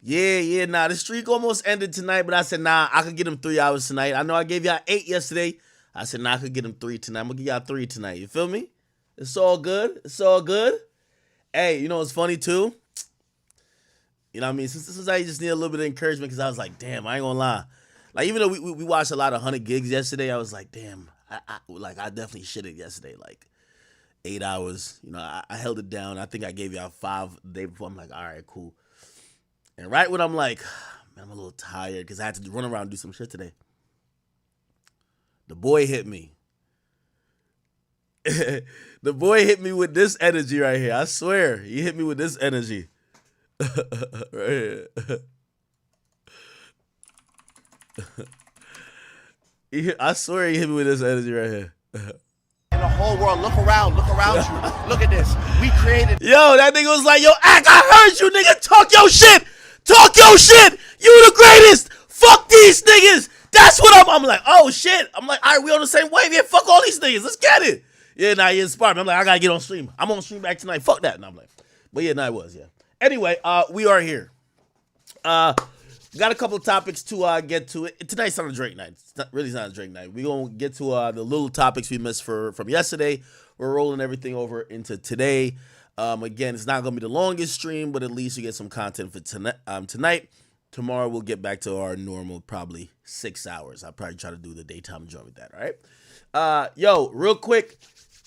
Yeah, nah, the streak almost ended tonight, but I said, nah, I could get him 3 hours tonight. I know I gave y'all 8 yesterday. I said, nah, I could get him 3 tonight. I'm gonna give y'all 3 tonight. You feel me? It's all good. It's all good. Hey, you know what's funny too? You know what I mean? Since I just need a little bit of encouragement, because I was like, damn, I ain't gonna lie. Like, even though we watched a lot of 100 gigs yesterday, I was like, damn, I definitely shitted yesterday. Like, 8 hours. You know, I held it down. I think I gave y'all 5 the day before. I'm like, all right, cool. And right when I'm like, man, I'm a little tired because I had to run around and do some shit today, the boy hit me. The boy hit me with this energy right here. I swear, he hit me with this energy. Right here. I swear he hit me with this energy right here. In the whole world, look around you. Look at this. We created. Yo, that nigga was like, yo, Ack, I heard you, nigga. Talk your shit. Talk your shit. You the greatest. Fuck these niggas. That's what I'm like, oh shit. I'm like, all right, we on the same wave. Yeah, fuck all these niggas. Let's get it. Yeah, nah, he inspired me. I'm like, I gotta get on stream. I'm on stream back tonight. Fuck that. And I'm like, but yeah, nah, it was, yeah. Anyway, we are here. Got a couple of topics to get to. Tonight's not a Drake night. It's not a Drake night. We're going to get to the little topics we missed from yesterday. We're rolling everything over into today. Again, it's not going to be the longest stream, but at least you get some content for tonight. Tomorrow, we'll get back to our normal, probably 6 hours. I'll probably try to do the daytime joint with that, all right? Yo, real quick,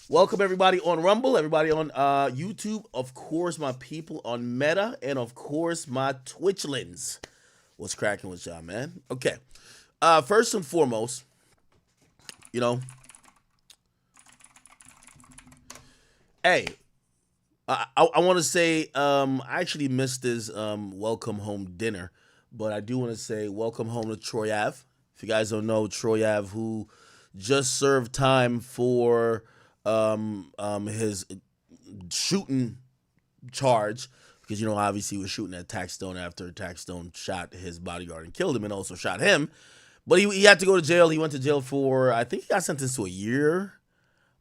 welcome everybody on Rumble, everybody on YouTube, of course, my people on Meta, and of course, my Twitchlins. What's cracking with y'all, man? Okay. First and foremost, you know, hey, I want to say I actually missed this welcome home dinner, but I do want to say welcome home to Troy Ave. If you guys don't know, Troy Ave, who just served time for his shooting charge, because, you know, obviously he was shooting at Taxstone after Taxstone shot his bodyguard and killed him and also shot him. But he had to go to jail. He went to jail for, I think he got sentenced to a year.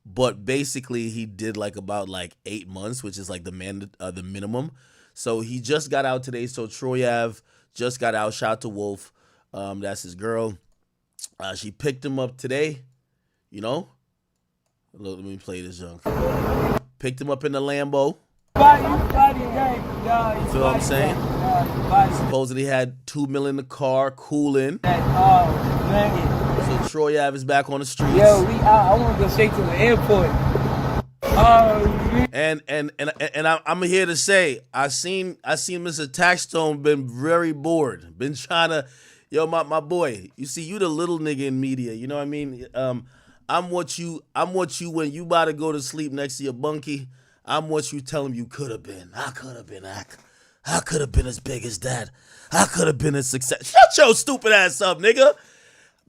But basically he did about 8 months, which is like the minimum. So he just got out today. So Troy Ave just got out. Shout out to Wolf. That's his girl. She picked him up today. You know? Let me play this junk. Picked him up in the Lambo. You feel what I'm saying? Supposedly had $2 million in the car, cooling. So Troy Ave is back on the streets. Yo, I want to go straight to the airport. And I'm here to say, I seen Mr. Taxstone been very bored. Been trying to, yo, my boy. You see, you the little nigga in media. You know what I mean? I'm what you when you about to go to sleep next to your bunkie. I'm what you tell him you could have been. I could have been I could have been as big as that. I could have been a success. Shut your stupid ass up, nigga.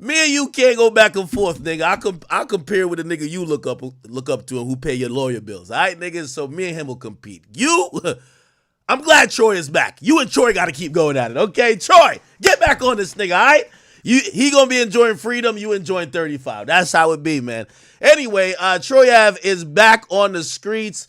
Me and you can't go back and forth, nigga. I compare with the nigga you look up to and who pay your lawyer bills. All right, nigga? So me and him will compete. I'm glad Troy is back. You and Troy got to keep going at it, okay? Troy, get back on this nigga, all right? He gonna be enjoying freedom, you enjoying 35. That's how it be, man. Anyway, Troy Ave is back on the streets.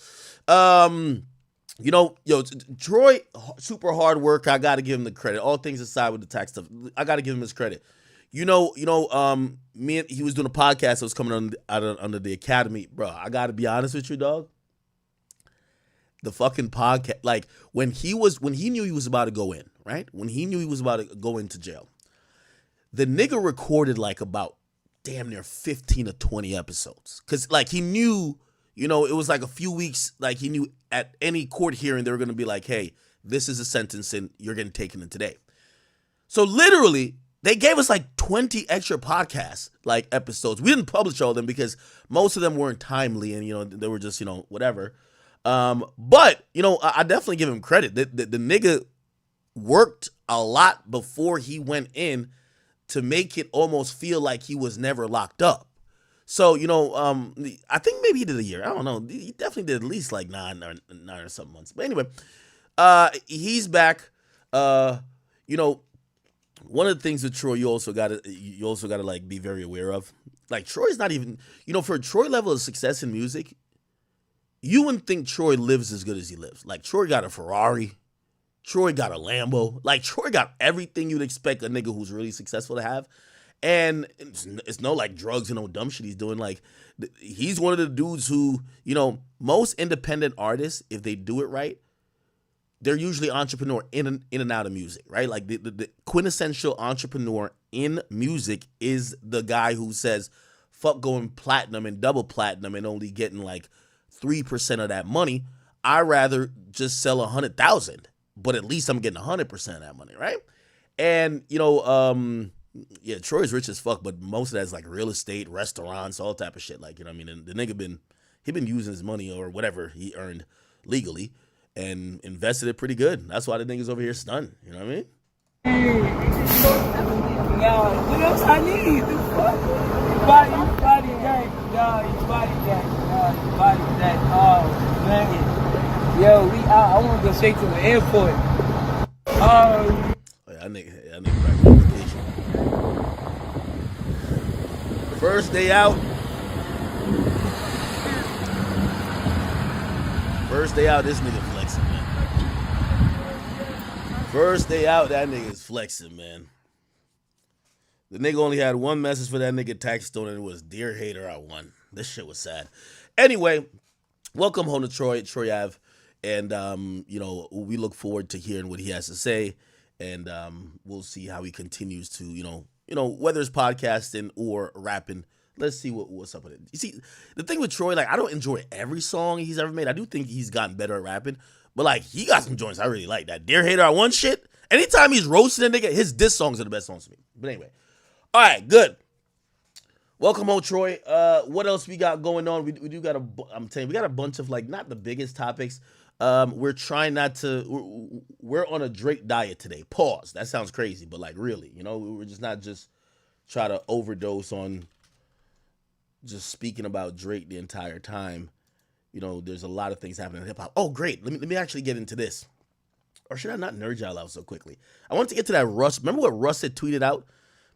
You know, yo, Troy, super hard worker. I got to give him the credit. All things aside with the tax stuff, I got to give him his credit. He was doing a podcast that was coming under the Academy. Bro, I got to be honest with you, dog. The fucking podcast, like when he knew he was about to go in, right? When he knew he was about to go into jail, the nigga recorded about damn near 15 or 20 episodes. Cause he knew, it was a few weeks, he knew at any court hearing they were gonna be like, hey, this is a sentence and you're getting taken in today. So literally, they gave us 20 extra podcast episodes. We didn't publish all of them because most of them weren't timely and they were just, whatever. But I definitely give him credit. The nigga worked a lot before he went in to make it almost feel like he was never locked up. So, I think maybe he did a year. I don't know. He definitely did at least 9 or something months. But anyway, he's back. One of the things with Troy, you also gotta be very aware of. Troy's not even, for a Troy level of success in music, you wouldn't think Troy lives as good as he lives. Troy got a Ferrari. Troy got a Lambo. Like, Troy got everything you'd expect a nigga who's really successful to have. And it's no like drugs and no dumb shit he's doing. Like, he's one of the dudes who, most independent artists, if they do it right, they're usually entrepreneur in and out of music, right? Like, the quintessential entrepreneur in music is the guy who says, fuck going platinum and double platinum and only getting like 3% of that money. I'd rather just sell 100,000, but at least I'm getting 100% of that money, right? And, Troy's rich as fuck, but most of that's like real estate, restaurants, all type of shit. Like, and the nigga been using his money or whatever he earned legally and invested it pretty good. That's why the nigga's over here stunned. You know what I mean? Nah, what else I need? The fuck? Body that. Nah, you body that. Nah, you body that. Oh, man. Yo, I want to go straight to the airport. Oh, yeah, I nigga back on vacation. First day out. This nigga flexing, man. First day out, that nigga's flexing, man. The nigga only had one message for that nigga Tax Stone, and it was, "Dear hater, I won." This shit was sad. Anyway, welcome home to Troy Ave. And, we look forward to hearing what he has to say. And we'll see how he continues to, whether it's podcasting or rapping. Let's see what's up with it. You see, the thing with Troy, like, I don't enjoy every song he's ever made. I do think he's gotten better at rapping. But, like, he got some joints I really like. That "Dear Hater, I Won" shit. Anytime he's roasting a nigga, his diss songs are the best songs to me. But anyway. All right, good. Welcome home, Troy. What else we got going on? We do got I'm telling you, we got a bunch of, like, not the biggest topics. We're trying not to, we're on a Drake diet today. Pause. That sounds crazy, but like, really, we're just not just try to overdose on just speaking about Drake the entire time. There's a lot of things happening in hip hop. Oh, great. Let me actually get into this. Or should I not nerd y'all out so quickly? I want to get to that Russ. Remember what Russ had tweeted out?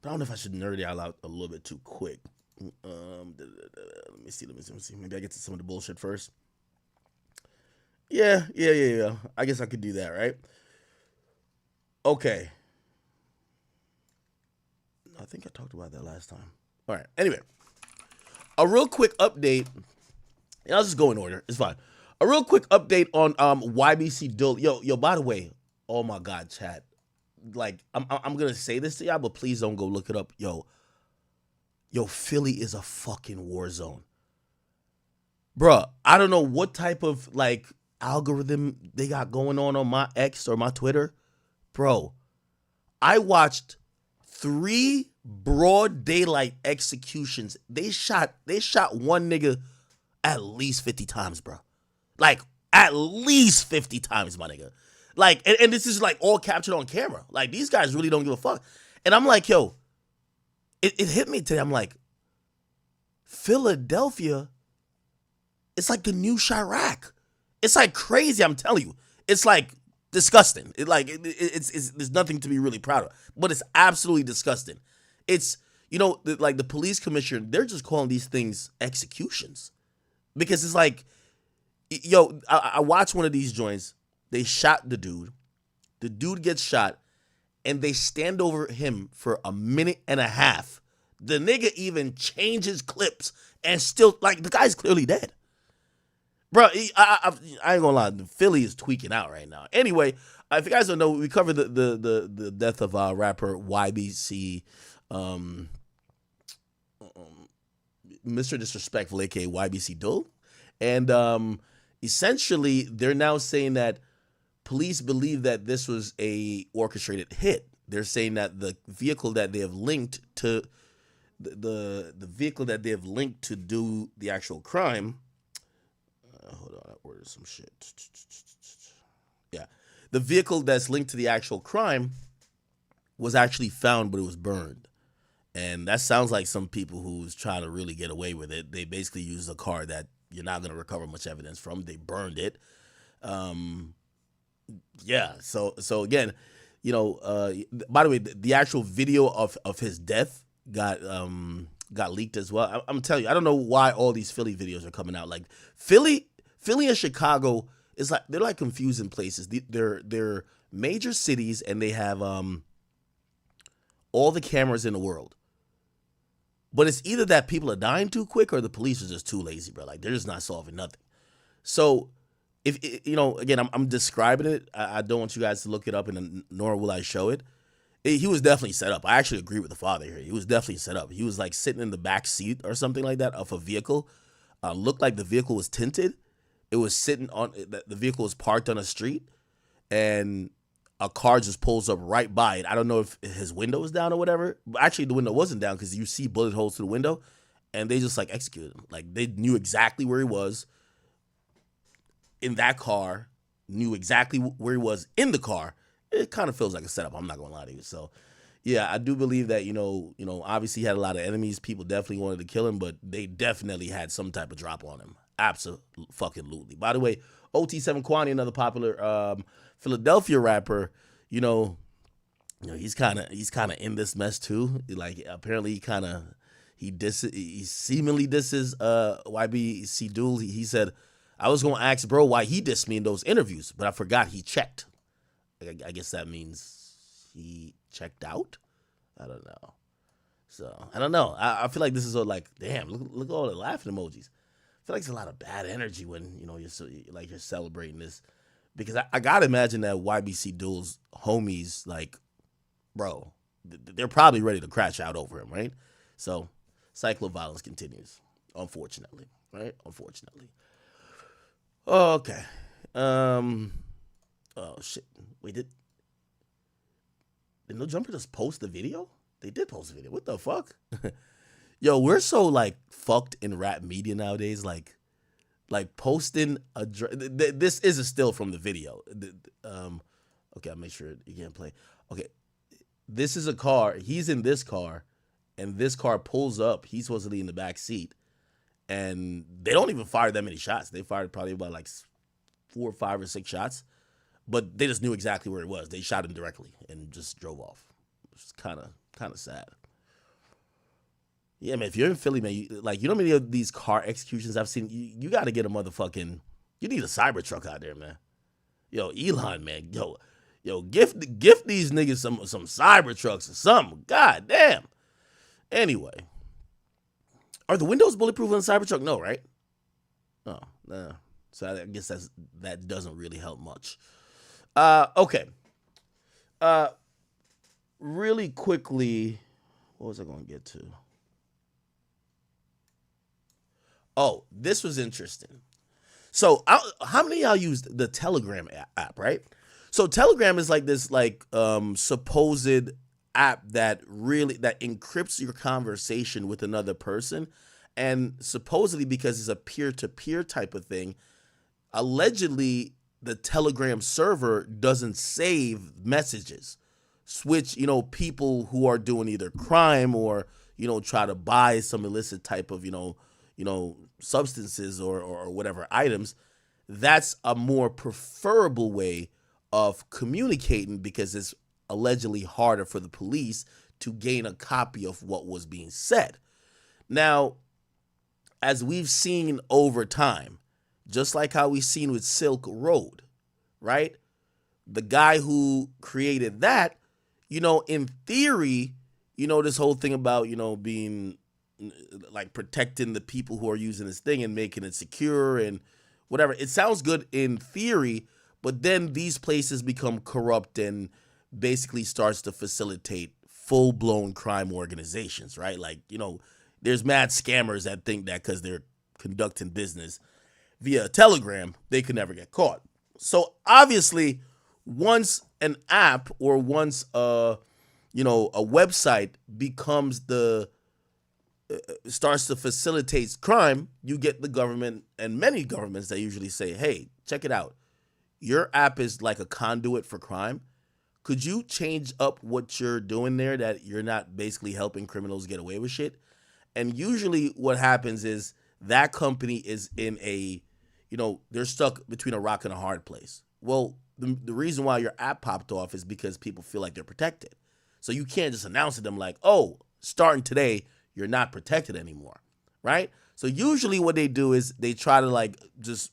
But I don't know if I should nerd y'all out a little bit too quick. Let me see. Maybe I get to some of the bullshit first. Yeah. I guess I could do that, right? Okay. I think I talked about that last time. All right. Anyway, a real quick update. And I'll just go in order. It's fine. A real quick update on YBC Dull. Yo. By the way, oh my God, chat. Like, I'm gonna say this to y'all, but please don't go look it up. Yo, Philly is a fucking war zone, bruh. I don't know what type of like algorithm they got going on my X or my Twitter, bro. I watched 3 broad daylight executions. They shot one nigga at least 50 times, bro. Like, at least 50 times, my nigga. Like, and this is like all captured on camera. Like, these guys really don't give a fuck. And I'm like, yo, it hit me today. I'm like, Philadelphia, it's like the new Chirac. It's like crazy, I'm telling you. It's like disgusting. It's there's nothing to be really proud of. But it's absolutely disgusting. It's, like the police commissioner, they're just calling these things executions. Because it's like, yo, I watched one of these joints. They shot the dude. The dude gets shot, and they stand over him for a minute and a half. The nigga even changes clips and still, like, the guy's clearly dead. Bro, I ain't gonna lie. Philly is tweaking out right now. Anyway, if you guys don't know, we covered the death of rapper YBC, Mr. Disrespectful, aka YBC Dull. And essentially, they're now saying that police believe that this was a orchestrated hit. They're saying that the vehicle that they have linked to the vehicle that they have linked to do the actual crime. Hold on, I ordered some shit. Yeah, the vehicle that's linked to the actual crime was actually found, but it was burned. And that sounds like some people who's trying to really get away with it. They basically used a car that you're not going to recover much evidence from. They burned it. Yeah. So again, by the way, the actual video of his death got leaked as well. I'm telling you, I don't know why all these Philly videos are coming out. Like Philly and Chicago, it's like they're like confusing places. They're major cities, and they have all the cameras in the world. But it's either that people are dying too quick or the police are just too lazy, bro. Like, they're just not solving nothing. So, if again, I'm describing it. I don't want you guys to look it up, and nor will I show it. He was definitely set up. I actually agree with the father here. He was definitely set up. He was like sitting in the back seat or something like that of a vehicle. Looked like the vehicle was tinted. It was sitting on the vehicle was parked on a street, and a car just pulls up right by it. I don't know if his window was down or whatever. But actually, the window wasn't down because you see bullet holes through the window, and they just like executed him. Like, they knew exactly where he was in that car, knew exactly where he was in the car. It kind of feels like a setup. I'm not gonna lie to you. So, yeah, I do believe that obviously he had a lot of enemies. People definitely wanted to kill him, but they definitely had some type of drop on him. Absolutely. By the way, OT7 Kwani, another popular Philadelphia rapper, he's kind of in this mess too. Like, apparently he seemingly disses YBC Duel. He said, I was gonna ask bro why he dissed me in those interviews, but I forgot he checked. I guess that means he checked out. I don't know. So I don't know. I feel like this is all like, damn, look at all the laughing emojis. I feel like it's a lot of bad energy when you're celebrating this, because I gotta imagine that YBC Duel's homies, like, bro, they're probably ready to crash out over him, right? So cycle of violence continues, unfortunately, right? Unfortunately. Okay. Oh shit. Wait, did No Jumper just post the video? They did post the video. What the fuck? Yo, we're so like fucked in rap media nowadays. Like posting this is a still from the video. Okay, I'll make sure you can't play. Okay, this is a car. He's in this car, and this car pulls up. He's supposedly in the back seat, and they don't even fire that many shots. They fired probably about like 4 or 5 or 6 shots, but they just knew exactly where it was. They shot him directly and just drove off. It's kind of sad. Yeah, man, if you're in Philly, man, you know how many of these car executions I've seen? You got to get a motherfucking, you need a Cybertruck out there, man. Yo, Elon, man, yo, gift these niggas some Cybertrucks or something. God damn. Anyway, are the windows bulletproof on the Cybertruck? No, right? Oh, nah. So I guess that doesn't really help much. Okay. Really quickly, what was I going to get to? Oh, this was interesting. So, how many of y'all use the Telegram app, right? So, Telegram is like this, supposed app that encrypts your conversation with another person, and supposedly because it's a peer-to-peer type of thing, allegedly the Telegram server doesn't save messages, which people who are doing either crime or try to buy some illicit type of substances or whatever items, that's a more preferable way of communicating, because it's allegedly harder for the police to gain a copy of what was being said. Now, as we've seen over time, just like how we've seen with Silk Road, right? The guy who created that, in theory, this whole thing about, being like protecting the people who are using this thing and making it secure and whatever. It sounds good in theory, but then these places become corrupt and basically starts to facilitate full-blown crime organizations, right? Like, there's mad scammers that think that because they're conducting business via Telegram, they could never get caught. So obviously, once an app or once a website becomes starts to facilitate crime, you get the government and many governments that usually say, hey, check it out. Your app is like a conduit for crime. Could you change up what you're doing there that you're not basically helping criminals get away with shit? And usually what happens is that company is in they're stuck between a rock and a hard place. Well, the reason why your app popped off is because people feel like they're protected. So you can't just announce to them like, oh, starting today, you're not protected anymore, right? So usually what they do is they try to just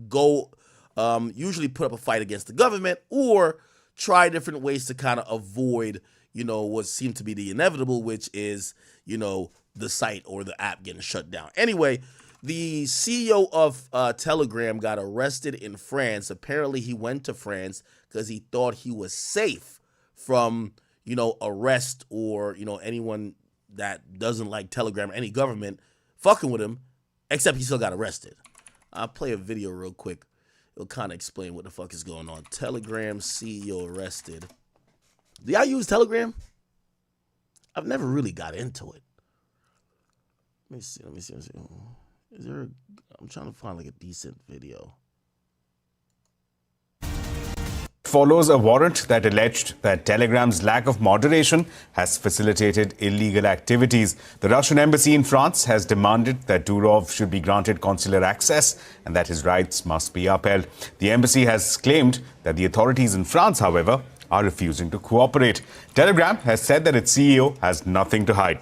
go usually put up a fight against the government or try different ways to kind of avoid, what seemed to be the inevitable, which is, the site or the app getting shut down. Anyway, the CEO of Telegram got arrested in France. Apparently, he went to France because he thought he was safe from, arrest or, anyone that doesn't like Telegram or any government fucking with him, except he still got arrested. I'll play a video real quick. It'll kind of explain what the fuck is going on. Telegram CEO arrested. Do y'all use Telegram? I've never really got into it. Let me see. Is there I'm trying to find like a decent video. Follows a warrant that alleged that Telegram's lack of moderation has facilitated illegal activities. The Russian embassy in France has demanded that Durov should be granted consular access and that his rights must be upheld. The embassy has claimed that the authorities in France, however, are refusing to cooperate. Telegram has said that its CEO has nothing to hide.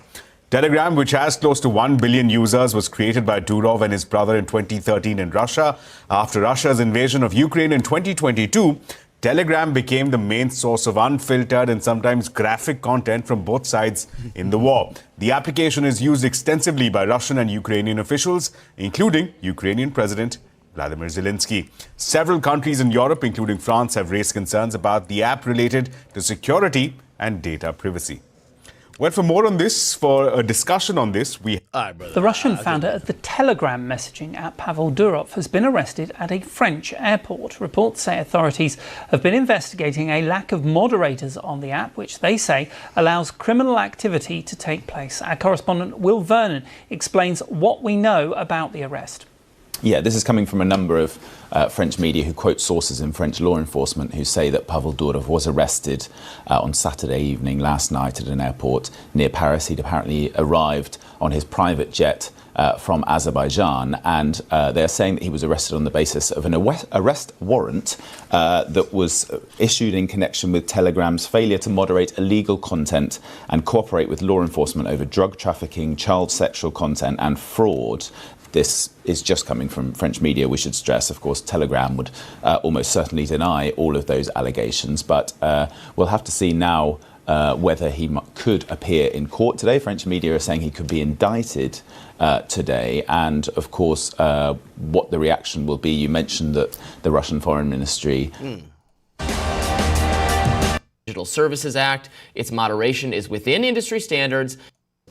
Telegram, which has close to 1 billion users, was created by Durov and his brother in 2013 in Russia. After Russia's invasion of Ukraine in 2022, Telegram became the main source of unfiltered and sometimes graphic content from both sides in the war. The application is used extensively by Russian and Ukrainian officials, including Ukrainian President Vladimir Zelensky. Several countries in Europe, including France, have raised concerns about the app related to security and data privacy. Well, for more on this, for a discussion on this, The Russian founder of the Telegram messaging app, Pavel Durov, has been arrested at a French airport. Reports say authorities have been investigating a lack of moderators on the app, which they say allows criminal activity to take place. Our correspondent Will Vernon explains what we know about the arrest. Yeah, this is coming from a number of French media who quote sources in French law enforcement who say that Pavel Durov was arrested on Saturday evening last night at an airport near Paris. He'd apparently arrived on his private jet from Azerbaijan, and they're saying that he was arrested on the basis of an arrest warrant that was issued in connection with Telegram's failure to moderate illegal content and cooperate with law enforcement over drug trafficking, child sexual content and fraud. This is just coming from French media. We should stress, of course, Telegram would almost certainly deny all of those allegations. But we'll have to see now whether he could appear in court today. French media are saying he could be indicted today. And, of course, what the reaction will be. You mentioned that the Russian Foreign Ministry... Digital Services Act. Its moderation is within industry standards.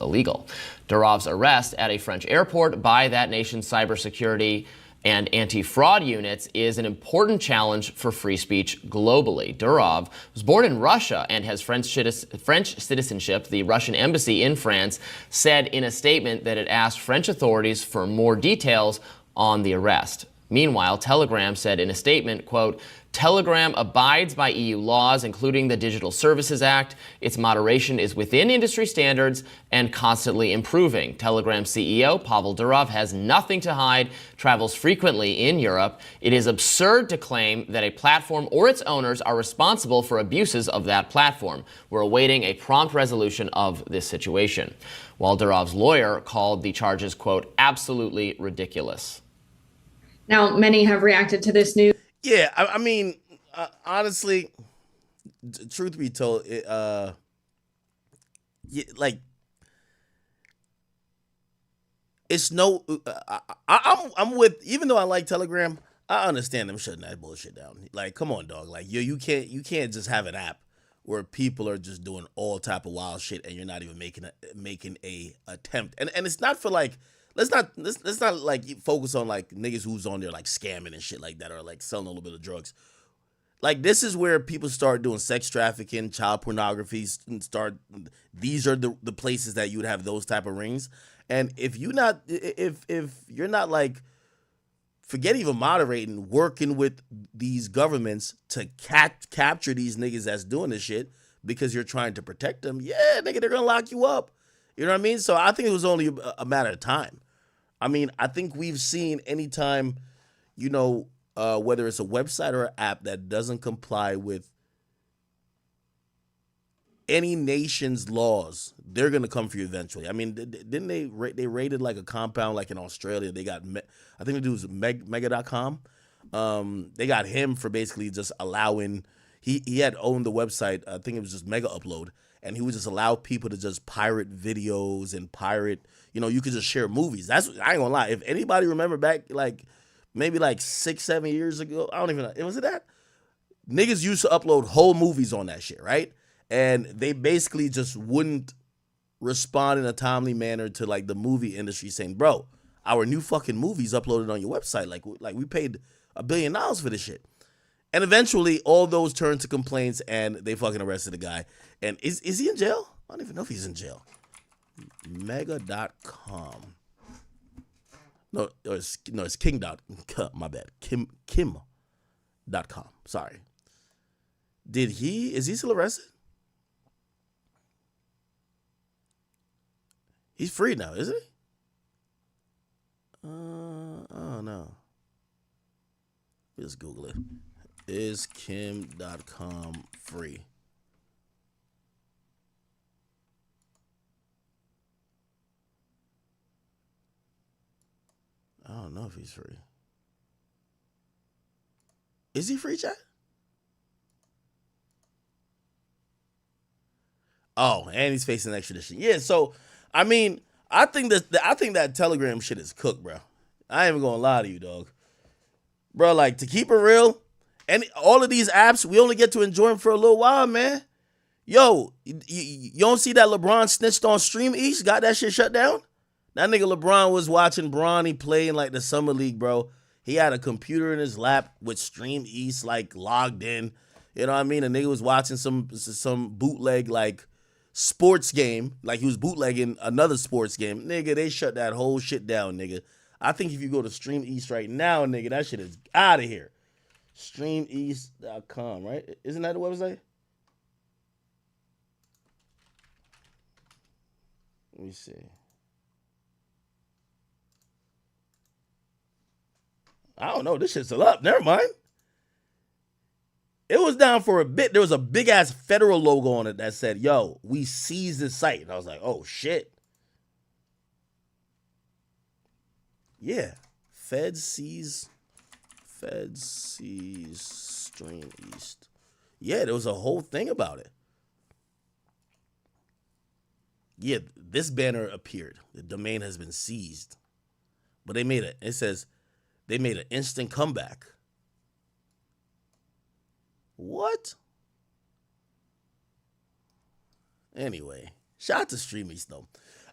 Illegal. Durov's arrest at a French airport by that nation's cybersecurity and anti-fraud units is an important challenge for free speech globally. Durov was born in Russia and has French citizenship. The Russian embassy in France said in a statement that it asked French authorities for more details on the arrest. Meanwhile, Telegram said in a statement, quote, Telegram abides by EU laws, including the Digital Services Act. Its moderation is within industry standards and constantly improving. Telegram CEO Pavel Durov has nothing to hide, travels frequently in Europe. It is absurd to claim that a platform or its owners are responsible for abuses of that platform. We're awaiting a prompt resolution of this situation. While Durov's lawyer called the charges, quote, absolutely ridiculous. Now, many have reacted to this news. Yeah, I mean, honestly, truth be told, it's no. I'm with. Even though I like Telegram, I understand them shutting that bullshit down. Like, come on, dog. Like, you can't just have an app where people are just doing all type of wild shit and you're not even making a attempt. And it's not for like. Let's not like focus on like niggas who's on there like scamming and shit like that or like selling a little bit of drugs. Like, this is where people start doing sex trafficking, child pornography, and these are the places that you would have those type of rings. And if you're not like, forget even moderating, working with these governments to capture these niggas that's doing this shit because you're trying to protect them, yeah, nigga, they're gonna lock you up. You know what I mean? So I think it was only a matter of time. I mean, I think we've seen anytime, whether it's a website or an app that doesn't comply with any nation's laws, they're going to come for you eventually. I mean, didn't they raided like a compound like in Australia? They got, I think it was Mega.com. They got him for basically just allowing. He had owned the website. I think it was just Mega Upload, and he would just allow people to just pirate videos and pirate. You could just share movies. I ain't gonna lie. If anybody remember back maybe 6-7 years ago, I don't even know. Was it that? Niggas used to upload whole movies on that shit, right? And they basically just wouldn't respond in a timely manner to the movie industry saying, bro, our new fucking movie's uploaded on your website. Like we paid $1 billion for this shit. And eventually all those turned to complaints and they fucking arrested the guy. And is he in jail? I don't even know if he's in jail. Mega.com. No, it's King. My bad. Kim.com. Sorry. Is he still arrested? He's free now, isn't he? Oh no. Let's Google it. Is Kim.com free? I don't know if he's free. Is he free, chat? Oh, and he's facing extradition. Yeah, so I mean, I think that Telegram shit is cooked, bro. I ain't even gonna lie to you, dog. Bro, to keep it real, and all of these apps, we only get to enjoy them for a little while, man. Yo, you don't see that LeBron snitched on Stream East, got that shit shut down? That nigga LeBron was watching Bronny play in the Summer League, bro. He had a computer in his lap with Stream East logged in. You know what I mean? A nigga was watching some bootleg sports game, he was bootlegging another sports game. Nigga, they shut that whole shit down, nigga. I think if you go to Stream East right now, nigga, that shit is out of here. StreamEast.com, right? Isn't that the website? Let me see. I don't know. This shit's still up. Never mind. It was down for a bit. There was a big ass federal logo on it that said, yo, we seized this site. And I was like, oh shit. Yeah. Feds seize Stream East. Yeah, there was a whole thing about it. Yeah, this banner appeared. The domain has been seized. But it says they made an instant comeback. What? Anyway, shout out to Stream East though.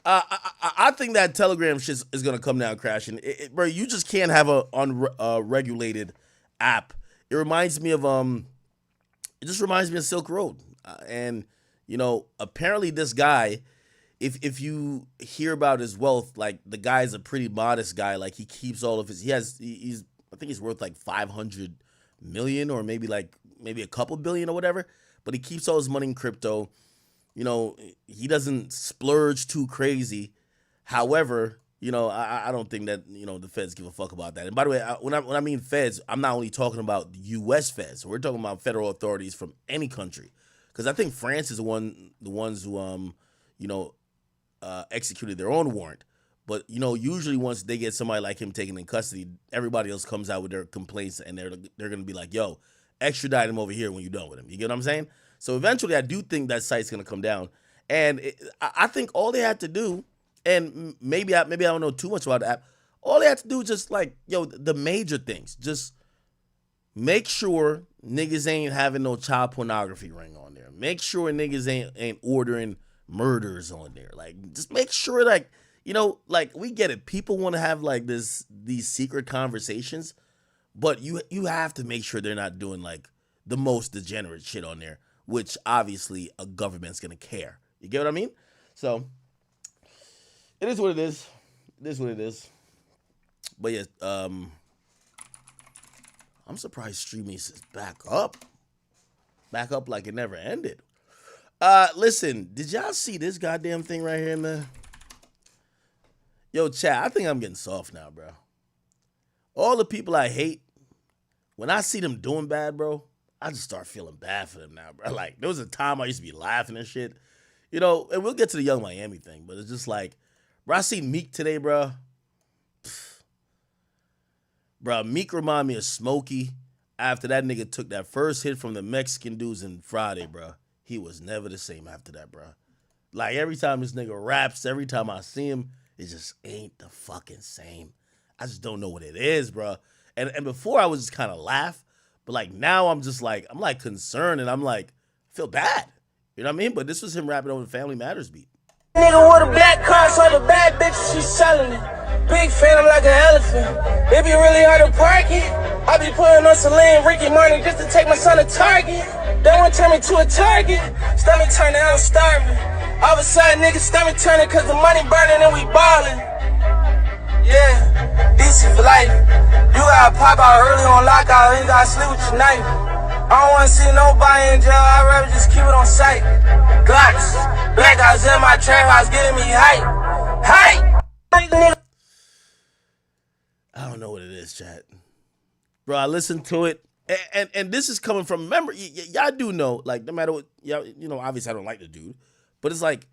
I think that Telegram shit is gonna come down crashing. Bro, you just can't have a unregulated app. It reminds me of Silk Road, and apparently this guy, if you hear about his wealth, the guy's a pretty modest guy. He keeps all of his. I think he's worth 500 million or maybe a couple billion or whatever. But he keeps all his money in crypto. He doesn't splurge too crazy. However, I don't think that, the feds give a fuck about that. And by the way, when I mean feds, I'm not only talking about U.S. feds. We're talking about federal authorities from any country. Because I think France is the ones who, executed their own warrant. But, usually once they get somebody like him taken in custody, everybody else comes out with their complaints and they're going to be like, yo, extradite him over here when you're done with him. You get what I'm saying? So eventually I do think that site's going to come down. And I think all they had to do, and maybe I don't know too much about the app, all they had to do is just the major things. Just make sure niggas ain't having no child pornography ring on there. Make sure niggas ain't ordering murders on there. Just make sure we get it. People want to have these secret conversations, but you have to make sure they're not doing the most degenerate shit on there, which obviously a government's gonna care. You get what I mean? So it is what it is. It is what it is. But yeah, I'm surprised streaming is back up like it never ended. Listen, did y'all see this goddamn thing right here, man? Yo, chat, I think I'm getting soft now, bro. All the people I hate, when I see them doing bad, bro, I just start feeling bad for them now, bro. There was a time I used to be laughing and shit. And we'll get to the Young Miami thing, but it's just bro, I seen Meek today, bro. Bro, Meek remind me of Smokey after that nigga took that first hit from the Mexican dudes in Friday, bro. He was never the same after that, bro. Like, every time this nigga raps, every time I see him, it just ain't the fucking same. I just don't know what it is, bro. And before I was just kind of laugh, but like now I'm just like, I'm like concerned and I'm like, I feel bad. You know what I mean? But this was him rapping over the Family Matters beat. Nigga with a black car, so the bad bitch, she selling it. Big fan, I'm like an elephant. It be really hard to park it. I be putting on Celine, Ricky Martin just to take my son to Target. They want to turn me to a target. Stomach turning, I'm starving. All of a sudden, niggas stomach turning cause the money burning and we ballin'. Yeah, DC for life. You gotta pop out early on lockout, you gotta sleep with your knife. I don't wanna see nobody in jail, I'd rather just keep it on sight. Glocks, black guys in my trap house giving me hype. Hype! I don't know what it is, chat. Bro, I listened to it, and this is coming from, remember, y'all do know, like, no matter what, y'all, you know, obviously I don't like the dude, but it's like,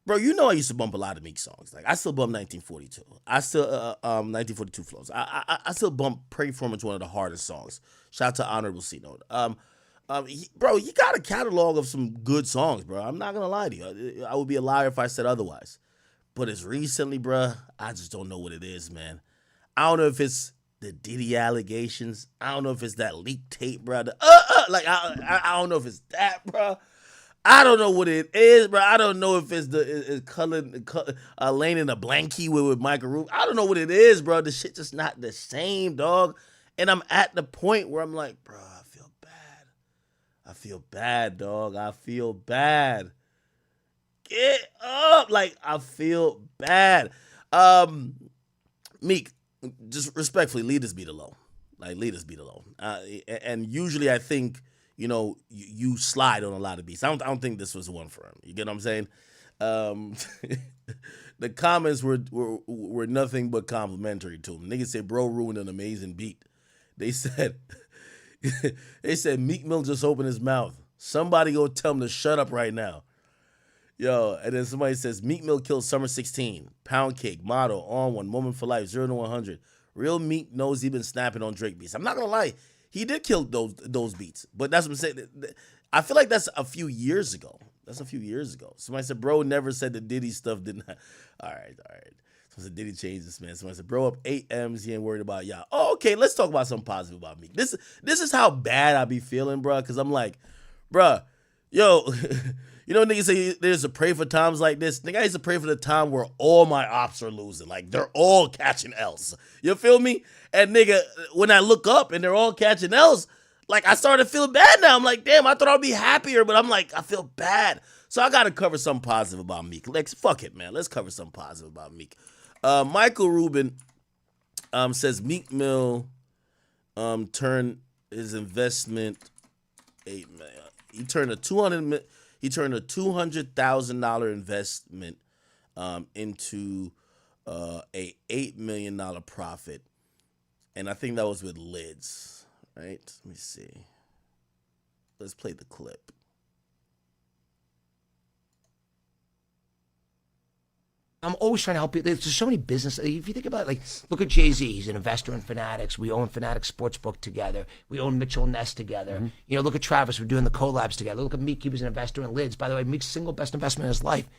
bro, you know I used to bump a lot of Meek songs. Like, I still bump 1942. I still, 1942 flows. I still bump Pray For Him. It's one of the hardest songs. Shout out to Honorable C Note. Bro, you got a catalog of some good songs, bro. I'm not going to lie to you. I would be a liar if I said otherwise. But it's recently, bro, I just don't know what it is, man. I don't know if it's the Diddy allegations. I don't know if it's that leaked tape, bro. Like, I don't know if it's that, bro. I don't know what it is, bro. I don't know if it's Lane in a blankie with Michael Rubin. I don't know what it is, bro. The shit just not the same, dog. And I'm at the point where I'm like, bro, I feel bad. I feel bad, dog. I feel bad. Get up. Like, I feel bad. Meek, just respectfully, leave this beat alone. Like, leave this beat alone. And usually I think, you know, you slide on a lot of beats. I don't think this was one for him. You get what I'm saying? The comments were nothing but complimentary to him. Niggas said, bro ruined an amazing beat. They said Meek Mill just opened his mouth. Somebody go tell him to shut up right now. Yo, and then somebody says, Meek Mill killed Summer 16, Pound Cake, Motto, On One, Woman for Life, 0 to 100. Real Meek knows he been snapping on Drake beats. I'm not gonna lie. He did kill those beats, but that's what I'm saying. I feel like that's a few years ago. Somebody said, bro never said the Diddy stuff didn't. All right. Someone said, Diddy changed this, man. Somebody said, bro up 8 M's, he ain't worried about y'all. Oh, okay, let's talk about something positive about me. This is how bad I be feeling, bro, because I'm like, bro, yo, you know niggas say there's to pray for times like this? Nigga, I used to pray for the time where all my ops are losing. Like, they're all catching L's. You feel me? And nigga, when I look up and they're all catching L's, like, I started to feel bad now. I'm like, damn, I thought I'd be happier, but I'm like, I feel bad. So I got to cover something positive about Meek. Fuck it, man. Let's cover something positive about Meek. Michael Rubin says Meek Mill turned his investment He turned a $200,000 investment into a $8 million profit, and I think that was with Lids, right? Let me see. Let's play the clip. I'm always trying to help you. There's just so many business. If you think about it, like, look at Jay-Z. He's an investor in Fanatics. We own Fanatics Sportsbook together. We own Mitchell Ness together. Mm-hmm. You know, look at Travis. We're doing the collabs together. Look at Meek. He was an investor in Lids. By the way, Meek's single best investment in his life.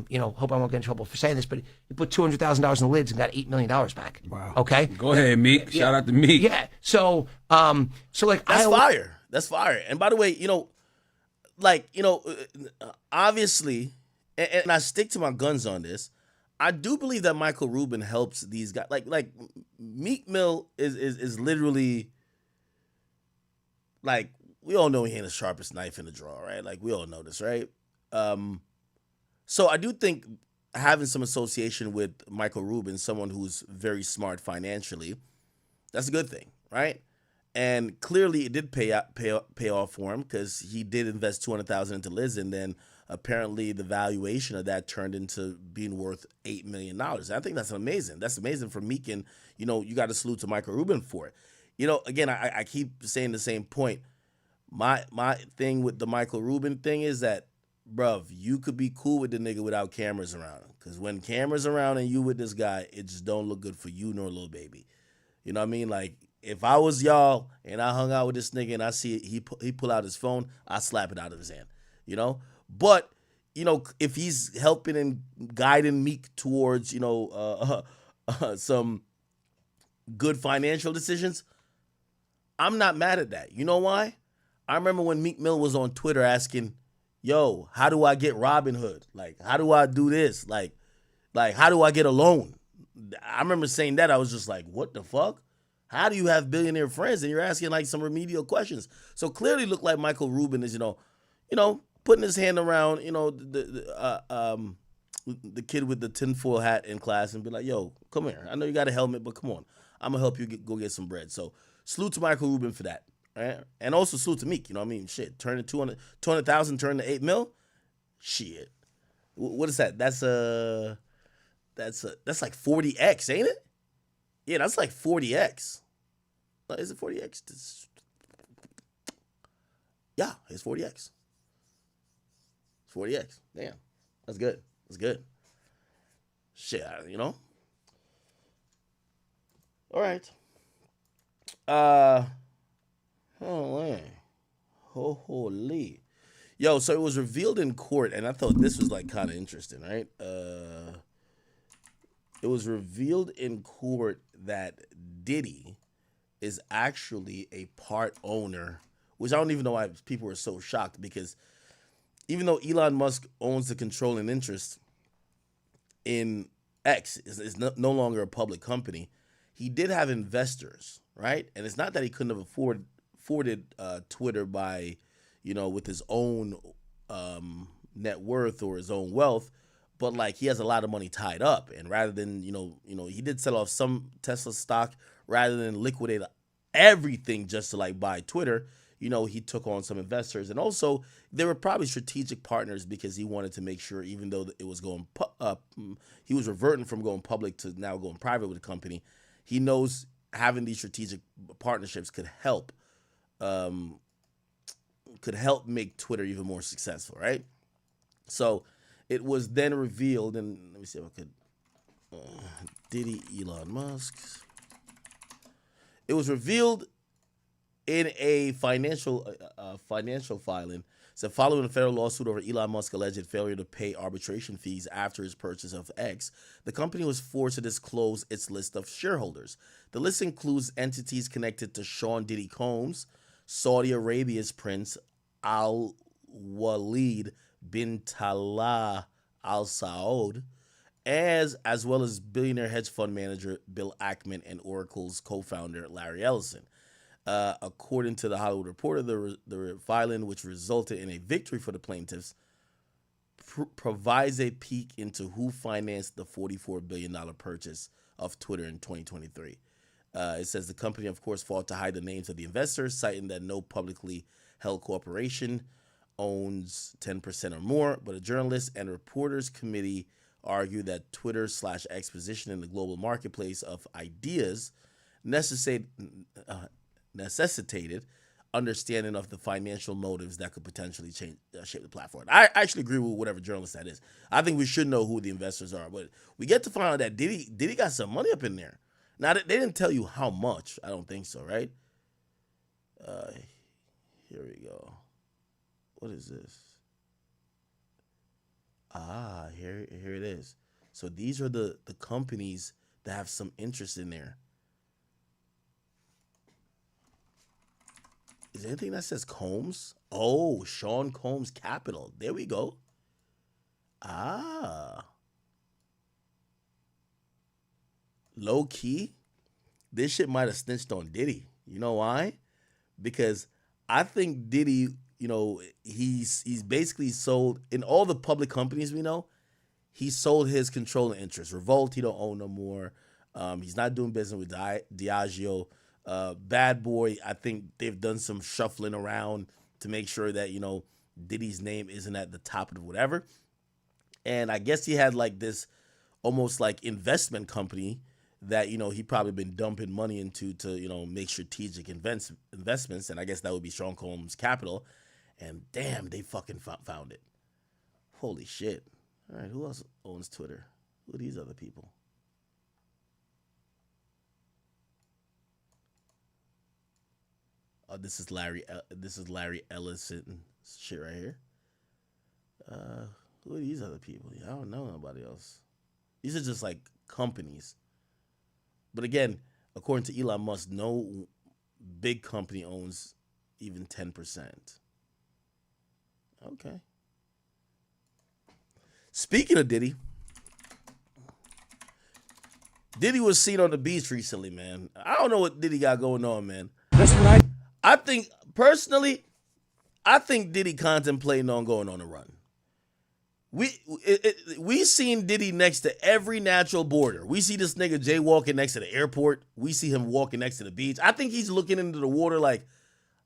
You know, hope I won't get in trouble for saying this, but he put $200,000 in Lids and got $8 million back. Wow. Okay? Go ahead, Meek. Yeah. Shout out to Meek. Yeah. So like, That's fire. That's fire. And by the way, you know, like, you know, obviously, and I stick to my guns on this, I do believe that Michael Rubin helps these guys. Like Meek Mill is literally, like, we all know he ain't the sharpest knife in the drawer, right? Like, we all know this, right? So I do think having some association with Michael Rubin, someone who's very smart financially, that's a good thing, right? And clearly it did pay off for him, because he did invest $200,000 into Liz, and then apparently the valuation of that turned into being worth $8 million. I think that's amazing. That's amazing for Meek, and, you know, you got to salute to Michael Rubin for it. You know, again, I keep saying the same point. My thing with the Michael Rubin thing is that, bruv, you could be cool with the nigga without cameras around him, because when cameras around and you with this guy, it just don't look good for you nor Lil Baby. You know what I mean? Like, if I was y'all and I hung out with this nigga and I see he pull out his phone, I slap it out of his hand. You know? But, you know, if he's helping and guiding Meek towards, you know, some good financial decisions, I'm not mad at that. You know why? I remember when Meek Mill was on Twitter asking, yo, how do I get Robinhood? Like, how do I do this? Like, how do I get a loan? I remember saying that. I was just like, what the fuck? How do you have billionaire friends and you're asking like some remedial questions? So clearly looked like Michael Rubin is, you know, putting his hand around, you know, the kid with the tinfoil hat in class and be like, yo, come here. I know you got a helmet, but come on. I'm going to help you go get some bread. So salute to Michael Rubin for that. Right? And also salute to Meek. You know what I mean? Shit, turn 200,000 turn to 8 mil? Shit. What is that? That's like 40x, ain't it? Yeah, that's like 40x. Is it 40x? Yeah, it's 40x. It's 40x. Damn. That's good. That's good. Shit, you know? All right. Oh, man. Holy. Yo, so it was revealed in court, and I thought this was like kind of interesting, right? It was revealed in court that Diddy is actually a part owner, which I don't even know why people were so shocked, because even though Elon Musk owns the controlling interest in X, is no longer a public company, he did have investors, right? And it's not that he couldn't have afforded Twitter by, you know, with his own net worth or his own wealth, but like he has a lot of money tied up, and rather than you know he did sell off some Tesla stock rather than liquidate everything just to like buy Twitter. You know, he took on some investors, and also they were probably strategic partners because he wanted to make sure, even though it was going he was reverting from going public to now going private with the company. He knows having these strategic partnerships could help make Twitter even more successful, right? So it was then revealed, and let me see if I could, Diddy, Elon Musk. It was revealed in a financial filing. So following a federal lawsuit over Elon Musk's alleged failure to pay arbitration fees after his purchase of X, the company was forced to disclose its list of shareholders. The list includes entities connected to Sean Diddy Combs, Saudi Arabia's Prince Al-Walid bin Talal Al Saud, as well as billionaire hedge fund manager Bill Ackman and Oracle's co-founder Larry Ellison. According to the Hollywood Reporter, the filing, which resulted in a victory for the plaintiffs, provides a peek into who financed the $44 billion purchase of Twitter in 2023. It says the company, of course, fought to hide the names of the investors, citing that no publicly held corporation owns 10% or more, but a journalist and reporters committee argue that Twitter/X position in the global marketplace of ideas necessitated understanding of the financial motives that could potentially shape the platform. I actually agree with whatever journalist that is. I think we should know who the investors are, but we get to find out that Diddy got some money up in there. Now, they didn't tell you how much. I don't think so, right? Here we go. What is this? Here it is. So these are the companies that have some interest in there. Is there anything that says Combs? Oh, Sean Combs Capital. There we go. Low key, this shit might have snitched on Diddy. You know why? Because I think Diddy, you know, he's basically sold, in all the public companies we know, he sold his controlling interest. Revolt, he don't own no more. He's not doing business with Diageo. Bad Boy, I think they've done some shuffling around to make sure that, you know, Diddy's name isn't at the top of whatever. And I guess he had like this almost like investment company that, you know, he probably been dumping money into to, you know, make strategic investments. And I guess that would be Sean Combs Capital. And damn, they fucking found it. Holy shit. All right, who else owns Twitter? Who are these other people? Oh, this is Larry. This is Larry Ellison shit right here. Who are these other people? I don't know nobody else. These are just like companies. But again, according to Elon Musk, no big company owns even 10%. Okay. Speaking of Diddy, Diddy was seen on the beach recently, man. I don't know what Diddy got going on, man. That's what I think, personally, I think Diddy contemplating on going on a run. We seen Diddy next to every natural border. We see this nigga jaywalking next to the airport. We see him walking next to the beach. I think he's looking into the water like,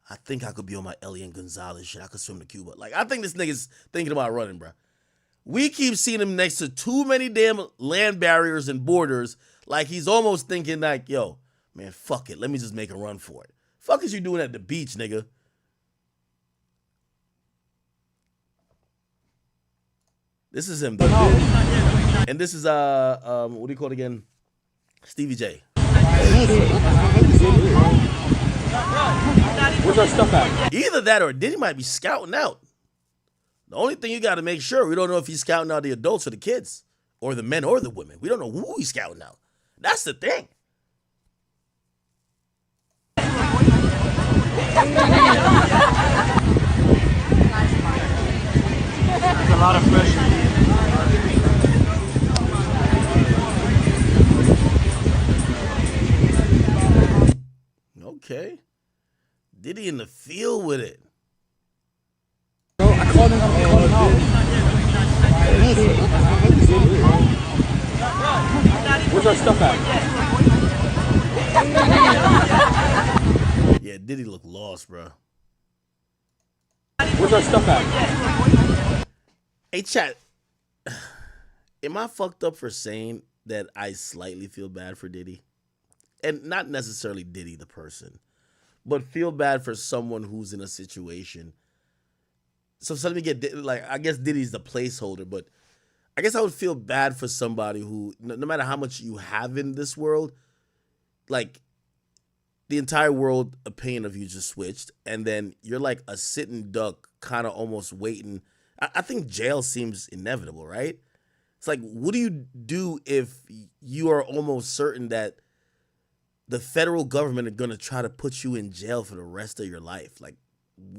I think I could be on my Elian Gonzalez shit. I could swim to Cuba. Like, I think this nigga's thinking about running, bro. We keep seeing him next to too many damn land barriers and borders. Like, he's almost thinking like, yo, man, fuck it. Let me just make a run for it. Fuck is you doing at the beach, nigga? This is him, though. And this is, what do you call it again? Stevie J. Where's our stuff at? Either that or Diddy might be scouting out. The only thing you got to make sure, we don't know if he's scouting out the adults or the kids, or the men or the women. We don't know who he's scouting out. That's the thing. There's a lot of pressure. Okay. Diddy in the field with it. I called him out. Where's our stuff at? Yeah, Diddy look lost, bro. Where's our stuff at? Hey, chat. Am I fucked up for saying that I slightly feel bad for Diddy? And not necessarily Diddy the person, but feel bad for someone who's in a situation. So let me get, like, I guess Diddy's the placeholder, but I guess I would feel bad for somebody who, no matter how much you have in this world, like, the entire world opinion of you just switched, and then you're like a sitting duck, kind of almost waiting. I think jail seems inevitable, right? It's like, what do you do if you are almost certain that the federal government are going to try to put you in jail for the rest of your life? Like,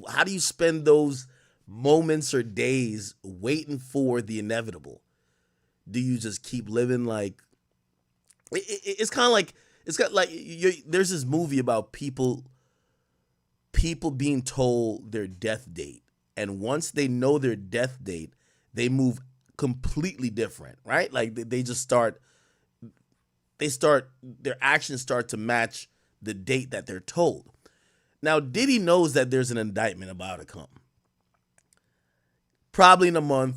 how do you spend those moments or days waiting for the inevitable? Do you just keep living like, it's kind of like, it's got like, there's this movie about people being told their death date, and once they know their death date, they move completely different, right? Like they just start, their actions start to match the date that they're told. Now, Diddy knows that there's an indictment about to come. Probably in a month,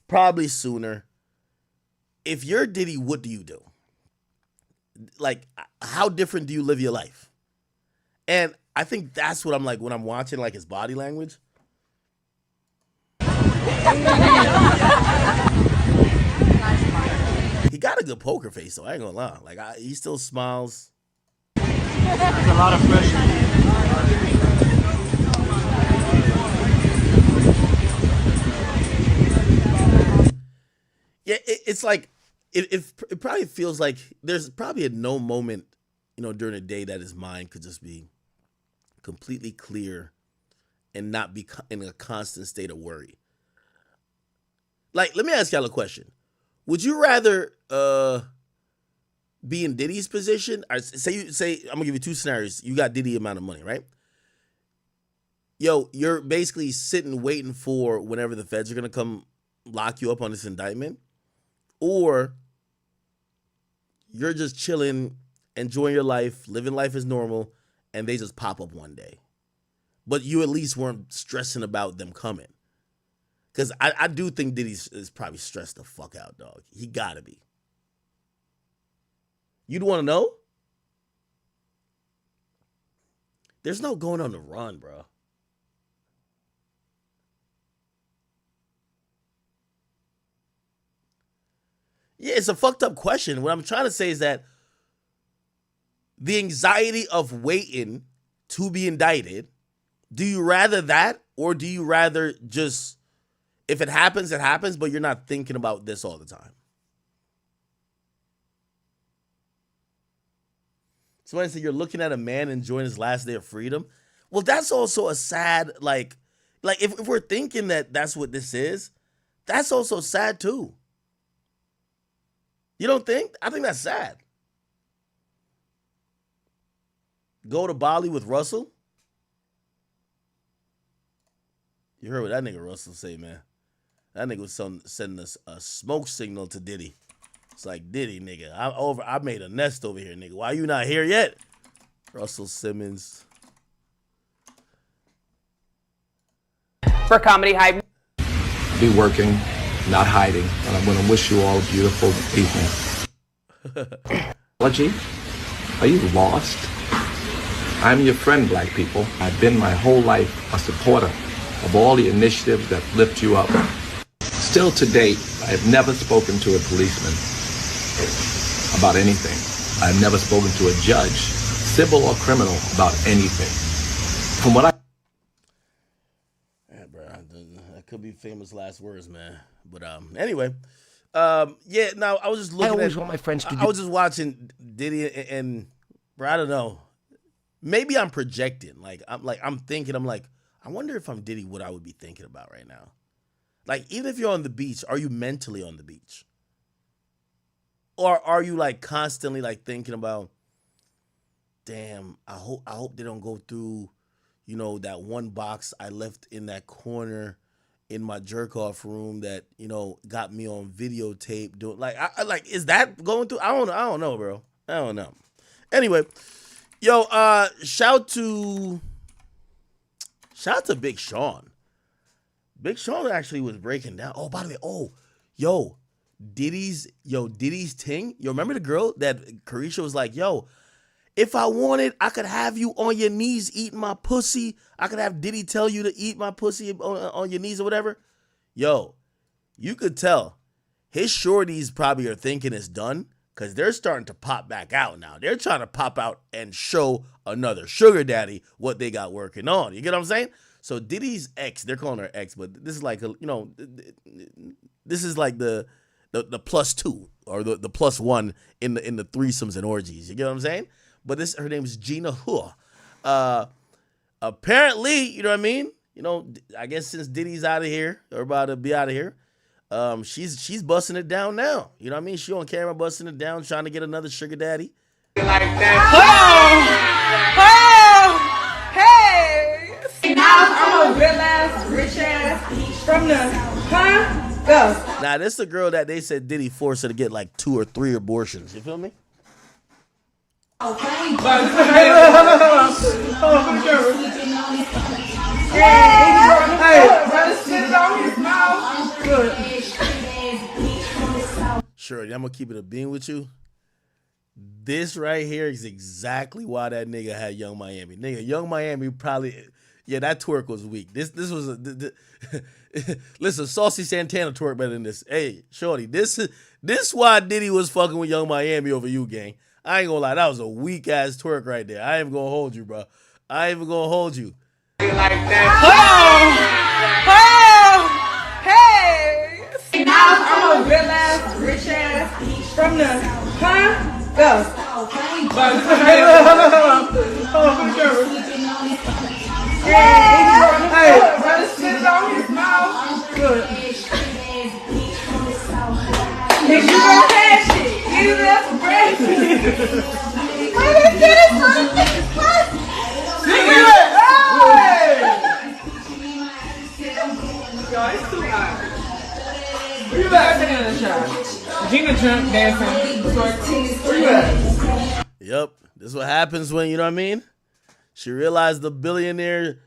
probably sooner. If you're Diddy, what do you do? Like, how different do you live your life? And I think that's what I'm like when I'm watching like his body language. He got a good poker face, though. I ain't gonna lie. Like, he still smiles. There's a lot of pressure. Yeah, it's like, it probably feels like there's probably at no moment, during the day that his mind could just be completely clear and not be in a constant state of worry. Like, let me ask y'all a question. Would you rather be in Diddy's position? Or say I'm gonna give you two scenarios. You got Diddy amount of money, right? Yo, you're basically sitting waiting for whenever the feds are gonna come lock you up on this indictment, or you're just chilling, enjoying your life, living life as normal, and they just pop up one day. But you at least weren't stressing about them coming. Because I do think Diddy is probably stressed the fuck out, dog. He gotta be. You'd want to know? There's no going on the run, bro. Yeah, it's a fucked up question. What I'm trying to say is that the anxiety of waiting to be indicted. Do you rather that, or do you rather just, if it happens, it happens, but you're not thinking about this all the time? Somebody said you're looking at a man enjoying his last day of freedom. Well, that's also a sad, like if we're thinking that that's what this is, that's also sad too. You don't think? I think that's sad. Go to Bali with Russell? You heard what that nigga Russell say, man. That nigga was sending us a smoke signal to Diddy. It's like, Diddy, nigga, I made a nest over here, nigga. Why you not here yet? Russell Simmons. For Comedy Hype. Be working, not hiding, and I'm going to wish you all a beautiful evening. Apology? Are you lost? I'm your friend, black people. I've been my whole life a supporter of all the initiatives that lift you up. Still to date, I have never spoken to a policeman about anything. I've never spoken to a judge, civil or criminal, about anything. From what I... Yeah, bro, that could be famous last words, man. But anyway, yeah. Now I was just looking. I always want my friends to. I was just watching Diddy and bro, I don't know. Maybe I'm projecting. I'm thinking. I'm like, I wonder if I'm Diddy, what I would be thinking about right now. Like, even if you're on the beach, are you mentally on the beach? Or are you like constantly like thinking about, damn, I hope they don't go through, you know, that one box I left in that corner in my jerk off room that, you know, got me on videotape doing I like, is that going through? I don't know, bro. I don't know. Anyway, yo, shout to Big Sean. Big Sean actually was breaking down. Oh, by the way, Diddy's ting. Yo, remember the girl that Carisha was like, yo, if I wanted, I could have you on your knees eating my pussy. I could have Diddy tell you to eat my pussy on your knees or whatever. Yo, you could tell his shorties probably are thinking it's done because they're starting to pop back out now. They're trying to pop out and show another sugar daddy what they got working on. You get what I'm saying? So Diddy's ex, they're calling her ex, but this is like, this is like the plus two or the plus one in the threesomes and orgies. You get what I'm saying? But her name is Gina Hua. Apparently, you know what I mean? You know, I guess since Diddy's out of here or about to be out of here, she's busting it down now. You know what I mean? She on camera busting it down, trying to get another sugar daddy. Like that. Hey! Now I'm a real ass, rich ass from the go. Now this is the girl that they said Diddy forced her to get like 2 or 3 abortions. You feel me? Okay. Sure, I'm gonna keep it a bean with you. This right here is exactly why that nigga had Young Miami. Nigga, Young Miami probably, yeah, that twerk was weak. This was listen, Saucy Santana twerk better than this. Hey, shorty, this why Diddy was fucking with Young Miami over you, gang. I ain't gonna lie, that was a weak ass twerk right there. I ain't even gonna hold you, bro. I ain't even gonna hold you. Like that. Hey! Now I'm a real ass, rich ass from the go. Hey, brother, spit it on his mouth. Good. If you gonna have shit, get it up for breakfast. What is this? Where you at? Gina Trump dancing. Where you at? Yep, this is what happens when, you know what I mean? She realized the billionaire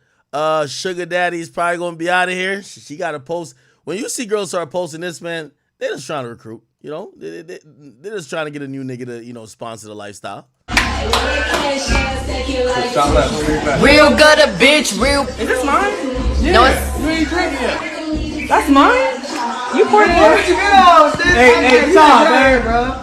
sugar daddy is probably gonna be out of here. She got to post. When you see girls start posting this, man, they're just trying to recruit. You know, they're just trying to get a new nigga to, you know, sponsor the lifestyle. Real gutter, bitch. Real. Is this mine? Yeah. No, it's. You ain't drinking yet. That's mine? You poured it. What you get on? Hey, Tom, man, bro.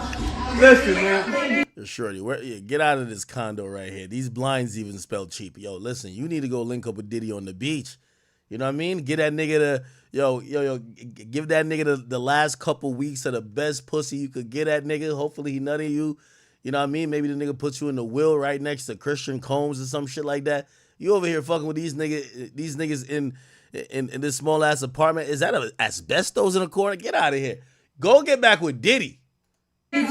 Listen, man. Shorty, get out of this condo right here. These blinds even spell cheap. Yo, listen, you need to go link up with Diddy on the beach. You know what I mean? Get that nigga give that nigga the last couple weeks of the best pussy you could get that nigga. Hopefully he nutting you. You know what I mean? Maybe the nigga puts you in the will right next to Christian Combs or some shit like that. You over here fucking with these niggas in this small ass apartment. Is that a asbestos in the corner? Get out of here. Go get back with Diddy. Yeah,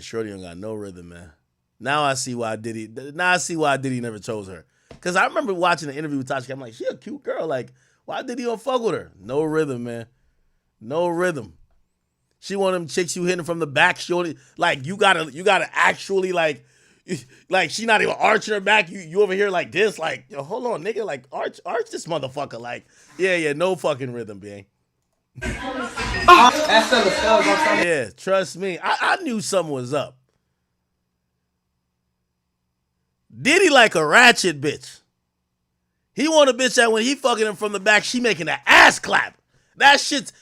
Shorty don't got no rhythm, man. Now I see why Diddy never chose her. Cause I remember watching the interview with Tasha. I'm like, she a cute girl. Like, why Diddy don't fuck with her? No rhythm, man. No rhythm. She one of them chicks you hitting from the back. She only, like, you gotta actually like she not even arching her back. You over here like this, like, yo, hold on, nigga, like arch this motherfucker. Like, yeah, no fucking rhythm, bang. Yeah, trust me. I knew something was up. Diddy like a ratchet bitch. He want a bitch that when he fucking him from the back, she making an ass clap. That shit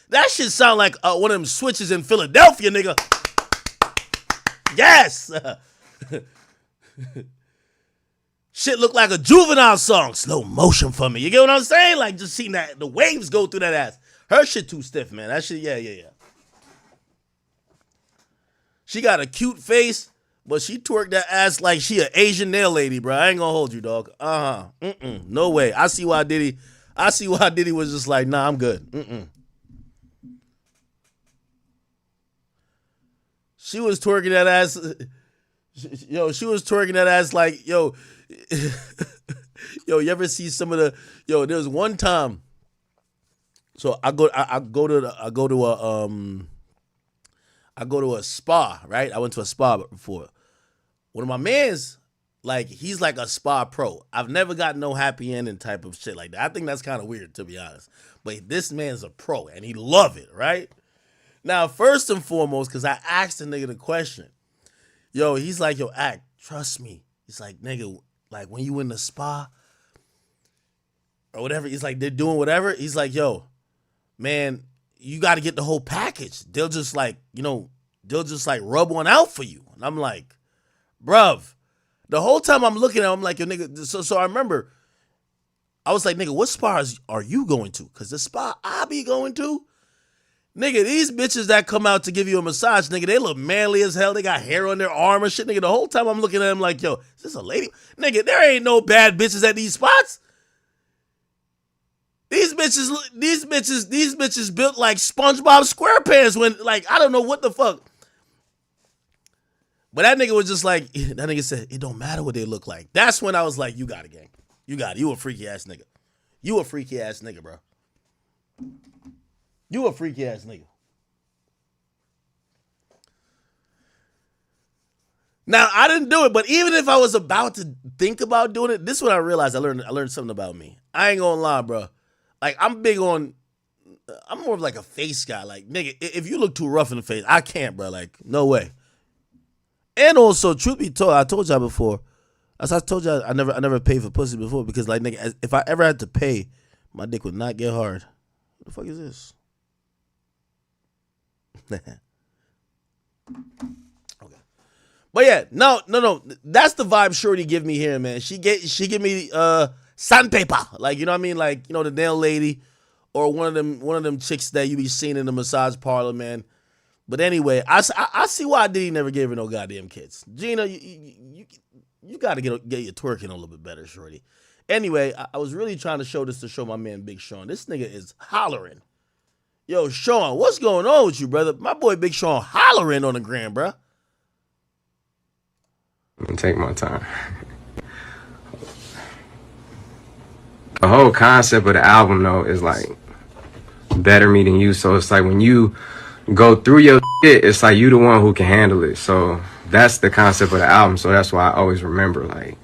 sound like one of them switches in Philadelphia, nigga. Yes. Shit look like a Juvenile song. Slow motion for me. You get what I'm saying? Like, just seeing that the waves go through that ass. Her shit too stiff, man. That shit, yeah. She got a cute face, but she twerked that ass like she an Asian nail lady, bro. I ain't gonna hold you, dog. No way. I see why Diddy was just like, nah, I'm good. She was twerking that ass. Yo, she was twerking that ass like, yo, you ever see some of the, there was one time. So I go to a spa, right? I went to a spa before. One of my mans, like, he's like a spa pro. I've never got no happy ending type of shit like that. I think that's kind of weird, to be honest. But this man's a pro, and he love it, right? Now, first and foremost, because I asked the nigga the question, he's like, act, trust me. He's like, nigga, like, when you in the spa or whatever, he's like, they're doing whatever. He's like, man, you got to get the whole package. They'll just like rub one out for you. And I'm like, bruv, the whole time I'm looking at him, I'm like, yo, nigga. So I remember, I was like, nigga, what spas are you going to? Because the spa I be going to, nigga, these bitches that come out to give you a massage, nigga, they look manly as hell. They got hair on their arm and shit, nigga. The whole time I'm looking at him like, yo, is this a lady? Nigga, there ain't no bad bitches at these spots. These bitches built like SpongeBob SquarePants when, like, I don't know what the fuck. But that nigga was just like, that nigga said, it don't matter what they look like. That's when I was like, you got it, gang. You got it. You a freaky ass nigga. You a freaky ass nigga, bro. You a freaky ass nigga. Now, I didn't do it, but even if I was about to think about doing it, this is what I realized. I learned something about me. I ain't gonna lie, bro. Like, I'm more of like a face guy. Like, nigga, if you look too rough in the face, I can't, bro. Like, no way. And also, truth be told, I told y'all before, as I told y'all, I never paid for pussy before because, like, nigga, if I ever had to pay, my dick would not get hard. What the fuck is this? Okay. But yeah, no. That's the vibe Shorty give me here, man. She give me sandpaper. Like, you know what I mean? Like, the nail lady or one of them chicks that you be seeing in the massage parlor, man. But anyway, I see why Diddy never gave her no goddamn kids. Gina, you got to get your twerking a little bit better, Shorty. Anyway, I was really trying to show my man Big Sean. This nigga is hollering. Yo, Sean, what's going on with you, brother? My boy Big Sean hollering on the gram, bro. I'm gonna take my time. The whole concept of the album, though, is like better me than you. So it's like when you go through your shit, it's like you the one who can handle it. So that's the concept of the album. So that's why I always remember, like,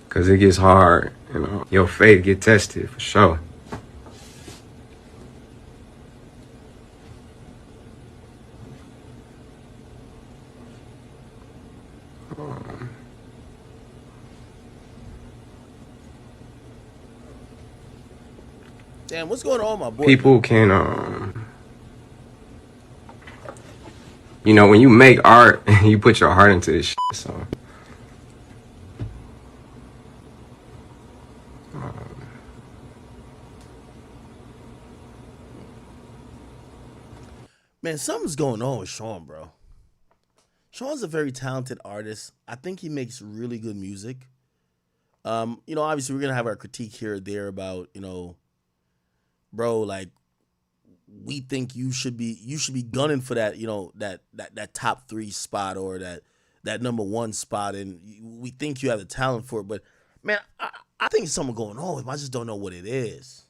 because it gets hard, your faith get tested for sure. Damn, what's going on, my boy? People can you know, when you make art, you put your heart into this shit, so. Man, something's going on with Sean, bro. Sean's a very talented artist. I think he makes really good music. You know, obviously we're gonna have our critique here or there about, you know, bro, like we think you should be gunning for that, you know, that top 3 spot or that number 1 spot, and we think you have the talent for it. But man, I think there's something going on with him. I just don't know what it is.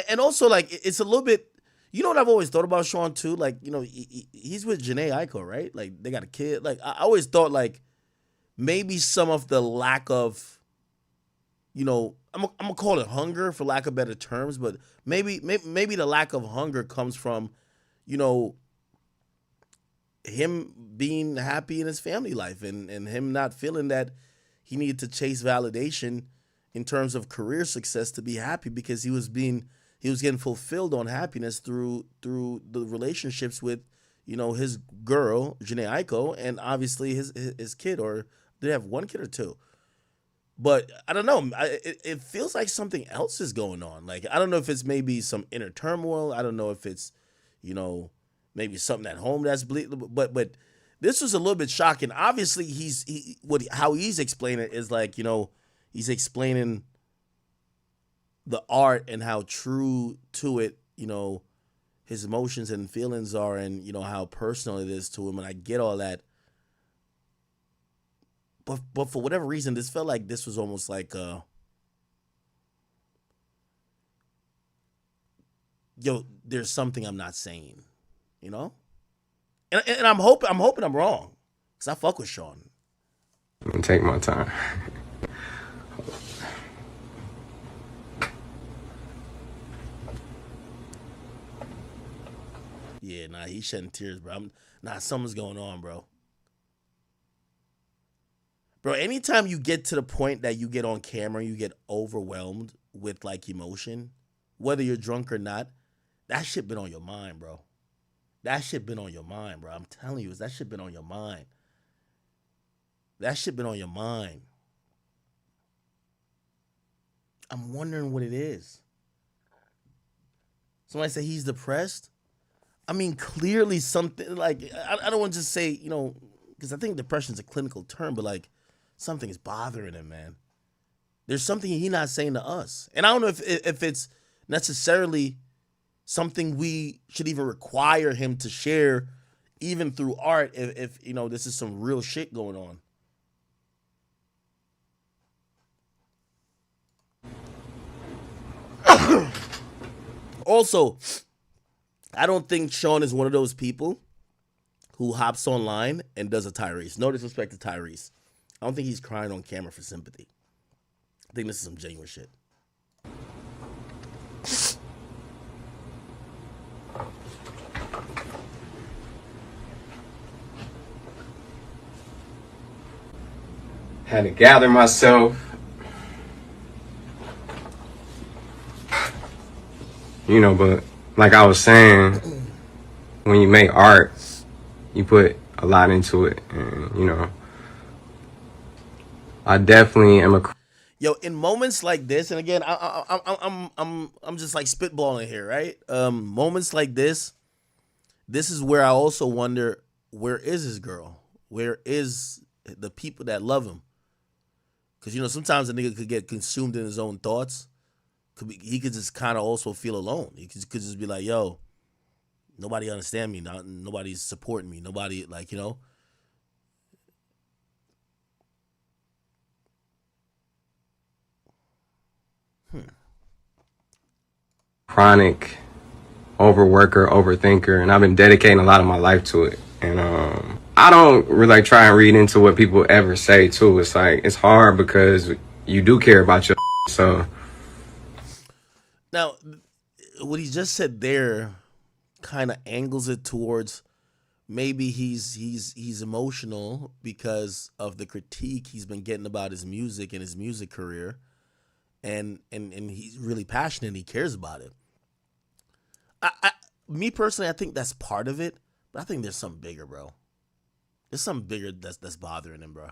And also, like, it's a little bit, you know what I've always thought about Sean too? Like, you know, he's with Janae Aiko, right? Like, they got a kid. Like, I always thought, like, maybe some of the lack of, you know, I'm gonna call it hunger for lack of better terms, but maybe the lack of hunger comes from, you know, him being happy in his family life and him not feeling that he needed to chase validation in terms of career success to be happy, because he was getting fulfilled on happiness through the relationships with, you know, his girl Janae Aiko, and obviously his kid, or did they have 1 kid or 2? But I don't know. It feels like something else is going on. Like, I don't know if it's maybe some inner turmoil. I don't know if it's, you know, maybe something at home that's but this was a little bit shocking. Obviously, how he's explaining it is like, you know, he's explaining the art and how true to it, you know, his emotions and feelings are, and, you know, how personal it is to him. And I get all that. But for whatever reason, this felt like this was almost like, yo, there's something I'm not saying, you know? And I'm hoping I'm wrong, because I fuck with Sean. I'm gonna take my time. Yeah, nah, he's shedding tears, bro. Something's going on, bro. Bro, anytime you get to the point that you get on camera, you get overwhelmed with, like, emotion, whether you're drunk or not, that shit been on your mind, bro. That shit been on your mind, bro. I'm telling you, that shit been on your mind. That shit been on your mind. I'm wondering what it is. Somebody say he's depressed. I mean, clearly something, like, I don't want to just say, you know, because I think depression is a clinical term, but, like, something is bothering him, man. There's something he's not saying to us. And I don't know if it's necessarily something we should even require him to share, even through art, if you know, this is some real shit going on. Also, I don't think Sean is one of those people who hops online and does a Tyrese. No disrespect to Tyrese. I don't think he's crying on camera for sympathy. I think this is some genuine shit. Had to gather myself. You know, but like I was saying, when you make art, you put a lot into it, and, you know, I definitely am a. Yo, in moments like this, and again, I'm just like spitballing here, right? Moments like this is where I also wonder, where is his girl? Where is the people that love him? Because, you know, sometimes a nigga could get consumed in his own thoughts. He could just kind of also feel alone. He could just be like, yo, nobody understand me. Nobody's supporting me. Nobody, like, you know. Chronic overworker, overthinker, and I've been dedicating a lot of my life to it. And I don't really try and read into what people ever say too. It's like, it's hard because you do care about your so. Now, what he just said there kind of angles it towards maybe he's emotional because of the critique he's been getting about his music and his music career, and he's really passionate. He cares about it. me personally, I think that's part of it, but I think there's something bigger, bro. There's something bigger that's bothering him, bro.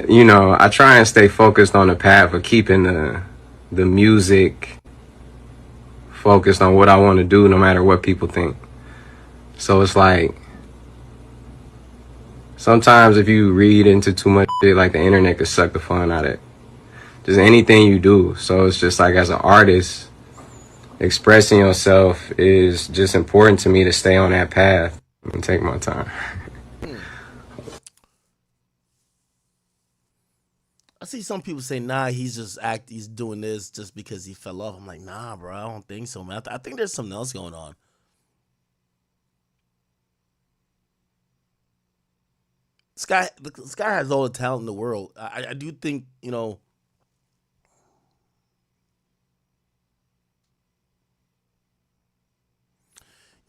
You know, I try and stay focused on the path of keeping the music focused on what I want to do, no matter what people think. So it's like, sometimes if you read into too much shit, like the internet could suck the fun out of it. Just anything you do. So it's just like, as an artist, expressing yourself is just important to me to stay on that path and take my time. I see some people say, nah, he's doing this just because he fell off. I'm like, nah, bro, I don't think so, man. I think there's something else going on. This guy has all the talent in the world. I do think, you know,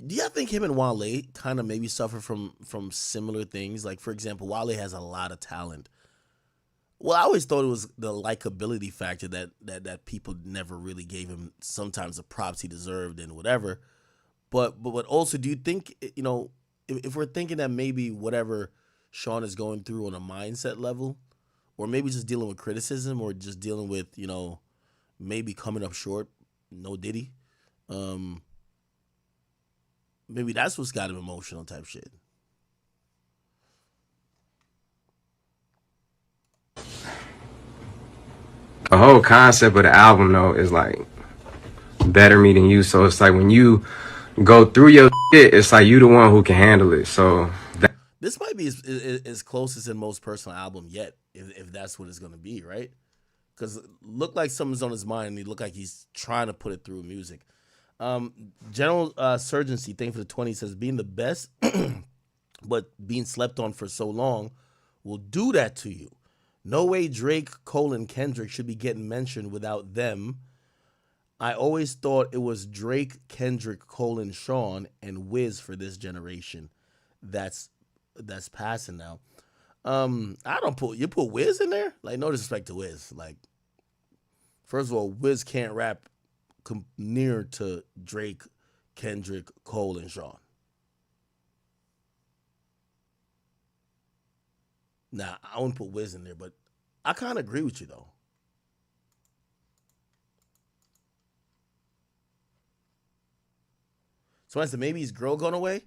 do you think him and Wale kind of maybe suffer from similar things? Like, for example, Wale has a lot of talent. Well, I always thought it was the likability factor that people never really gave him sometimes the props he deserved and whatever. But also, do you think, you know, if we're thinking that maybe whatever Sean is going through on a mindset level, or maybe just dealing with criticism, or just dealing with, you know, maybe coming up short, no Diddy, maybe that's what's got him emotional type shit. The whole concept of the album, though, is like better me than you. So it's like, when you go through your shit, it's like you the one who can handle it. So This might be his closest and most personal album yet, if that's what it's going to be, right? Because it looked like something's on his mind, and he looked like he's trying to put it through music. General Surgency, thing for the 20, says, being the best, but being slept on for so long will do that to you. No way Drake, Cole, and Kendrick should be getting mentioned without them. I always thought it was Drake, Kendrick, Cole, and Sean, and Wiz for this generation. That's passing now. I don't put Wiz in there? Like, no disrespect to Wiz. Like, first of all, Wiz can't rap near to Drake, Kendrick, Cole, and Sean. Nah, I wouldn't put Wiz in there, but I kind of agree with you, though. So I said, maybe his girl gone away?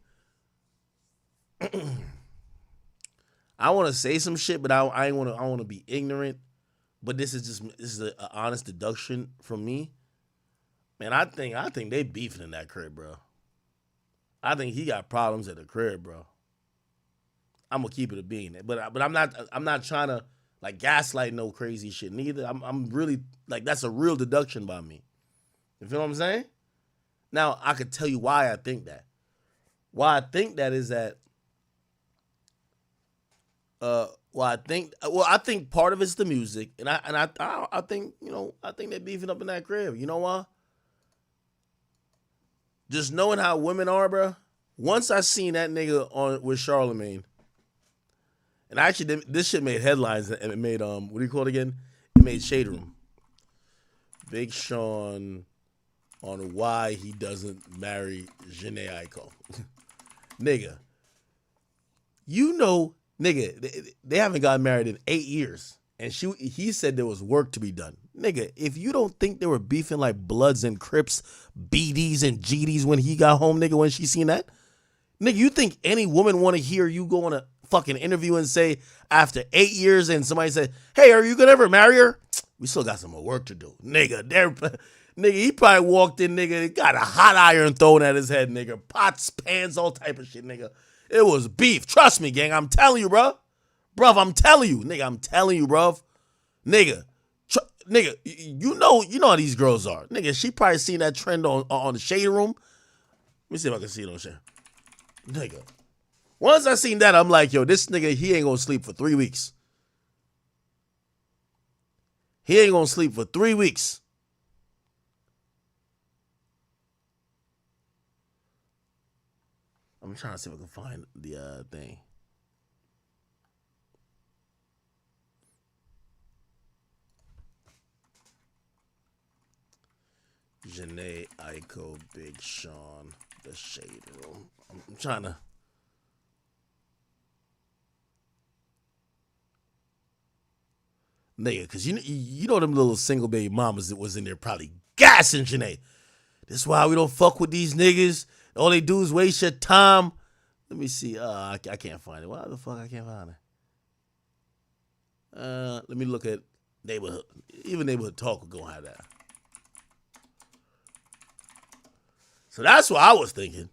I want to say some shit, but I want to be ignorant. But this is an honest deduction from me. Man, I think they beefing in that crib, bro. I think he got problems at the crib, bro. I'm gonna keep it a bean, but I'm not trying to like gaslight no crazy shit neither. I'm really like, that's a real deduction by me. You feel what I'm saying? Now I could tell you why I think that. Why I think that is that. I think part of it's the music, and I think, you know, I think they're beefing up in that crib. You know why? Just knowing how women are, bro. Once I seen that nigga on with Charlemagne, and actually this shit made headlines, and it made what do you call it again? It made Shade Room. Big Sean on why he doesn't marry Jhené Aiko. Nigga, you know, nigga, they haven't gotten married in 8 years, and he said there was work to be done. Nigga, if you don't think they were beefing like Bloods and Crips, BDs and GDs when he got home, nigga, when she seen that, nigga, you think any woman want to hear you go on a fucking interview and say after 8 years and somebody said, hey, are you gonna ever marry her? We still got some more work to do, nigga. Nigga, he probably walked in, nigga, got a hot iron thrown at his head, nigga, pots, pans, all type of shit, nigga. It was beef. Trust me, gang. I'm telling you, bro. Bruv, I'm telling you. Nigga, I'm telling you, bruv. Nigga. Nigga, you know how these girls are. Nigga, she probably seen that trend on the Shade Room. Let me see if I can see it on Shade. Nigga. Once I seen that, I'm like, yo, this nigga, he ain't gonna sleep for 3 weeks. He ain't gonna sleep for 3 weeks. I'm trying to see if I can find the thing. Janae Aiko, Big Sean, The Shade Room. I'm trying to. Nigga, because you know them little single baby mamas that was in there probably gassing Janae. That's why we don't fuck with these niggas. All they do is waste your time. Let me see. I can't find it. Why the fuck I can't find it? Let me look at neighborhood. Even neighborhood talk will go have that. So that's what I was thinking.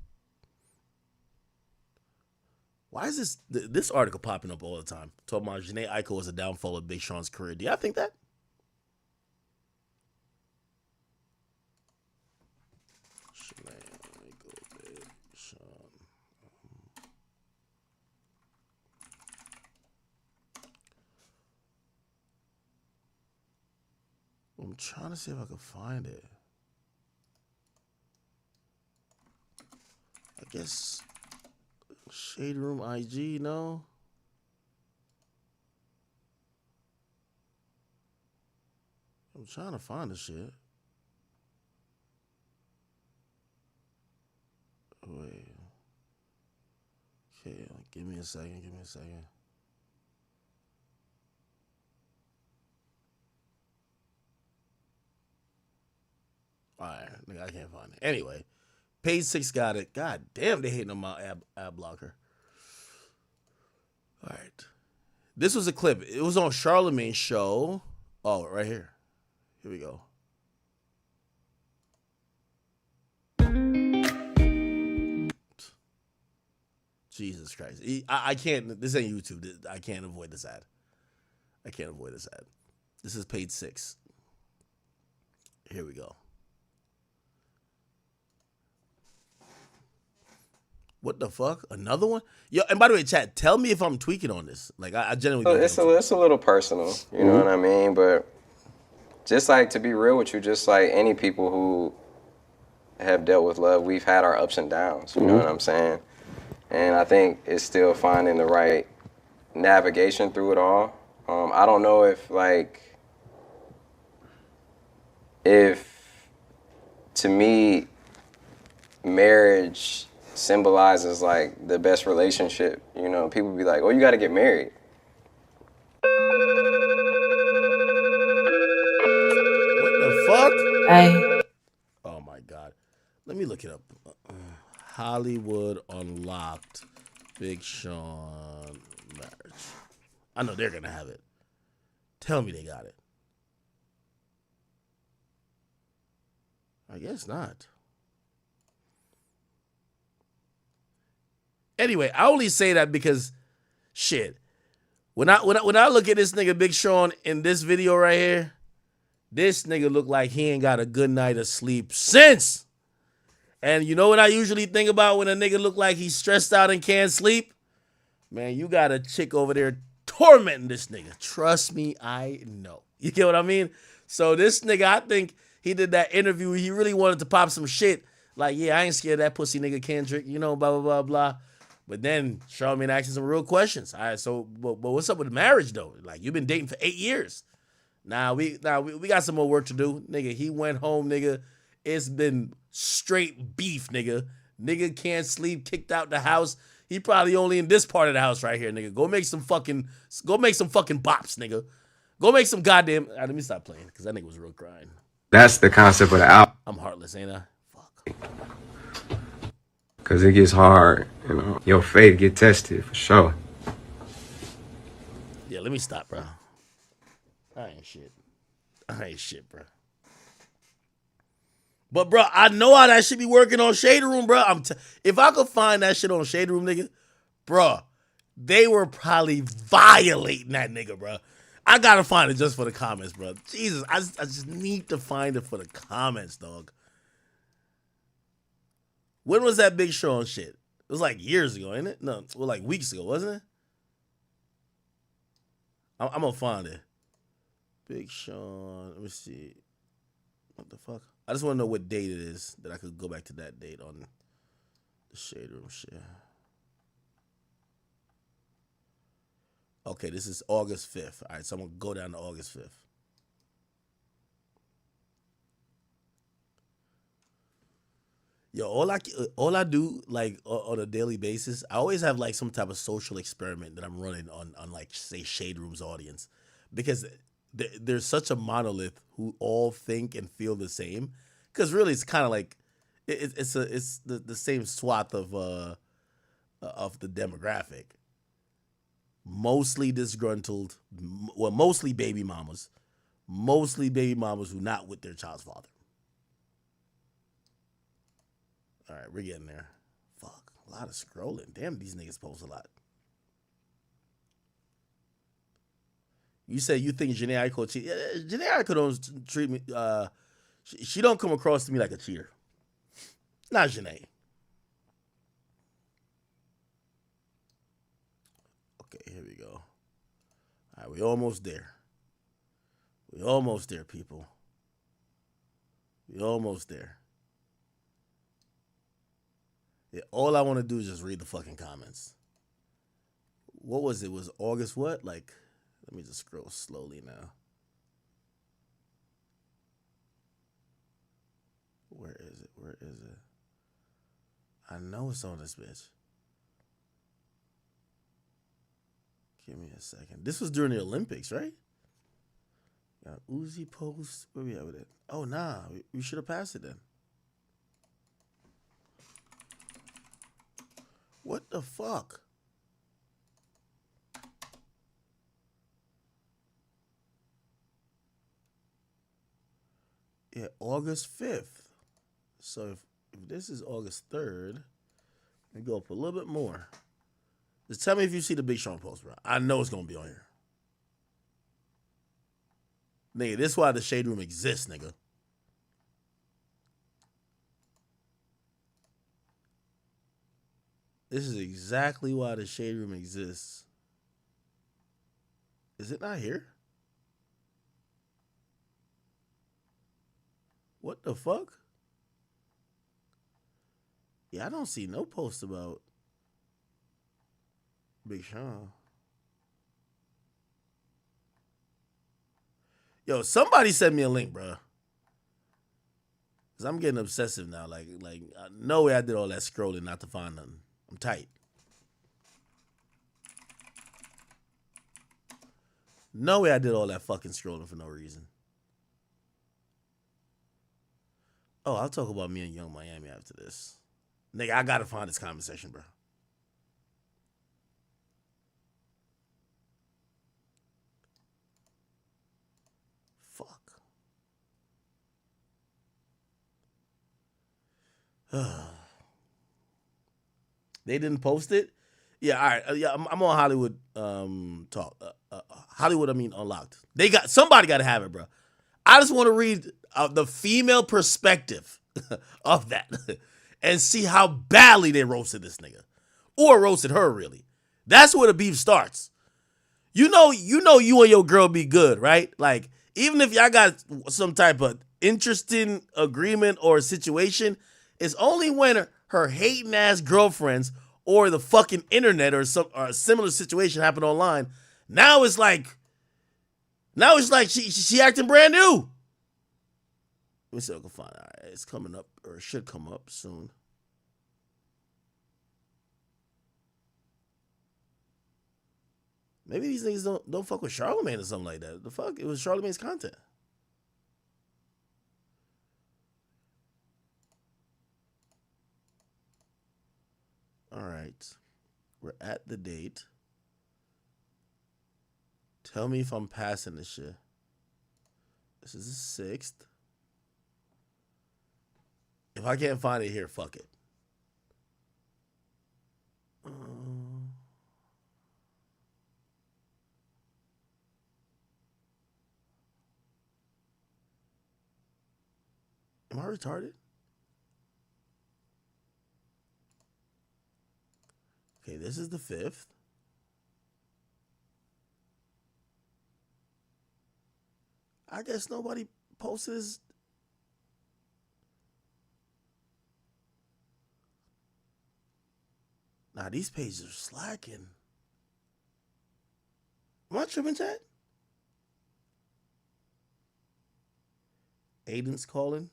Why is this article popping up all the time? Talking about Janae Aiko was a downfall of Big Sean's career. Do y'all think that? Janae Aiko, Big Sean. I'm trying to see if I can find it. I guess Shade Room IG, no? I'm trying to find the shit. Wait. Okay, give me a second. Alright, nigga, I can't find it. Anyway, page 6 got it. God damn, they hating on my ad blocker. Alright. This was a clip. It was on Charlamagne's show. Oh, right here. Here we go. Jesus Christ. I can't. This ain't YouTube. I can't avoid this ad. This is page 6. Here we go. What the fuck? Another one? Yo, and by the way, chat, tell me if I'm tweaking on this. Like, I genuinely think it's a little personal, you know what I mean? But just like, to be real with you, just like any people who have dealt with love, we've had our ups and downs, you know what I'm saying? And I think it's still finding the right navigation through it all. I don't know if to me, marriage symbolizes like the best relationship. You know, people be like, oh, you got to get married. What the fuck? Hey. Oh my God. Let me look it up. Hollywood Unlocked. Big Sean marriage. I know they're going to have it. Tell me they got it. I guess not. Anyway, I only say that because, shit, when I look at this nigga Big Sean in this video right here, this nigga look like he ain't got a good night of sleep since. And you know what I usually think about when a nigga look like he's stressed out and can't sleep? Man, you got a chick over there tormenting this nigga. Trust me, I know. You get what I mean? So this nigga, I think he did that interview. He really wanted to pop some shit. Like, yeah, I ain't scared of that pussy nigga Kendrick, you know, blah, blah, blah, blah. But then Charlamagne asked some real questions. All right, so but what's up with marriage though? Like, you've been dating for 8 years. Now we got some more work to do. Nigga, he went home, nigga. It's been straight beef, nigga. Nigga can't sleep, kicked out the house. He probably only in this part of the house right here, nigga. Go make some fucking bops, nigga. Go make some goddamn. Let me stop playing, because that nigga was real crying. That's the concept of the album. I'm heartless, ain't I? Fuck. Because it gets hard, you know. Your faith get tested, for sure. Yeah, let me stop, bro. I ain't shit, bro. But, bro, I know how that shit be working on Shade Room, bro. If I could find that shit on Shade Room, nigga, bro, they were probably violating that nigga, bro. I gotta find it just for the comments, bro. Jesus, I just need to find it for the comments, dog. When was that Big Sean shit? It was like years ago, ain't it? No, well, like weeks ago, wasn't it? I'm gonna find it. Big Sean, let me see. What the fuck? I just want to know what date it is that I could go back to that date on the Shade Room shit. Okay, this is August 5th. All right, so I'm going to go down to August 5th. Yo, all I do like on a daily basis, I always have like some type of social experiment that I'm running on like say Shade Room's audience, because there's such a monolith who all think and feel the same. Because really, it's kind of like it's the same swath of the demographic. Mostly disgruntled, well, mostly baby mamas who not with their child's father. All right, we're getting there. Fuck, a lot of scrolling. Damn, these niggas post a lot. You say you think Janae Aiko cheat? Janae Aiko don't treat me. She don't come across to me like a cheater. Not Janae. Okay, here we go. All right, we almost there. We almost there, people. We almost there. Yeah, all I want to do is just read the fucking comments. What was it? It was August what? Like, let me just scroll slowly now. Where is it? Where is it? I know it's on this bitch. Give me a second. This was during the Olympics, right? Got Uzi post. Where we at with it? Oh, nah. We should have passed it then. What the fuck? Yeah, August 5th. So if this is August 3rd, let me go up a little bit more. Just tell me if you see the Big Sean post, bro. I know it's going to be on here. Nigga, this is why the Shade Room exists, nigga. This is exactly why the Shade Room exists. Is it not here? What the fuck? Yeah, I don't see no post about Big Sean. Yo, somebody send me a link, bro. Cause I'm getting obsessive now. Like, no way I did all that scrolling not to find nothing. I'm tight. No way I did all that fucking scrolling for no reason. Oh, I'll talk about me and Young Miami after this. Nigga, I gotta find this comment section, bro. Fuck. They didn't post it? Yeah, all right. Yeah, I'm on Hollywood talk. Hollywood, I mean, Unlocked. Somebody got to have it, bro. I just want to read the female perspective of that and see how badly they roasted this nigga. Or roasted her, really. That's where the beef starts. You know you and your girl be good, right? Like, even if y'all got some type of interesting agreement or situation, it's only when her hating ass girlfriends or the fucking internet or a similar situation happen online. Now it's like she acting brand new. Let me see if I can find it. All right, it's coming up, or it should come up soon. Maybe these niggas don't fuck with Charlamagne or something like that. The fuck? It was Charlamagne's content. All right. We're at the date. Tell me if I'm passing this shit. This is the 6th. If I can't find it here, fuck it. Am I retarded? Okay, this is the 5th. I guess nobody posted this. Nah, these pages are slacking. Am I tripping, chat? Aiden's calling.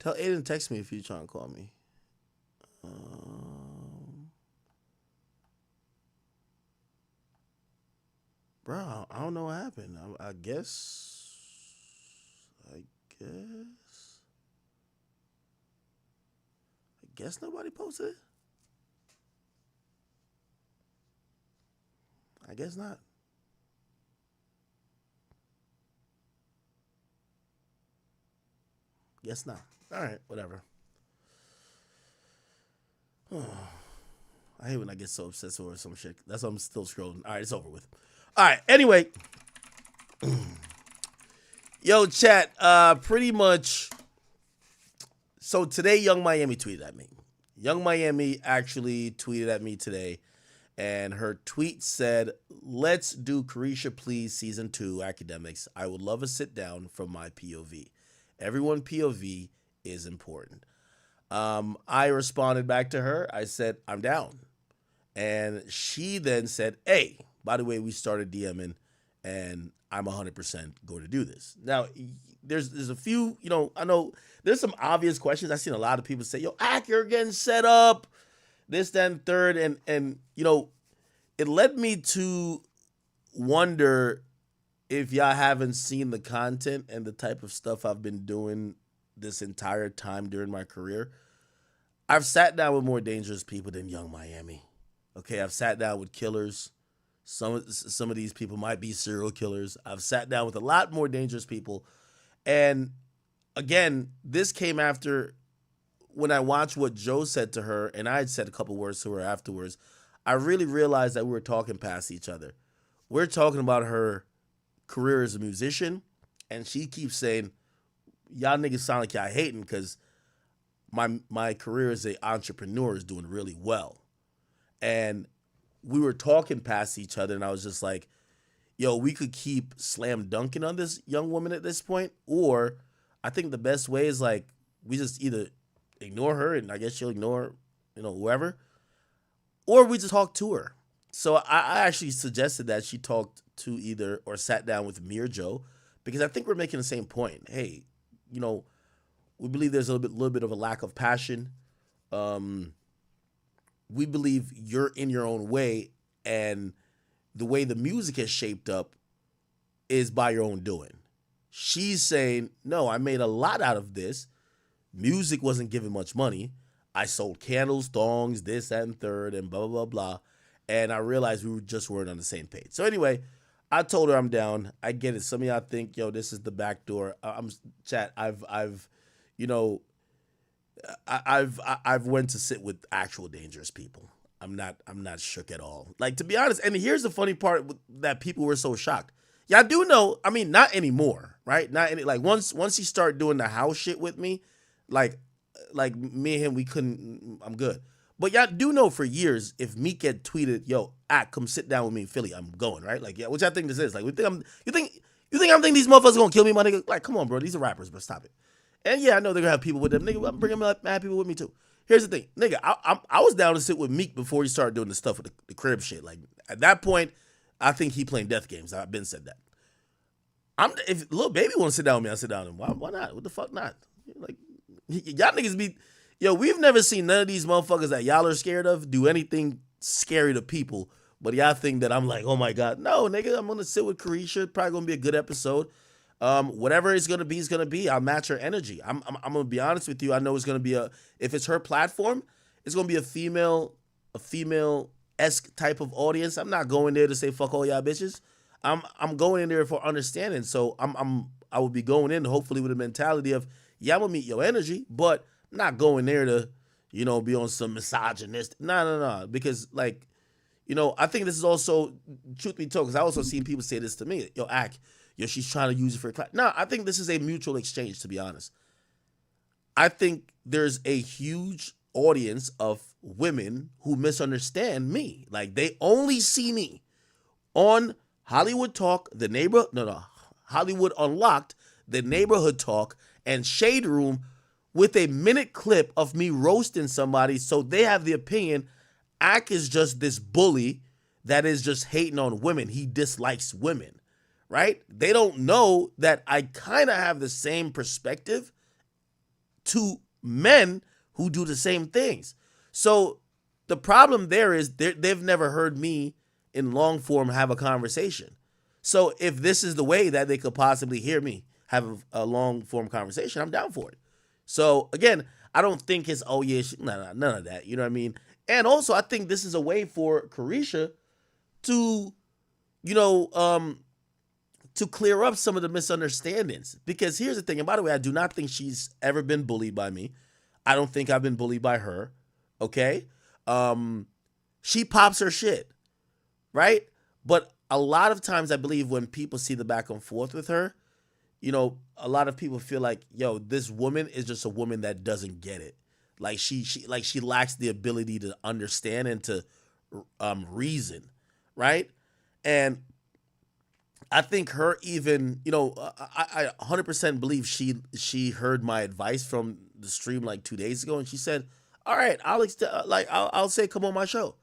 Tell Aiden text me if you trying to call me. Bro, I don't know what happened. I guess nobody posted it. I guess not. Guess not. All right, whatever. I hate when I get so obsessed over some shit. That's why I'm still scrolling. All right, it's over with. All right, anyway. Yo, chat, pretty much. So today, Young Miami tweeted at me. Young Miami actually tweeted at me today, and her tweet said, "Let's do Carisha Please Season 2 Academics. I would love a sit down from my POV. Everyone POV is important." I responded back to her. I said, "I'm down." And she then said, "Hey, by the way, we started DMing, and I'm 100% going to do this." Now, there's a few, I know there's some obvious questions. I've seen a lot of people say, "Yo, Ak, you're getting set up, this, that, and third." And it led me to wonder if y'all haven't seen the content and the type of stuff I've been doing this entire time during my career. I've sat down with more dangerous people than Young Miami. Okay, I've sat down with killers. Some of these people might be serial killers. I've sat down with a lot more dangerous people. And again, this came after when I watched what Joe said to her, and I had said a couple words to her afterwards. I really realized that we were talking past each other. We're talking about her career as a musician, and she keeps saying, "Y'all niggas sound like y'all hating because my career as an entrepreneur is doing really well." And we were talking past each other, and I was just like, yo, we could keep slam dunking on this young woman at this point, or I think the best way is like we just either ignore her, and I guess she'll ignore, whoever, or we just talk to her. So I actually suggested that she talked to either or sat down with me or Joe, because I think we're making the same point. Hey, we believe there's a little bit of a lack of passion. We believe you're in your own way, and the way the music has shaped up is by your own doing. She's saying, no, I made a lot out of this. Music wasn't giving much money. I sold candles, thongs, this, that, and third, and blah, blah, blah, blah. And I realized we just weren't on the same page. So anyway, I told her I'm down. I get it. Some of y'all think, yo, this is the back door. I've went to sit with actual dangerous people. I'm not shook at all. Like, to be honest, and here's the funny part that people were so shocked. Y'all do know, I mean, not anymore, right? Not any, like once he started doing the house shit with me, like me and him, we couldn't, I'm good. But y'all do know for years, if Meek had tweeted, yo, come sit down with me in Philly, I'm going, right? Like, yeah, which I think this is. Like, you think I'm thinking these motherfuckers gonna kill me, my nigga? Like, come on, bro, these are rappers, but stop it. And yeah, I know they're gonna have people with them. Nigga, I'm bringing mad people with me too. Here's the thing, nigga, I was down to sit with Meek before he started doing the stuff with the crib shit. Like, at that point, I think he playing death games. I've been said that. If Lil Baby want to sit down with me, I'll sit down with him. Why not? What the fuck not? Like, y'all niggas be, yo, we've never seen none of these motherfuckers that y'all are scared of do anything scary to people. But y'all think that I'm like, oh my God. No, nigga, I'm gonna sit with Carisha. Probably gonna be a good episode. Whatever it's gonna be. I'll match her energy. I'm gonna be honest with you. I know it's gonna be if it's her platform, it's gonna be a female-esque type of audience. I'm not going there to say fuck all y'all bitches. I'm going in there for understanding. So I would be going in hopefully with a mentality of, yeah, I'm gonna meet your energy, but I'm not going there to, be on some misogynist. No. Because like, I think this is also, truth be told, because I also seen people say this to me. Yo, she's trying to use it for a class. No, I think this is a mutual exchange, to be honest. I think there's a huge audience of women who misunderstand me. Like, they only see me on Hollywood Talk, Hollywood Unlocked, the Neighborhood Talk, and Shade Room with a minute clip of me roasting somebody, so they have the opinion Ak is just this bully that is just hating on women. He dislikes women, right? They don't know that I kind of have the same perspective to men who do the same things. So the problem there is they've never heard me in long form have a conversation. So if this is the way that they could possibly hear me have a long form conversation, I'm down for it. So again, I don't think it's, oh yeah, none of that. You know what I mean? And also I think this is a way for Carisha to, to clear up some of the misunderstandings. Because here's the thing, and by the way, I do not think she's ever been bullied by me. I don't think I've been bullied by her. Okay? She pops her shit, right? But a lot of times I believe when people see the back and forth with her, a lot of people feel like, yo, this woman is just a woman that doesn't get it. Like she lacks the ability to understand and to reason, right? And I think her even, I 100% believe she heard my advice from the stream like 2 days ago, and she said, all right, I'll say come on my show.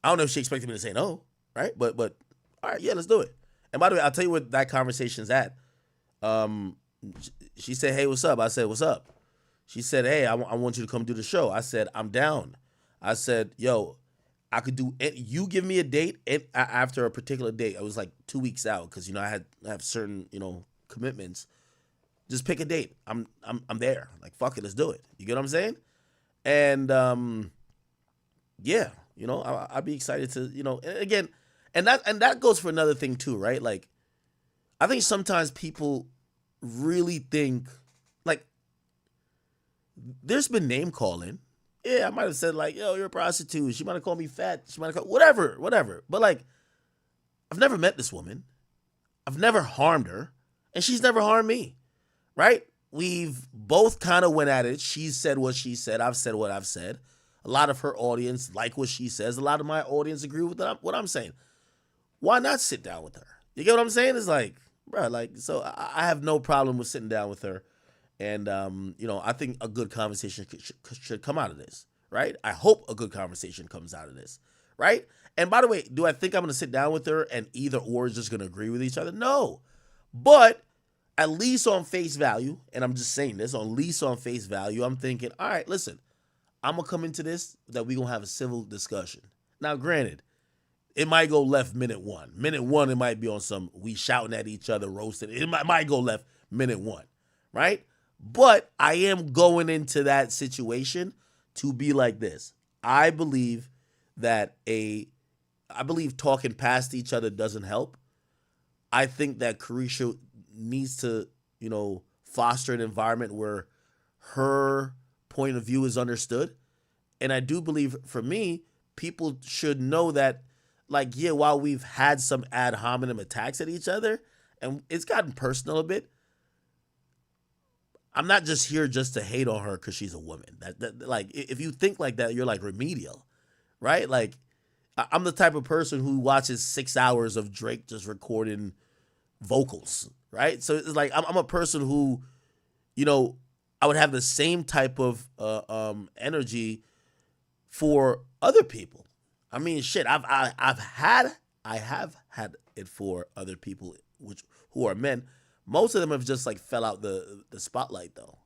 I don't know if she expected me to say no, right? But all right, yeah, let's do it. And by the way, I'll tell you what that conversation's at. She said, hey, what's up? I said, what's up? She said, hey, I want you to come do the show. I said, I'm down. I said, yo, I could do it. You give me a date after a particular date. I was like 2 weeks out because, I have certain, commitments. Just pick a date. I'm there. Like, fuck it, let's do it. You get what I'm saying? And, yeah, I'd be excited to, again, and that goes for another thing too, right? Like, I think sometimes people really think, like, there's been name calling. Yeah, I might have said like, yo, you're a prostitute. She might have called me fat. She might have called, whatever. But like, I've never met this woman. I've never harmed her. And she's never harmed me, right? We've both kind of went at it. She said what she said. I've said what I've said. A lot of her audience like what she says. A lot of my audience agree with what I'm saying. Why not sit down with her? You get what I'm saying? It's like, bro, like, so I have no problem with sitting down with her. And, I think a good conversation should come out of this, right? I hope a good conversation comes out of this, right? And by the way, do I think I'm going to sit down with her and either or is just going to agree with each other? No. But at least on face value, and I'm just saying this, at least on face value, I'm thinking, all right, listen, I'm going to come into this that we're going to have a civil discussion. Now, granted, it might go left minute one. Minute one, it might be on some, we shouting at each other, roasting. It might go left minute one, right? But I am going into that situation to be like this. I believe talking past each other doesn't help. I think that Carisha needs to, foster an environment where her point of view is understood. And I do believe, for me, people should know that, like, yeah, while we've had some ad hominem attacks at each other, and it's gotten personal a bit, I'm not just here just to hate on her because she's a woman. That like, if you think like that, you're like remedial, right? Like, I'm the type of person who watches 6 hours of Drake just recording vocals, right? So it's like I'm a person who, I would have the same type of energy for other people. I mean, shit, I have had it for other people who are men. Most of them have just like fell out the spotlight though.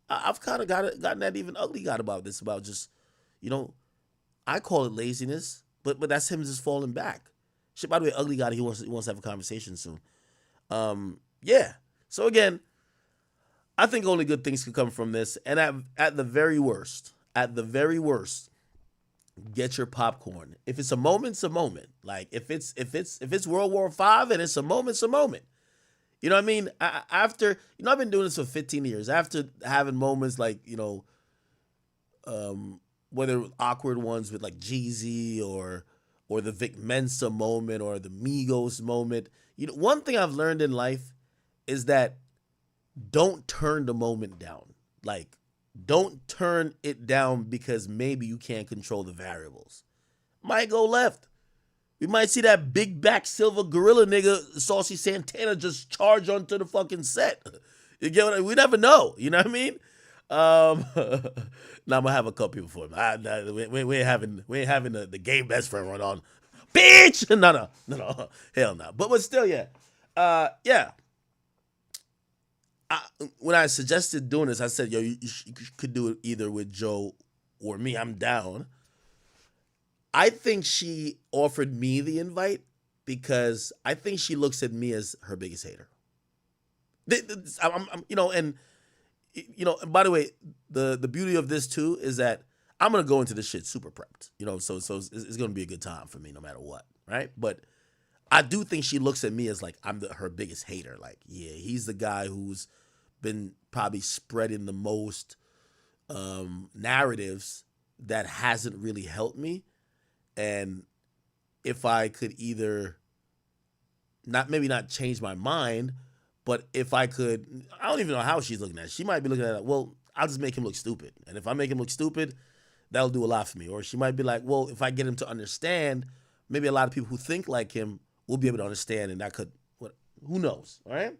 I've kind of gotten that even ugly got about this, about just, I call it laziness, but that's him just falling back. Shit, by the way, ugly got it. He wants to have a conversation soon. Yeah. So again, I think only good things could come from this. And at the very worst, get your popcorn. If it's a moment, it's a moment. Like if it's World War V and it's a moment, it's a moment. You know what I mean? After, I've been doing this for 15 years. After having moments like, whether awkward ones with like Jeezy or the Vic Mensa moment or the Migos moment. One thing I've learned in life is that don't turn the moment down. Like, don't turn it down because maybe you can't control the variables. Might go left. We might see that big back silver gorilla nigga, Saucy Santana, just charge onto the fucking set. You get what I mean? We never know. You know what I mean? Now I'm gonna have a couple people for him. We ain't having the gay best friend run on. Bitch! No. Hell no. But still, yeah. Yeah. when I suggested doing this, I said, yo, you could do it either with Joe or me. I'm down. I think she offered me the invite because I think she looks at me as her biggest hater. And by the way, the beauty of this too is that I'm gonna go into this shit super prepped. So it's gonna be a good time for me no matter what, right? But I do think she looks at me as like I'm her biggest hater. Like, yeah, he's the guy who's been probably spreading the most narratives that hasn't really helped me. And if I could either maybe not change my mind, but if I could, I don't even know how she's looking at it. She might be looking at it, well, I'll just make him look stupid. And if I make him look stupid, that'll do a lot for me. Or she might be like, well, if I get him to understand, maybe a lot of people who think like him will be able to understand, and that could, who knows, all right?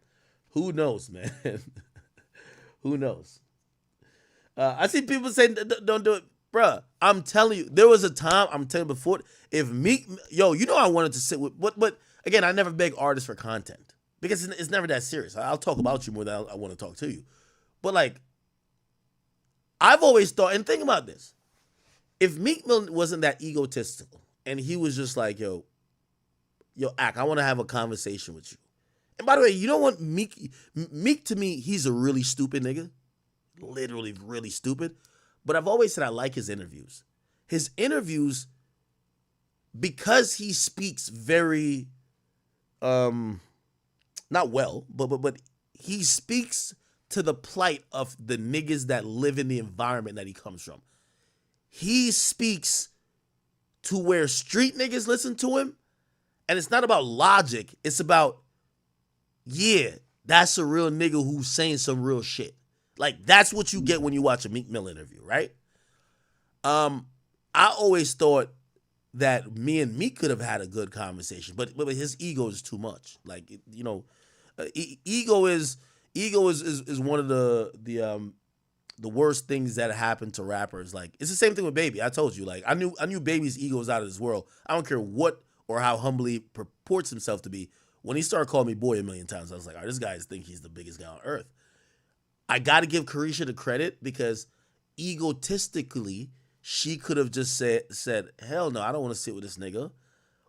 Who knows, man? Who knows? I see people say, don't do it. Bruh, I'm telling you, there was a time, I'm telling you before, if Meek, I wanted to sit with, but again, I never beg artists for content because it's never that serious. I'll talk about you more than I want to talk to you. But like, I've always thought, and think about this, if Meek Mill wasn't that egotistical and he was just like, yo, Ak, I want to have a conversation with you. And by the way, you know what, Meek to me, he's a really stupid nigga. Literally really stupid. But I've always said I like his interviews. His interviews, because he speaks very, not well, but he speaks to the plight of the niggas that live in the environment that he comes from. He speaks to where street niggas listen to him, and it's not about logic. It's about, yeah, that's a real nigga who's saying some real shit. Like, that's what you get when you watch a Meek Mill interview, right? I always thought that me and Meek could have had a good conversation, but his ego is too much. Like, ego is one of the worst things that happen to rappers. Like, it's the same thing with Baby. I told you, like, I knew Baby's ego was out of this world. I don't care what or how humble he purports himself to be. When he started calling me boy a million times, I was like, all right, this guy thinks he's the biggest guy on earth. I got to give Carisha the credit because egotistically, she could have just said, hell no, I don't want to sit with this nigga.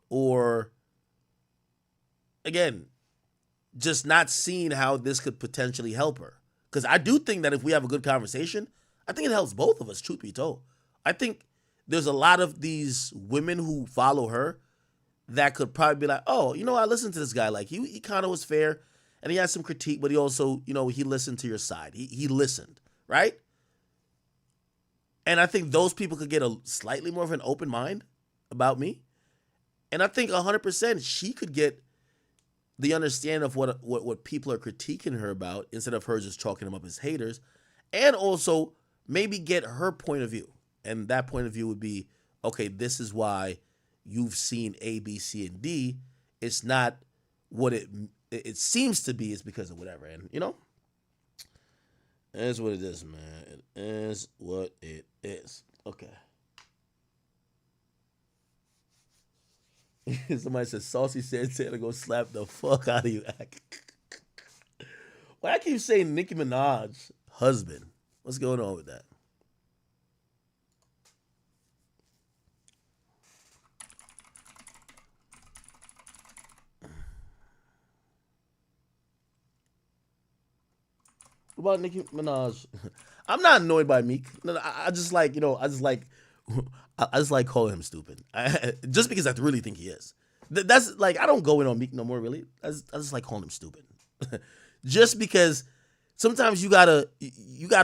Or, again, just not seeing how this could potentially help her. Because I do think that if we have a good conversation, I think it helps both of us, truth be told. I think there's a lot of these women who follow her that could probably be like, oh, I listened to this guy. Like, he kind of was fair. And he had some critique, but he also, he listened to your side. He listened, right? And I think those people could get a slightly more of an open mind about me. And I think 100% she could get the understanding of what people are critiquing her about instead of her just chalking them up as haters. And also maybe get her point of view. And that point of view would be, okay, this is why you've seen A, B, C, and D. It's not what it seems to be, is because of whatever. And, it is what it is, man. It is what it is. Okay. Somebody said, Saucy Santana go slap the fuck out of you. Why I keep saying Nicki Minaj husband? What's going on with that? What about Nicki Minaj? I'm not annoyed by Meek. I just like, I just like calling him stupid. Just because I really think he is. That's like, I don't go in on Meek no more, really. I just like calling him stupid. Just because sometimes you gotta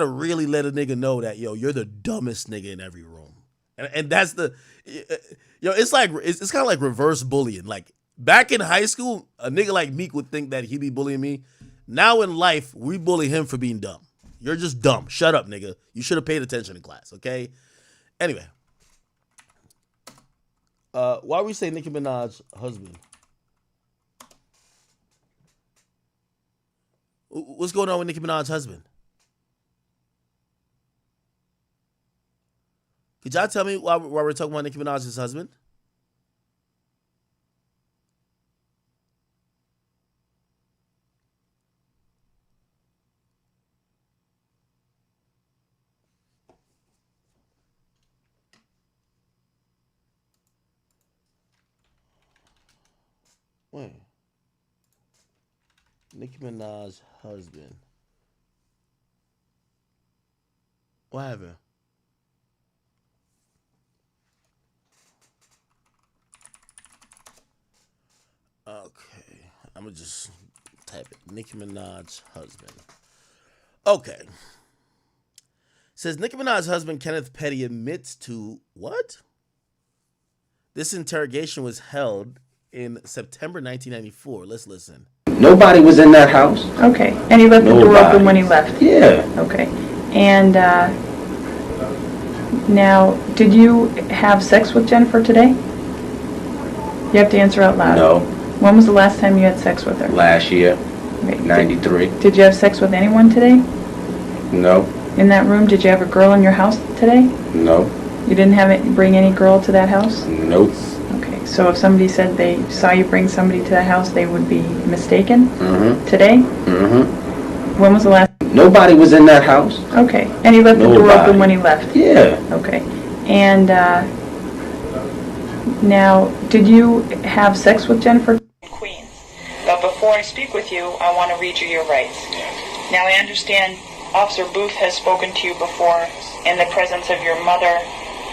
really let a nigga know that, you're the dumbest nigga in every room. And that's it's like, it's kind of like reverse bullying. Like, back in high school, a nigga like Meek would think that he'd be bullying me. Now in life, we bully him for being dumb. You're just dumb. Shut up, nigga. You should have paid attention in class, okay? Anyway. Why we say Nicki Minaj husband? What's going on with Nicki Minaj husband? Could y'all tell me why we're talking about Nicki Minaj's husband? Wait. Nicki Minaj's husband. What happened? Okay. I'm gonna just type it. Nicki Minaj's husband. Okay. Says Nicki Minaj's husband Kenneth Petty admits to what? This interrogation was held in September 1994. Let's listen. Nobody was in that house. Okay. And he left the door open when he left? Yeah. Okay. And now, did you have sex with Jennifer today? You have to answer out loud. No. When was the last time you had sex with her? Last year. Okay. 93. Did you have sex with anyone today? No. In that room, did you have a girl in your house today? No. You didn't bring any girl to that house? Nope. Okay, so if somebody said they saw you bring somebody to that house, they would be mistaken? Mm-hmm. Today? Mm-hmm. When was the last? Nobody was in that house. Okay, and he left the door open when he left? Yeah. Okay, and now, did you have sex with Jennifer? Queens. But before I speak with you, I want to read you your rights. Now, I understand Officer Booth has spoken to you before in the presence of your mother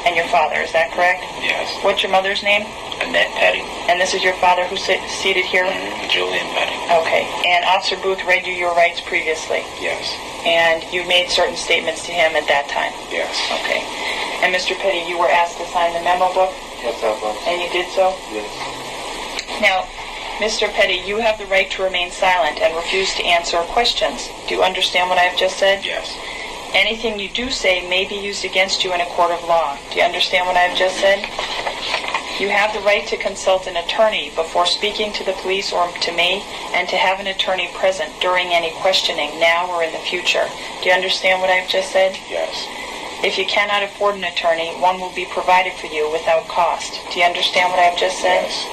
and your father. Is that correct? Yes. What's your mother's name? Annette Petty. And this is your father who's seated here? Julian Petty. Okay. And Officer Booth read you your rights previously? Yes. And you made certain statements to him at that time? Yes. Okay. And Mr. Petty, you were asked to sign the memo book? Yes, I was. And you did so? Yes. Now, Mr. Petty, you have the right to remain silent and refuse to answer questions. Do you understand what I have just said? Yes. Anything you do say may be used against you in a court of law. Do you understand what I have just said? You have the right to consult an attorney before speaking to the police or to me, and to have an attorney present during any questioning now or in the future. Do you understand what I have just said? Yes. If you cannot afford an attorney, one will be provided for you without cost. Do you understand what I have just said? Yes.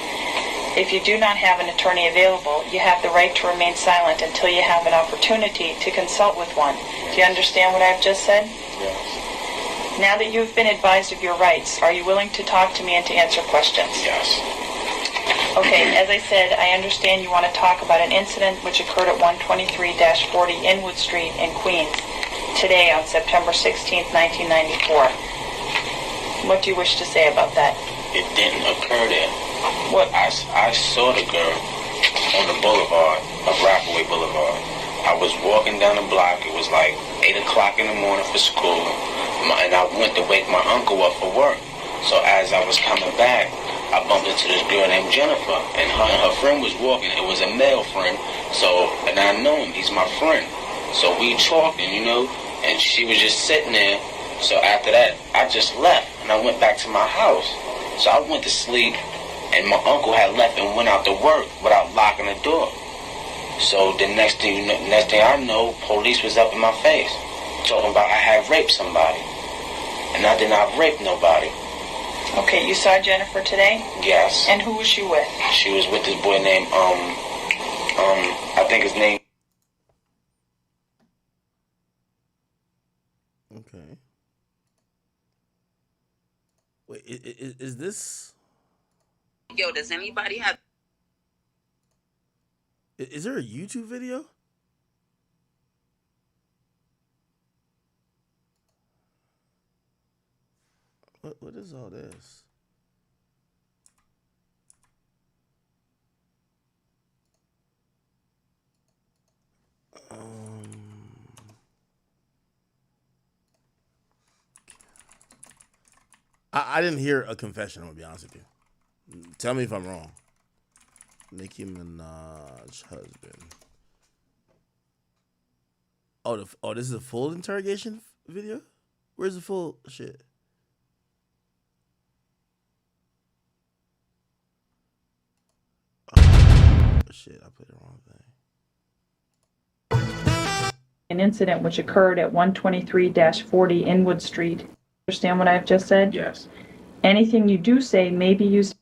If you do not have an attorney available, you have the right to remain silent until you have an opportunity to consult with one. Do you understand what I have just said? Yes. Now that you have been advised of your rights, are you willing to talk to me and to answer questions? Yes. Okay, as I said, I understand you want to talk about an incident which occurred at 123-40 Inwood Street in Queens today on September 16th, 1994. What do you wish to say about that? It didn't occur there. What? I saw the girl on the boulevard of Rockaway Boulevard. I was walking down the block. It was like 8 o'clock in the morning for school. And I went to wake my uncle up for work. So as I was coming back, I bumped into this girl named Jennifer. And her friend was walking. It was a male friend. So, and I know him. He's my friend. So we talking, and she was just sitting there. So after that, I just left. And I went back to my house. So I went to sleep. And my uncle had left and went out to work without locking the door. So the next thing I know, police was up in my face, talking about I had raped somebody, and I did not rape nobody. Okay, you saw Jennifer today? Yes. And who was she with? She was with this boy named I think his name. Okay. Wait, is this? Yo, does anybody have? Is there a YouTube video? What is all this? I didn't hear a confession. I'm gonna be honest with you. Tell me if I'm wrong. Nicki Minaj husband. Oh, this is a full interrogation video? Where's the full shit? Oh, shit, I put the wrong thing. An incident which occurred at 123-40 Inwood Street. Understand what I've just said? Yes. Anything you do say may be used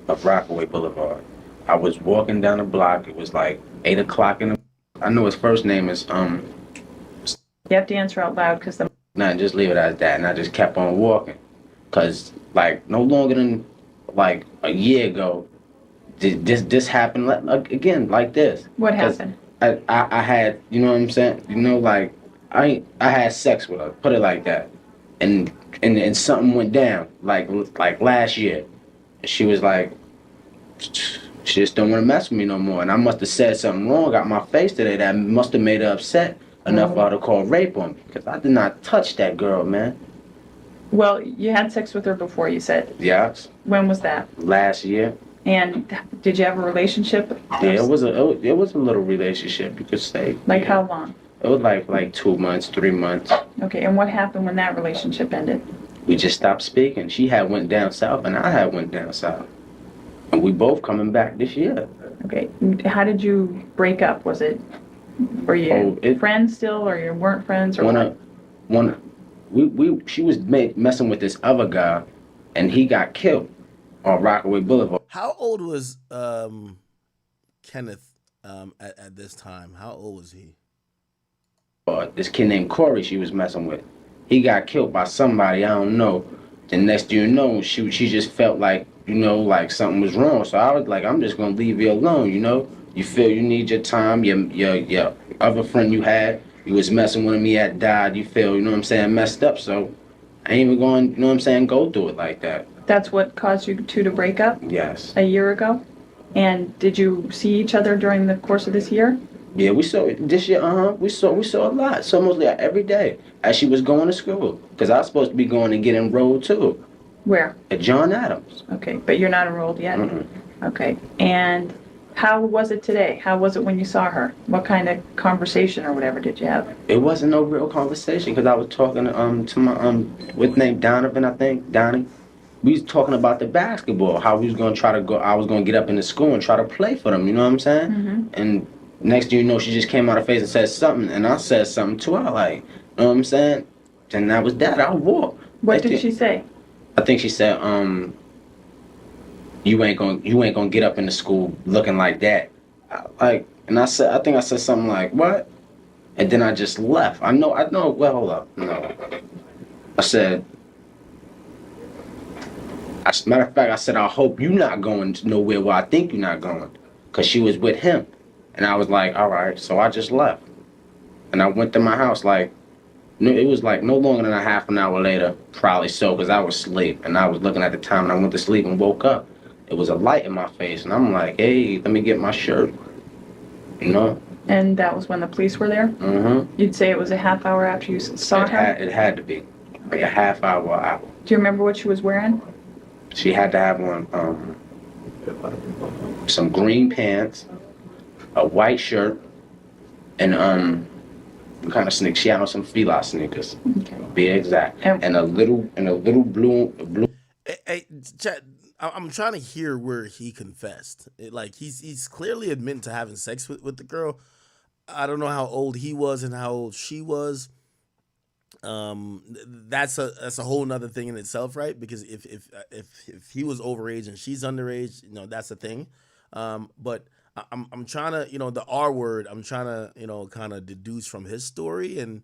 Of Rockaway Boulevard. I was walking down the block. It was like 8 o'clock in the. I know his first name is You have to answer out loud because the. Nah, just leave it as that, and I just kept on walking, cause like no longer than like a year ago, this happened again like this. What 'Cause happened? I had, you know what I'm saying? You know, like I had sex with her. Put it like that, and something went down like last year. She was like, she just don't want to mess with me no more. And I must have said something wrong, got my face today that must have made her upset enough for her to call rape on me. Because I did not touch that girl, man. Well, you had sex with her before, you said. Yes. When was that? Last year. And did you have a relationship? Yeah, it was a little relationship, you could say. Like how long? It was like 2 months, 3 months. Okay, and what happened when that relationship ended? We just stopped speaking. She had went down south and I had went down south. And we both coming back this year. Okay, how did you break up? Were you friends still, or you weren't friends, or what? She was messing with this other guy, and he got killed on Rockaway Boulevard. How old was Kenneth at this time? How old was he? This kid named Corey she was messing with. He got killed by somebody, I don't know. The next thing you know, she just felt like, you know, like something was wrong. So I was like, I'm just gonna leave you alone, you know? You feel you need your time, your other friend you had, you was messing with him, he had died, you feel, you know what I'm saying, messed up. So I ain't even going, you know what I'm saying, go through it like that. That's what caused you two to break up? Yes. A year ago? And did you see each other during the course of this year? Yeah, we saw this year. We saw a lot. So mostly every day as she was going to school. Cause I was supposed to be going and get enrolled too. Where? At John Adams. Okay, but you're not enrolled yet. Okay, and how was it today? How was it when you saw her? What kind of conversation or whatever did you have? It wasn't no real conversation because I was talking to my what's name Donovan, I think Donnie. We was talking about the basketball, how we was gonna try to go. I was gonna get up in the school and try to play for them. You know what I'm saying? And next thing you know, she just came out her face and said something, and I said something to her, like, you know what I'm saying? And that was that. I walked. What did she say? I think she said, you ain't gonna get up in the school looking like that. I think I said something like, what? And then I just left. I know, well, hold up, no. I said, as a matter of fact, I said, I hope you're not going nowhere where I think you're not going. Because she was with him. And I was like, all right, so I just left. And I went to my house like, it was like no longer than a half an hour later, probably so, because I was asleep. And I was looking at the time and I went to sleep and woke up. It was a light in my face. And I'm like, hey, let me get my shirt. You know? And that was when the police were there? You'd say it was a half hour after you saw her? It had to be. Like a half hour out. Do you remember what she was wearing? She had to have on some green pants, a white shirt, and kind of sneakers. She had on some Fila sneakers, to be exact, and a little blue. Hey, Chad, I'm trying to hear where he confessed. Like he's clearly admitting to having sex with the girl. I don't know how old he was and how old she was. That's a whole nother thing in itself, right? Because if he was overage and she's underage, you know, that's a thing. But I'm trying to, you know, the R word, I'm trying to, you know, kind of deduce from his story, and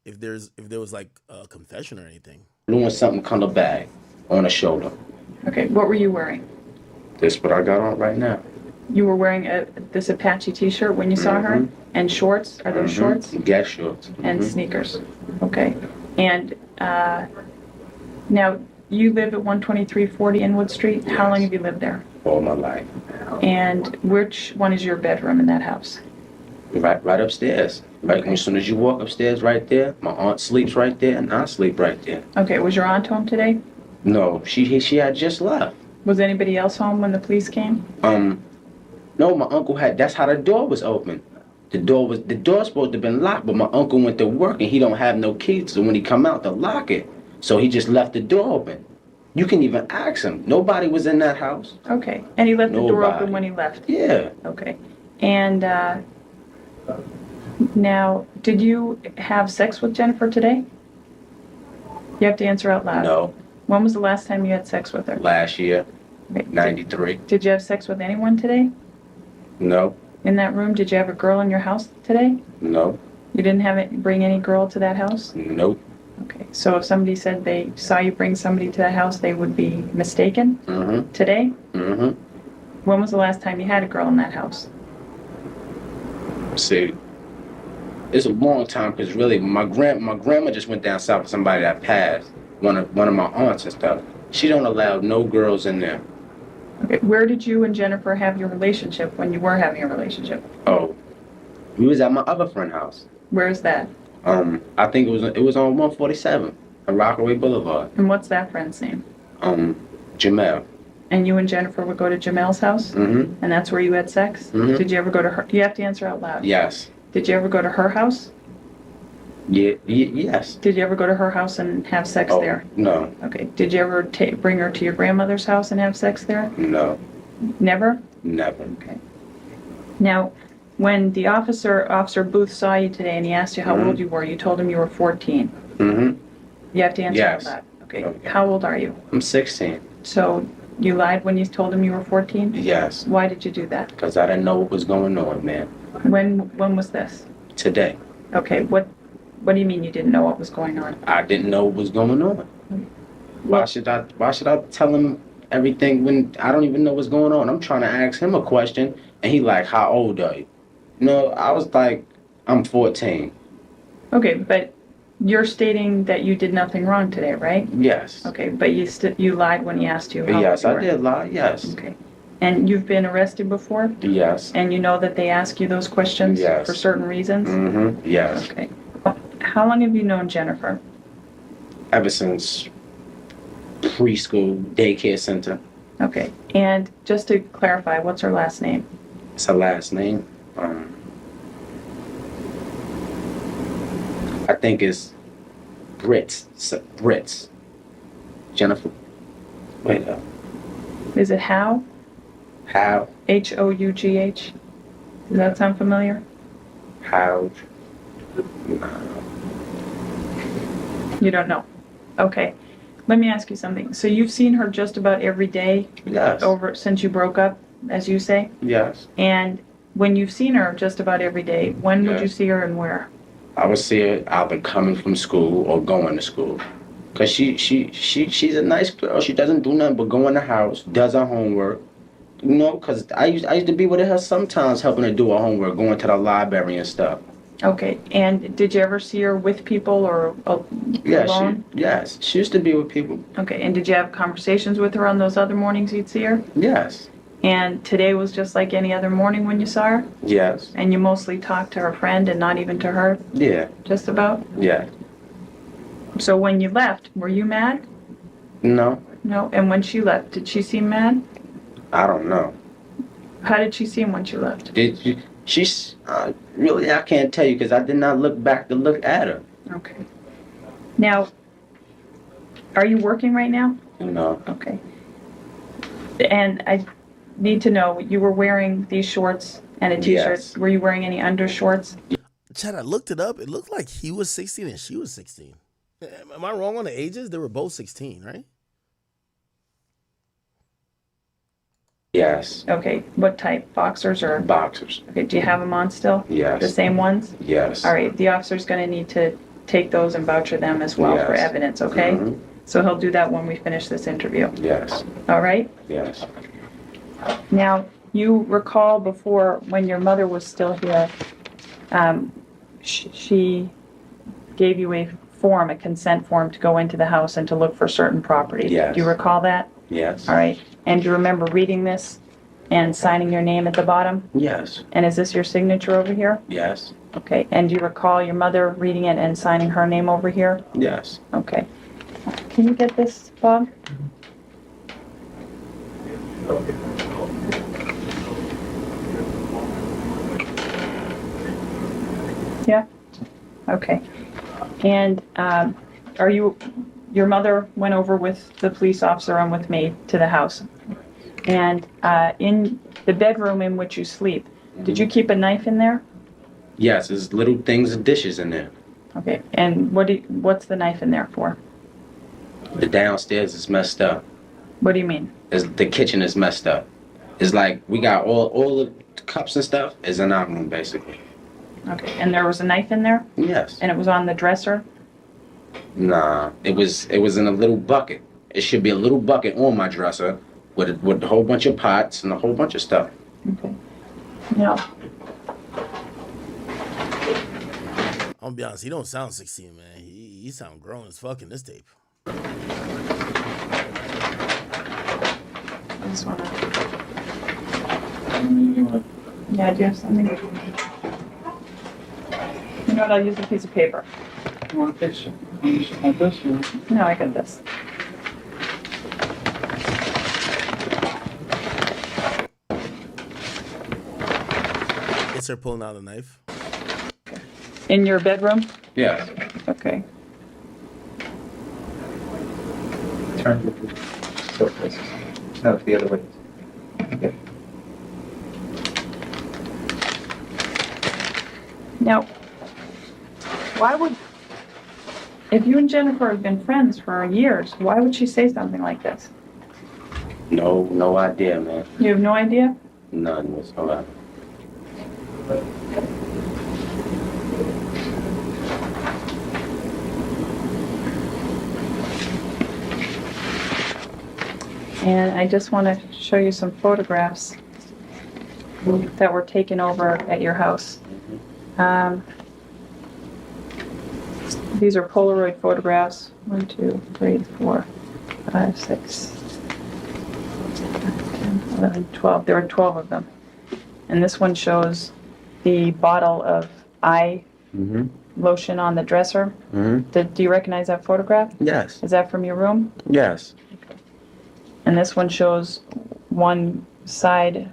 if there was like a confession or anything. Doing something color bag on her shoulder. Okay, what were you wearing? This what I got on right now. You were wearing this Apache t-shirt when you saw her? And shorts? Are those shorts? Gas shorts. And sneakers. Okay. And now, you live at 12340 Inwood Street. How long have you lived there? All my life. And which one is your bedroom in that house? Right upstairs. Right as soon as you walk upstairs, right there. My aunt sleeps right there, and I sleep right there. Okay, was your aunt home today? No, she had just left. Was anybody else home when the police came? No, my uncle had. That's how the door was open. The door supposed to have been locked, but my uncle went to work and he don't have no keys. So when he come out to lock it, so he just left the door open. You can even ask him. Nobody was in that house. Okay, and he left the door open when he left. Yeah. Okay, and now, did you have sex with Jennifer today? You have to answer out loud. No. When was the last time you had sex with her? Last year, 93. Did you have sex with anyone today? No. In that room, did you have a girl in your house today? No. You didn't bring any girl to that house? Nope. Okay, so if somebody said they saw you bring somebody to that house, they would be mistaken? Today? When was the last time you had a girl in that house? See, it's a long time because really my grandma just went down south with somebody that passed. One of my aunts and stuff. She don't allow no girls in there. Okay, where did you and Jennifer have your relationship when you were having a relationship? Oh, we was at my other friend's house. Where's that? I think it was on 147 on Rockaway Boulevard. And what's that friend's name? Jamel. And you and Jennifer would go to Jamel's house? Mm-hmm. And that's where you had sex? Mhm. Did you ever go to her? You have to answer out loud. Yes. Did you ever go to her house? Yeah. Yes. Did you ever go to her house and have sex Oh, there? no. Okay. Did you ever bring her to your grandmother's house and have sex there? No. Never? Never. Okay. Now, when the Officer Booth saw you today and he asked you how Mhm. old you were, you told him you were 14. Mm-hmm. You have to answer Yes. out loud. Okay. How old are you? I'm 16. So you lied when you told him you were 14? Yes. Why did you do that? Because I didn't know what was going on, man. When was this? Today. Okay. What do you mean you didn't know what was going on? I didn't know what was going on. Why should I tell him everything when I don't even know what's going on? I'm trying to ask him a question and he like, how old are you? No, I was like, I'm 14. Okay, but you're stating that you did nothing wrong today, right? Yes. Okay, but you lied when he asked you how Yes, old you I were. did lie. Yes. Okay. And you've been arrested before? Yes. And you know that they ask you those questions Yes. for certain reasons? Mm-hmm. Yes. Okay. How long have you known Jennifer? Ever since preschool daycare center. Okay. And just to clarify, what's her last name? It's her last name. I think it's Brits. Brits. Jennifer. Wait up. Is it How? How? Hough? Does that sound familiar? How? You don't know. Okay. Let me ask you something. So you've seen her just about every day? Yes. Over since you broke up, as you say? Yes. And when you've seen her just about every day, when would you see her and where? I would see her either coming from school or going to school. Cause she's a nice girl. She doesn't do nothing but go in the house, does her homework. You know, cause I used to be with her sometimes, helping her do her homework, going to the library and stuff. Okay. And did you ever see her with people or alone? Yes. She used to be with people. Okay. And did you have conversations with her on those other mornings you'd see her? Yes. And today was just like any other morning when you saw her? Yes. And you mostly talked to her friend and not even to her? Yeah. Just about? Yeah. So when you left, were you mad? No. No. And when she left, did she seem mad? I don't know. How did she seem when she left? She's really, I can't tell you because I did not look back to look at her. Okay. Now, are you working right now? No. Okay. And I need to know, you were wearing these shorts and a t-shirt. Yes. Were you wearing any undershorts? Chad, I looked it up. It looked like he was 16 and she was 16. Am I wrong on the ages? They were both 16, right? Yes. Okay. What type? Boxers or? Boxers. Okay. Do you have them on still? Yes. The same ones? Yes. All right. The officer's going to need to take those and voucher them as well for Yes. evidence, okay? Mhm. So he'll do that when we finish this interview. Yes. All right? Yes. Now, you recall before when your mother was still here, she gave you a form, a consent form to go into the house and to look for certain property. Yes. Do you recall that? Yes. All right. And do you remember reading this and signing your name at the bottom? Yes. And is this your signature over here? Yes. Okay. And do you recall your mother reading it and signing her name over here? Yes. Okay. Can you get this, Bob? Yeah? Okay. And your mother went over with the police officer and with me to the house. And in the bedroom in which you sleep, did you keep a knife in there? Yes, there's little things and dishes in there. Okay. And what's the knife in there for? The downstairs is messed up. What do you mean? The kitchen is messed up. It's like we got all the cups and stuff is in our room basically. Okay. And there was a knife in there? Yes. And it was on the dresser? Nah, it was in a little bucket. It should be a little bucket on my dresser, with a whole bunch of pots and a whole bunch of stuff. Okay. Now, I'm gonna be honest, he don't sound 16, man. He sound grown as fuck in this tape. I just wanna. Yeah, do you have something? You know what? I'll use a piece of paper. You want a picture? You should have this one. No, I got this. It's her pulling out a knife. In your bedroom? Yeah. Okay. Turn the no, the other way. Okay. Now, why would, if you and Jennifer have been friends for years, why would she say something like this? No idea, man. You have no idea? None whatsoever. And I just want to show you some photographs that were taken over at your house. These are Polaroid photographs. 1, 2, 3, 4, 5, 6, 10, 11, 12. There were 12 of them. And this one shows the bottle of eye lotion on the dresser. Do you recognize that photograph? Yes. Is that from your room? Yes. And this one shows one side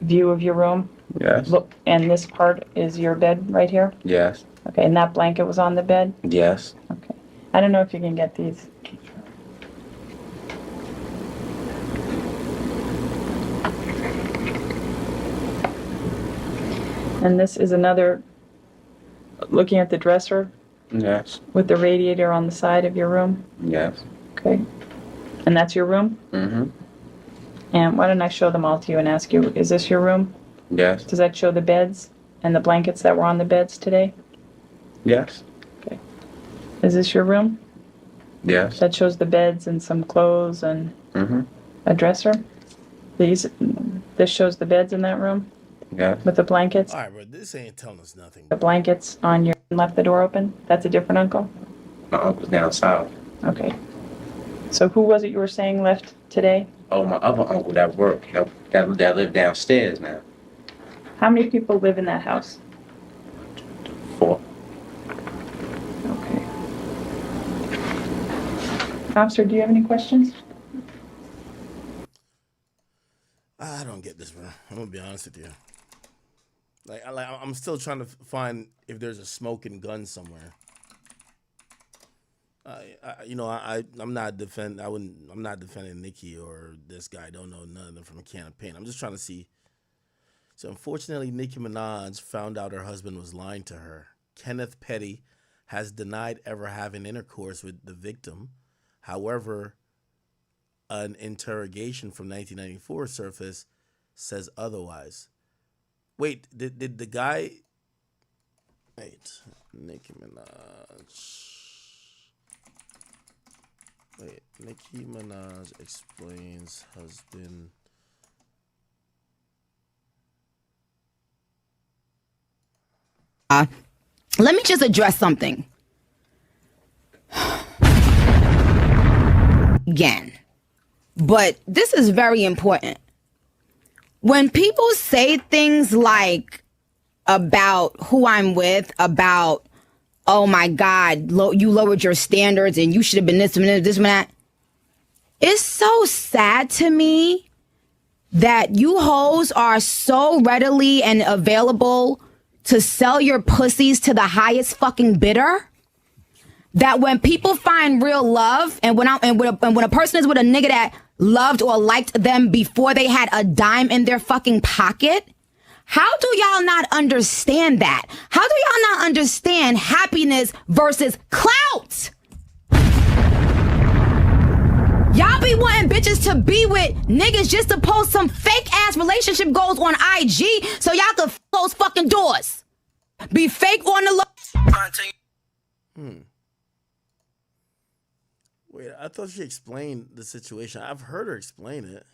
view of your room. Yes. Look, and this part is your bed right here? Yes. Okay, and that blanket was on the bed? Yes. Okay. I don't know if you can get these. And this is another, looking at the dresser Yes. with the radiator on the side of your room? Yes. Okay. And that's your room? Mm-hmm. And why don't I show them all to you and ask you, is this your room? Yes. Does that show the beds and the blankets that were on the beds today? Yes. Okay. Is this your room? Yes. That shows the beds and some clothes and Mm-hmm. a dresser? This shows the beds in that room Yes. with the blankets? All right, bro. This ain't telling us nothing. The blankets on your, left the door open? That's a different uncle? My uncle's down south. Okay. So who was it you were saying left today? Oh, my other uncle that worked, that lived downstairs now. How many people live in that house? 4. Okay. Officer, do you have any questions? I don't get this, bro. I'm gonna be honest with you. I'm still trying to find if there's a smoking gun somewhere. I'm not defending Nikki or this guy. I don't know none of them from a can of paint. I'm just trying to see. So unfortunately, Nicki Minaj found out her husband was lying to her. Kenneth Petty has denied ever having intercourse with the victim. However, an interrogation from 1994 surface says otherwise. Wait, did the guy... Wait, Nicki Minaj... Wait, Nicki Minaj explains husband... Let me just address something. Again. But this is very important. When people say things like about who I'm with, about, oh my God, you lowered your standards and you should have been this and that. It's so sad to me that you hoes are so readily and available to sell your pussies to the highest fucking bidder, that when people find real love and when a person is with a nigga that loved or liked them before they had a dime in their fucking pocket, how do y'all not understand that? How do y'all not understand happiness versus clout? Y'all be wanting bitches to be with niggas just to post some fake ass relationship goals on IG so y'all can close fucking doors. Be fake on the low. Wait, I thought she explained the situation. I've heard her explain it.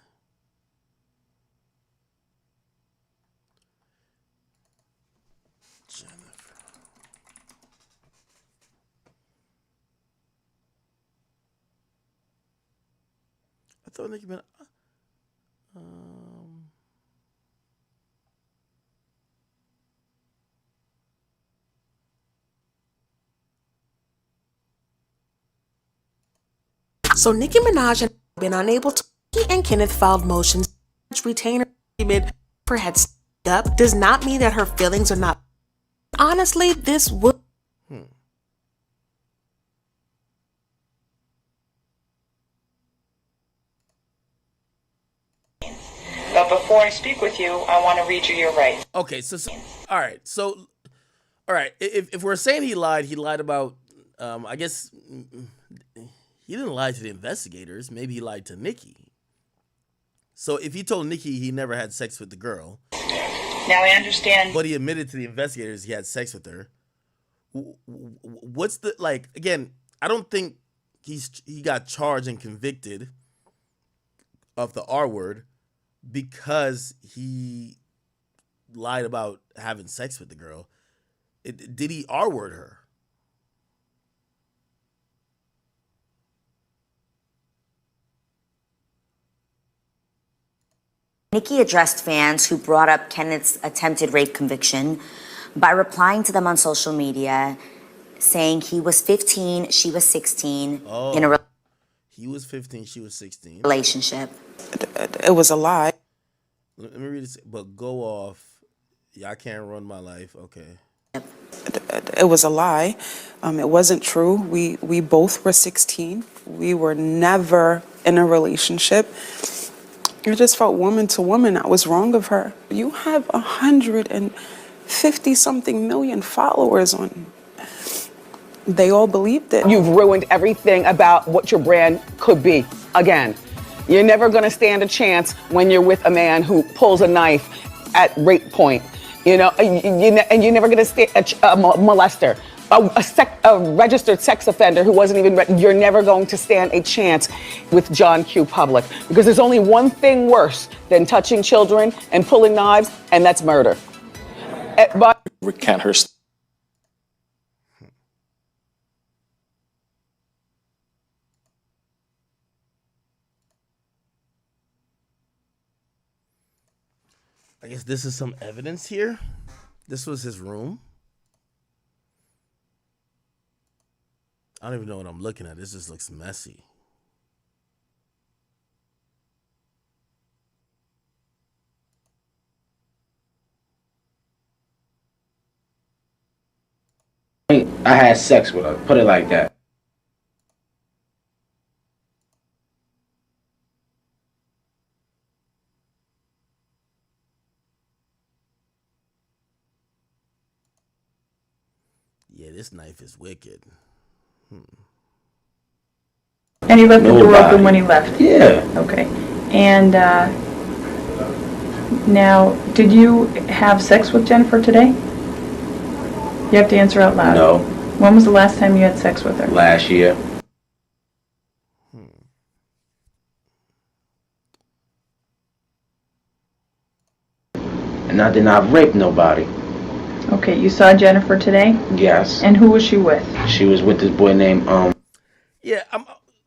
thought Nicki Minaj. So Nicki Minaj had been unable to. Nicki and Kenneth filed motions. Retainer argument for had stepped up does not mean that her feelings are not. Honestly, this would. But before I speak with you, I want to read you your rights. Okay, so all right, so all right. If we're saying he lied about. I guess he didn't lie to the investigators. Maybe he lied to Nicki. So if he told Nicki he never had sex with the girl, Now I understand. but he admitted to the investigators he had sex with her, what's the like? Again, I don't think he got charged and convicted of the R word because he lied about having sex with the girl. Did he R word her? Nicki addressed fans who brought up Kenneth's attempted rape conviction by replying to them on social media, saying he was 15, she was 16, in a He was 15, she was 16. relationship. It was a lie. Let me read this. But go off. Y'all can't run my life. Okay. It was a lie. It wasn't true. We both were 16. We were never in a relationship. I just felt woman to woman. I was wrong of her. You have 150 something million followers on. They all believed it. You've ruined everything about what your brand could be. Again, you're never going to stand a chance when you're with a man who pulls a knife at rape point. You know, and you're never going to stay a molester. A registered sex offender who wasn't even, you're never going to stand a chance with John Q. Public. Because there's only one thing worse than touching children and pulling knives, and that's murder. But recant her. I guess this is some evidence here. This was his room. I don't even know what I'm looking at. This just looks messy. I had sex with her. Put it like that. Yeah, this knife is wicked. And he left the door open when he left? Yeah. Okay. And now, did you have sex with Jennifer today? You have to answer out loud. No. When was the last time you had sex with her? Last year. And I did not rape nobody. Okay, you saw Jennifer today? Yes. And who was she with? She was with this boy named Yeah,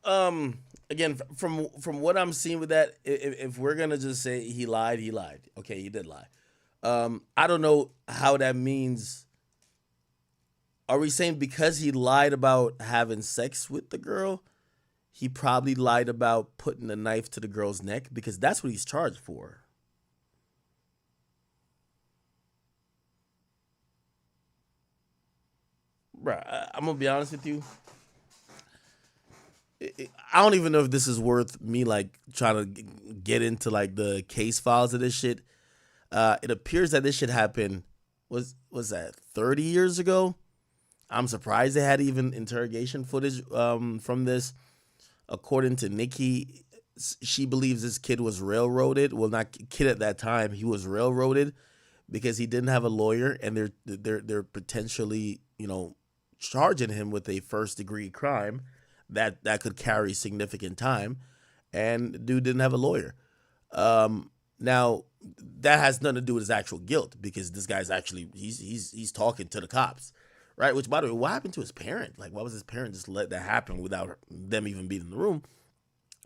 I'm again from what I'm seeing with that, if we're gonna just say he lied, he lied. Okay, he did lie. I don't know how that means. Are we saying because he lied about having sex with the girl, he probably lied about putting a knife to the girl's neck? Because that's what he's charged for. Bruh, I'm gonna be honest with you. I don't even know if this is worth me like trying to get into like the case files of this shit. It appears that this shit happened was that 30 years ago. I'm surprised they had even interrogation footage from this. According to Nicki, she believes this kid was railroaded. Well, not kid at that time. He was railroaded because he didn't have a lawyer, and they're potentially, you know, charging him with a first-degree crime that could carry significant time, and the dude didn't have a lawyer. Now that has nothing to do with his actual guilt, because this guy's actually he's talking to the cops, right? Which, by the way, what happened to his parent? Like, why was his parent just let that happen without them even being in the room?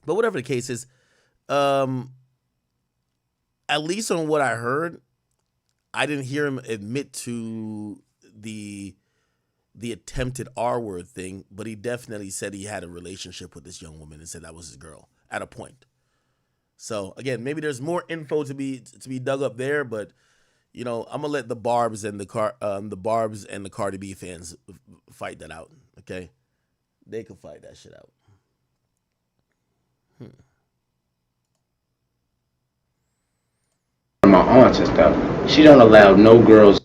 But whatever the case is, at least on what I heard, I didn't hear him admit to the attempted R word thing, but he definitely said he had a relationship with this young woman and said that was his girl at a point. So again, maybe there's more info to be dug up there, but you know, I'm gonna let the Barbs and the Cardi B fans fight that out. Okay, they can fight that shit out. My aunts and stuff. She don't allow no girls.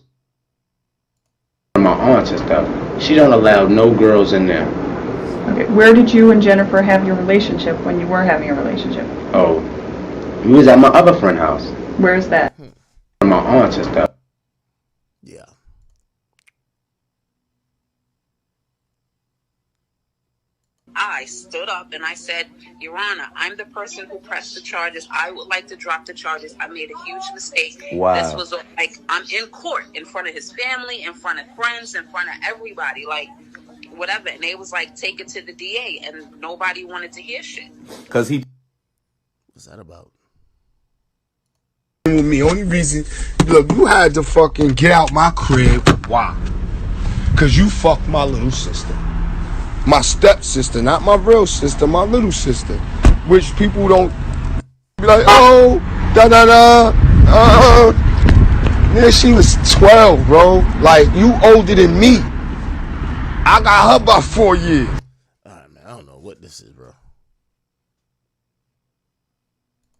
My aunts and stuff. She don't allow no girls in there. Okay, where did you and Jennifer have your relationship when you were having a relationship? Oh, we was at my other friend's house. Where's that? My aunts and stuff. Yeah. I stood up and I said, Your Honor, I'm the person who pressed the charges. I would like to drop the charges. I made a huge mistake. Wow. This was like, I'm in court in front of his family, in front of friends, in front of everybody, like whatever. And they was like, take it to the DA, and nobody wanted to hear shit. Cause he. What's that about? With me, only reason, look, you had to fucking get out my crib. Why? Cause you fucked my little sister. My stepsister, not my real sister, my little sister. Which people don't be like, oh, da-da-da, yeah, she was 12, bro. Like, you older than me. I got her by 4 years. All right, man, I don't know what this is, bro.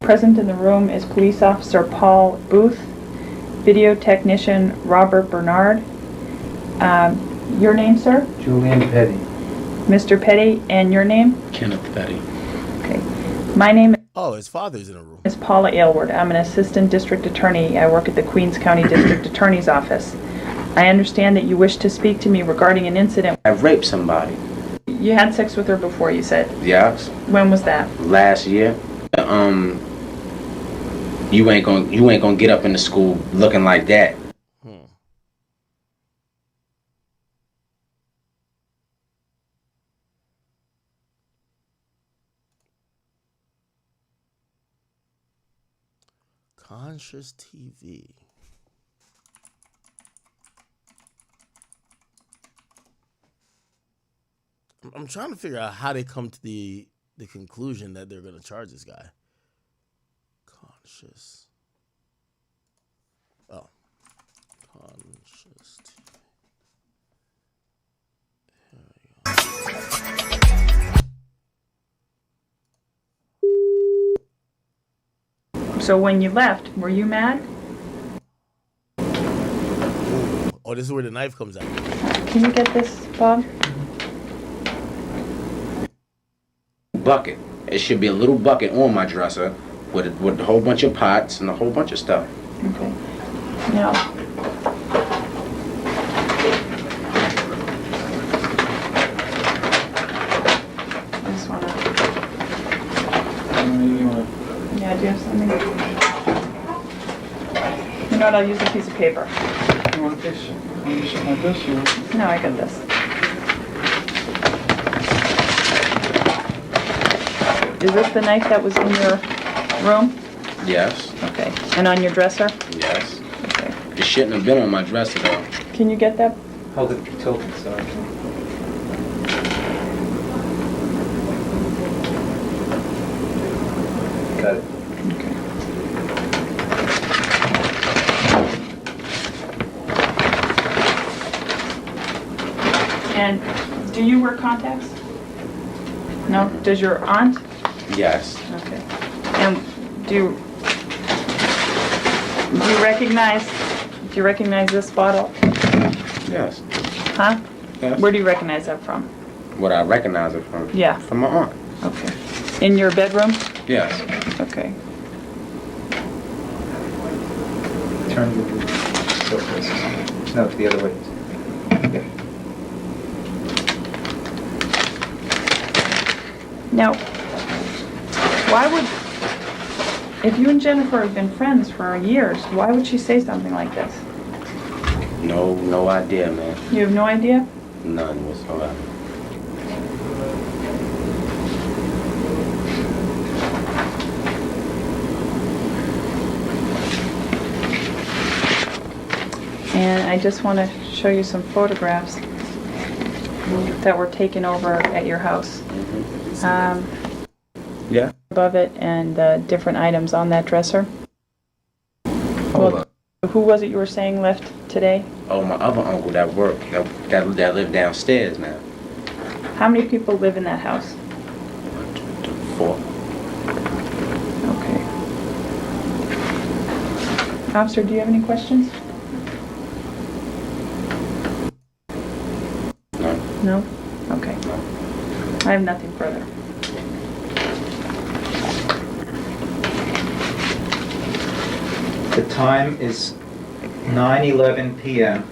Present in the room is Police Officer Paul Booth, Video Technician Robert Bernard. Your name, sir? Julian Petty. Mr. Petty, and your name? Kenneth Petty. Okay. My name Oh, his father's in a room. is Paula Aylward. I'm an Assistant District Attorney. I work at the Queens County District Attorney's Office. I understand that you wish to speak to me regarding an incident. I raped somebody. You had sex with her before, you said. Yes. When was that? Last year. You ain't gonna get up in the school looking like that. Conscious TV. I'm trying to figure out how they come to the conclusion that they're going to charge this guy. Conscious. Oh. Conscious So when you left, were you mad? Oh, this is where the knife comes out. Can you get this, Bob? Bucket. It should be a little bucket on my dresser with a whole bunch of pots and a whole bunch of stuff. Okay. Now, I just want to... Yeah, do you have something? You know what, I'll use a piece of paper. You want a picture? You want to show my picture? No, I got this. Is this the knife that was in your room? Yes. Okay. And on your dresser? Yes. Okay. It shouldn't have been on my dresser though. Can you get that? Hold it tilted, sorry. Got it. And do you wear contacts? No? Does your aunt? Yes. Okay. And do you recognize this bottle? Yes. Huh? Yes. Where do you recognize that from? What I recognize it from? Yeah. From my aunt. Okay. In your bedroom? Yes. Okay. Turn the surface. No, it's the other way. Yeah. Now, why would, if you and Jennifer have been friends for years, why would she say something like this? No idea, man. You have no idea? None whatsoever. And I just want to show you some photographs that were taken over at your house. Yeah. Above it and different items on that dresser. Hold up. Who was it you were saying left today? Oh, my other uncle that worked, that lived downstairs now. How many people live in that house? 4. Okay. Officer, do you have any questions? No? Okay. I have nothing further. The time is 9:11 p.m.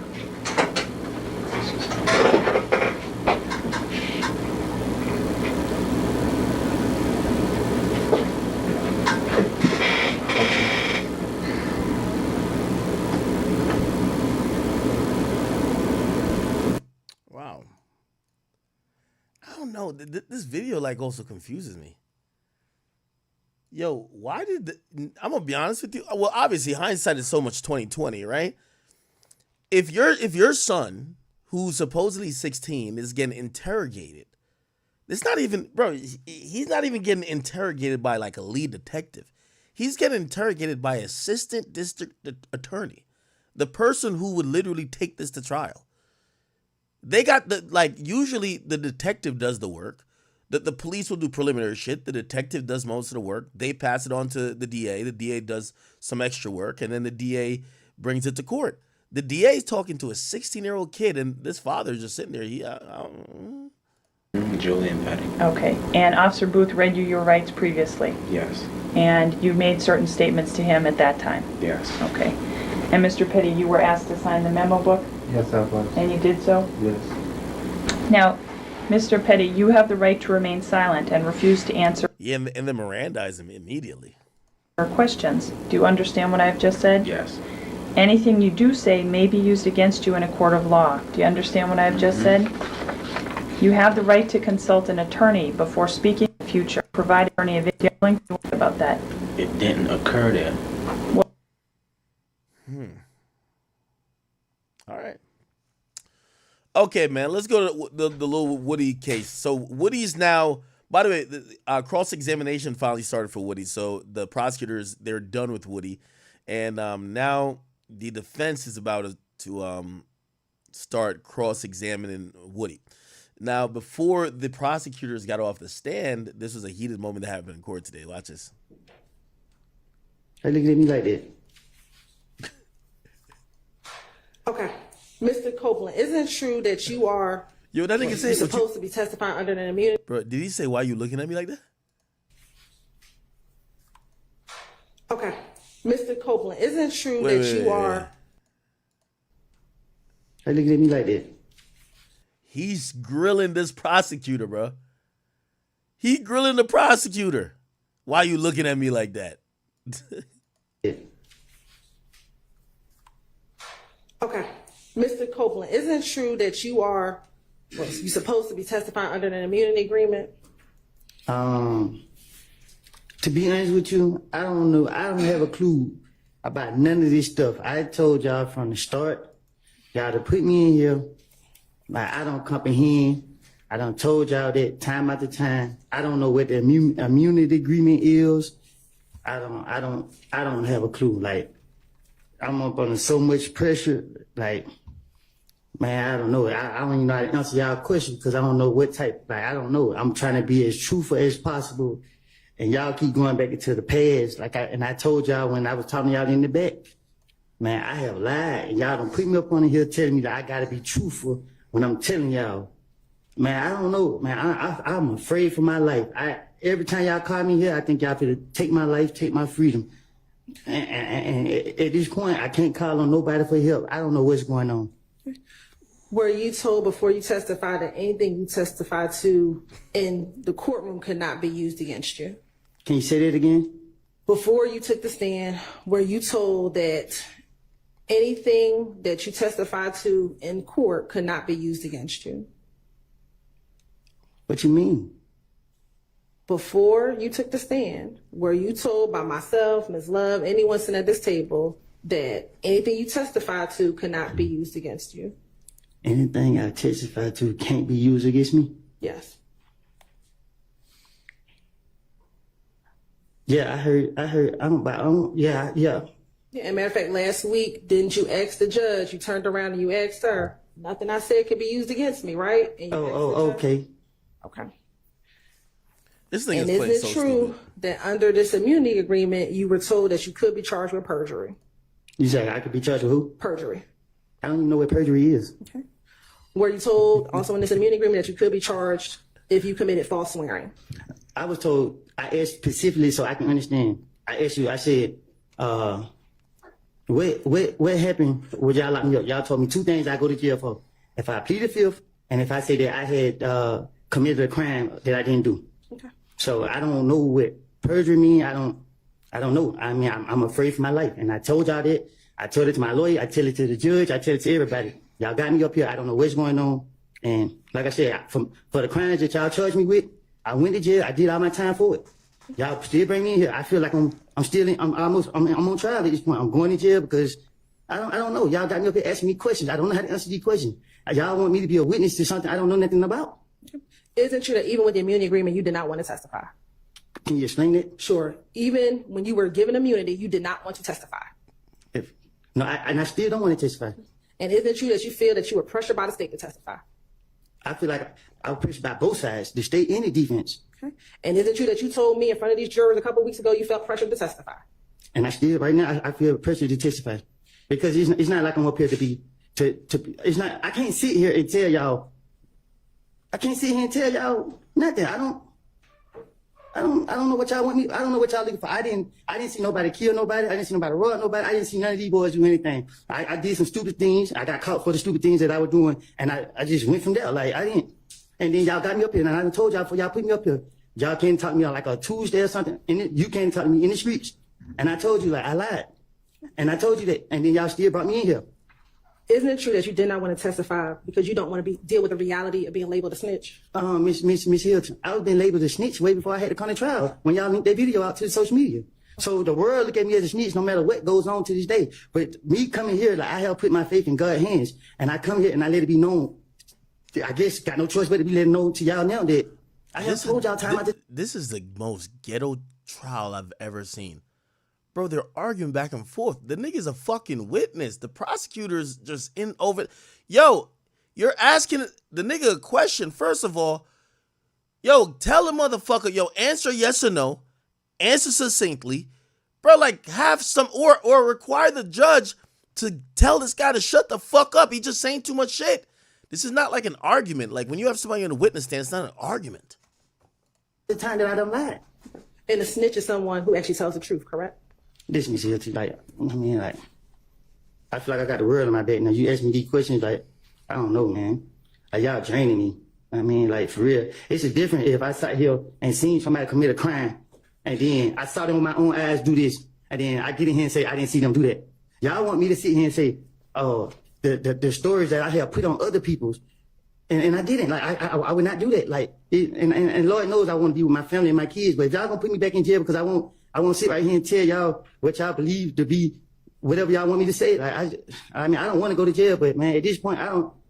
Wow. I don't know. This video like also confuses me. Yo, why did I'm gonna be honest with you. Well, obviously hindsight is so much 2020, right? If your son, who's supposedly 16, is getting interrogated, it's not even, bro. He's not even getting interrogated by like a lead detective. He's getting interrogated by assistant district attorney, the person who would literally take this to trial. They got usually the detective does the work. The police will do preliminary shit. The detective does most of the work. They pass it on to the DA. The DA does some extra work, and then the DA brings it to court. The DA is talking to a 16-year-old kid, and this father is just sitting there. Julian Petty. Okay. And Officer Booth read you your rights previously? Yes. And you made certain statements to him at that time? Yes. Okay. And Mr. Petty, you were asked to sign the memo book? Yes, I was. And you did so? Yes. Now, Mr. Petty, you have the right to remain silent and refuse to answer Yeah, and then Mirandize him immediately. questions. Do you understand what I have just said? Yes. Anything you do say may be used against you in a court of law. Do you understand what I have just said? You have the right to consult an attorney before speaking in the future. Provide attorney if you're willing to worry about that. It didn't occur there. All right. Okay, man. Let's go to the little Woody case. So Woody's now. By the way, the cross-examination finally started for Woody. So the prosecutors, they're done with Woody, and now the defense is about to start cross-examining Woody. Now, before the prosecutors got off the stand, this was a heated moment that happened in court today. Watch this. Hey, look at me like that. Okay. Mr. Copeland, isn't it true that you are Yo, that nigga say you're supposed to be testifying under an immunity? Bro, did he say why you looking at me like that? Okay. Mr. Copeland, isn't it true that you are Hey, look at me like that. He's grilling this prosecutor, bro. He grilling the prosecutor. Why you looking at me like that? Okay. Mr. Copeland, isn't it true that you are you're supposed to be testifying under an immunity agreement? To be honest with you, I don't know. I don't have a clue about none of this stuff. I told y'all from the start, y'all to put me in here. Like, I don't comprehend. I done told y'all that time after time. I don't know what the immunity agreement is. I don't have a clue. Like, I'm up under so much pressure. Like, man, I don't know. I don't even know how to answer y'all question because I don't know what type. Like, I don't know. I'm trying to be as truthful as possible, and y'all keep going back into the past. Like, I told y'all when I was talking to y'all in the back, man, I have lied, and y'all don't put me up on here telling me that I gotta be truthful when I'm telling y'all. Man, I don't know. Man, I'm afraid for my life. Every time y'all call me here, I think y'all finna take my life, take my freedom. And at this point, I can't call on nobody for help. I don't know what's going on. Were you told before you testified that anything you testified to in the courtroom could not be used against you? Can you say that again? Before you took the stand, were you told that anything that you testified to in court could not be used against you? What you mean? Before you took the stand, were you told by myself, Ms. Love, anyone sitting at this table, that anything you testify to cannot be used against you? Anything I testify to can't be used against me? Yes. Yeah, I heard, yeah. Yeah, as a matter of fact, last week, didn't you ask the judge? You turned around and you asked her, nothing I said could be used against me, right? And you asked the judge. Okay. Okay. This thing And is playing isn't so it true stupid. that under this immunity agreement, you were told that you could be charged with perjury? You say I could be charged with who? Perjury. I don't even know what perjury is. Were you told also in this immunity agreement that you could be charged if you committed false swearing? I was told, I asked specifically so I can understand. I asked you, I said, what happened when y'all locked me up? Y'all told me two things I go to jail for. If I plead the fifth, and if I say that I had committed a crime that I didn't do. Okay. So I don't know what perjury mean. I don't know. I mean, I'm afraid for my life. And I told y'all that. I told it to my lawyer. I tell it to the judge. I tell it to everybody. Y'all got me up here. I don't know what's going on. And like I said, for the crimes that y'all charged me with, I went to jail. I did all my time for it. Y'all still bring me in here. I feel like I'm on trial at this point. I'm going to jail because I don't know. Y'all got me up here asking me questions. I don't know how to answer these questions. Y'all want me to be a witness to something I don't know nothing about. Isn't it true that even with the immunity agreement, you did not want to testify? Can you explain that? Sure. Even when you were given immunity, you did not want to testify. I still don't want to testify. And isn't it true that you feel that you were pressured by the state to testify? I feel like I was pressured by both sides, the state and the defense. Okay. And is it true that you told me in front of these jurors a couple weeks ago you felt pressured to testify? And I still, right now, I feel pressured to testify. Because it's not like I'm up here to be, it's not, I can't sit here and tell y'all, nothing. I don't know what y'all want me, I don't know what y'all looking for. I didn't see nobody kill nobody. I didn't see nobody rob nobody. I didn't see none of these boys do anything. I did some stupid things. I got caught for the stupid things that I was doing. And I just went from there. Like, I didn't. And then y'all got me up here. And I done told y'all before y'all put me up here, y'all can't talk to me on like a Tuesday or something. And you can't talk to me in the streets. And I told you, like, I lied. And I told you that. And then y'all still brought me in here. Isn't it true that you did not want to testify because you don't want to deal with the reality of being labeled a snitch? Miss Hilton, I was being labeled a snitch way before I had to come to trial when y'all linked that video out to the social media. So the world look at me as a snitch no matter what goes on to this day. But me coming here, like I have put my faith in God's hands, and I come here and I let it be known. I guess got no choice but to be letting know to y'all now that I have told y'all time out. This is the most ghetto trial I've ever seen. Bro, they're arguing back and forth. The nigga's a fucking witness. The prosecutor's just in over. Yo, you're asking the nigga a question. First of all, yo, tell the motherfucker, yo, answer yes or no. Answer succinctly. Bro, like have some, or require the judge to tell this guy to shut the fuck up. He just saying too much shit. This is not like an argument. Like when you have somebody in a witness stand, it's not an argument. The time that I done lied. And a snitch is someone who actually tells the truth, correct? Listen, Miss Hilton, like, I mean, like, I feel like I got the world in my back. Now, you ask me these questions, like, I don't know, man. Like, y'all draining me. I mean, like, for real. It's just different if I sat here and seen somebody commit a crime, and then I saw them with my own eyes do this, and then I get in here and say, I didn't see them do that. Y'all want me to sit here and say, oh, the stories that I have put on other people's, and I didn't. Like, I would not do that. Like, and Lord knows I want to be with my family and my kids, but if y'all gonna put me back in jail because I won't sit right here and tell y'all what y'all believe to be whatever y'all want me to say. Like, I mean, I don't want to go to jail, but man, at this point,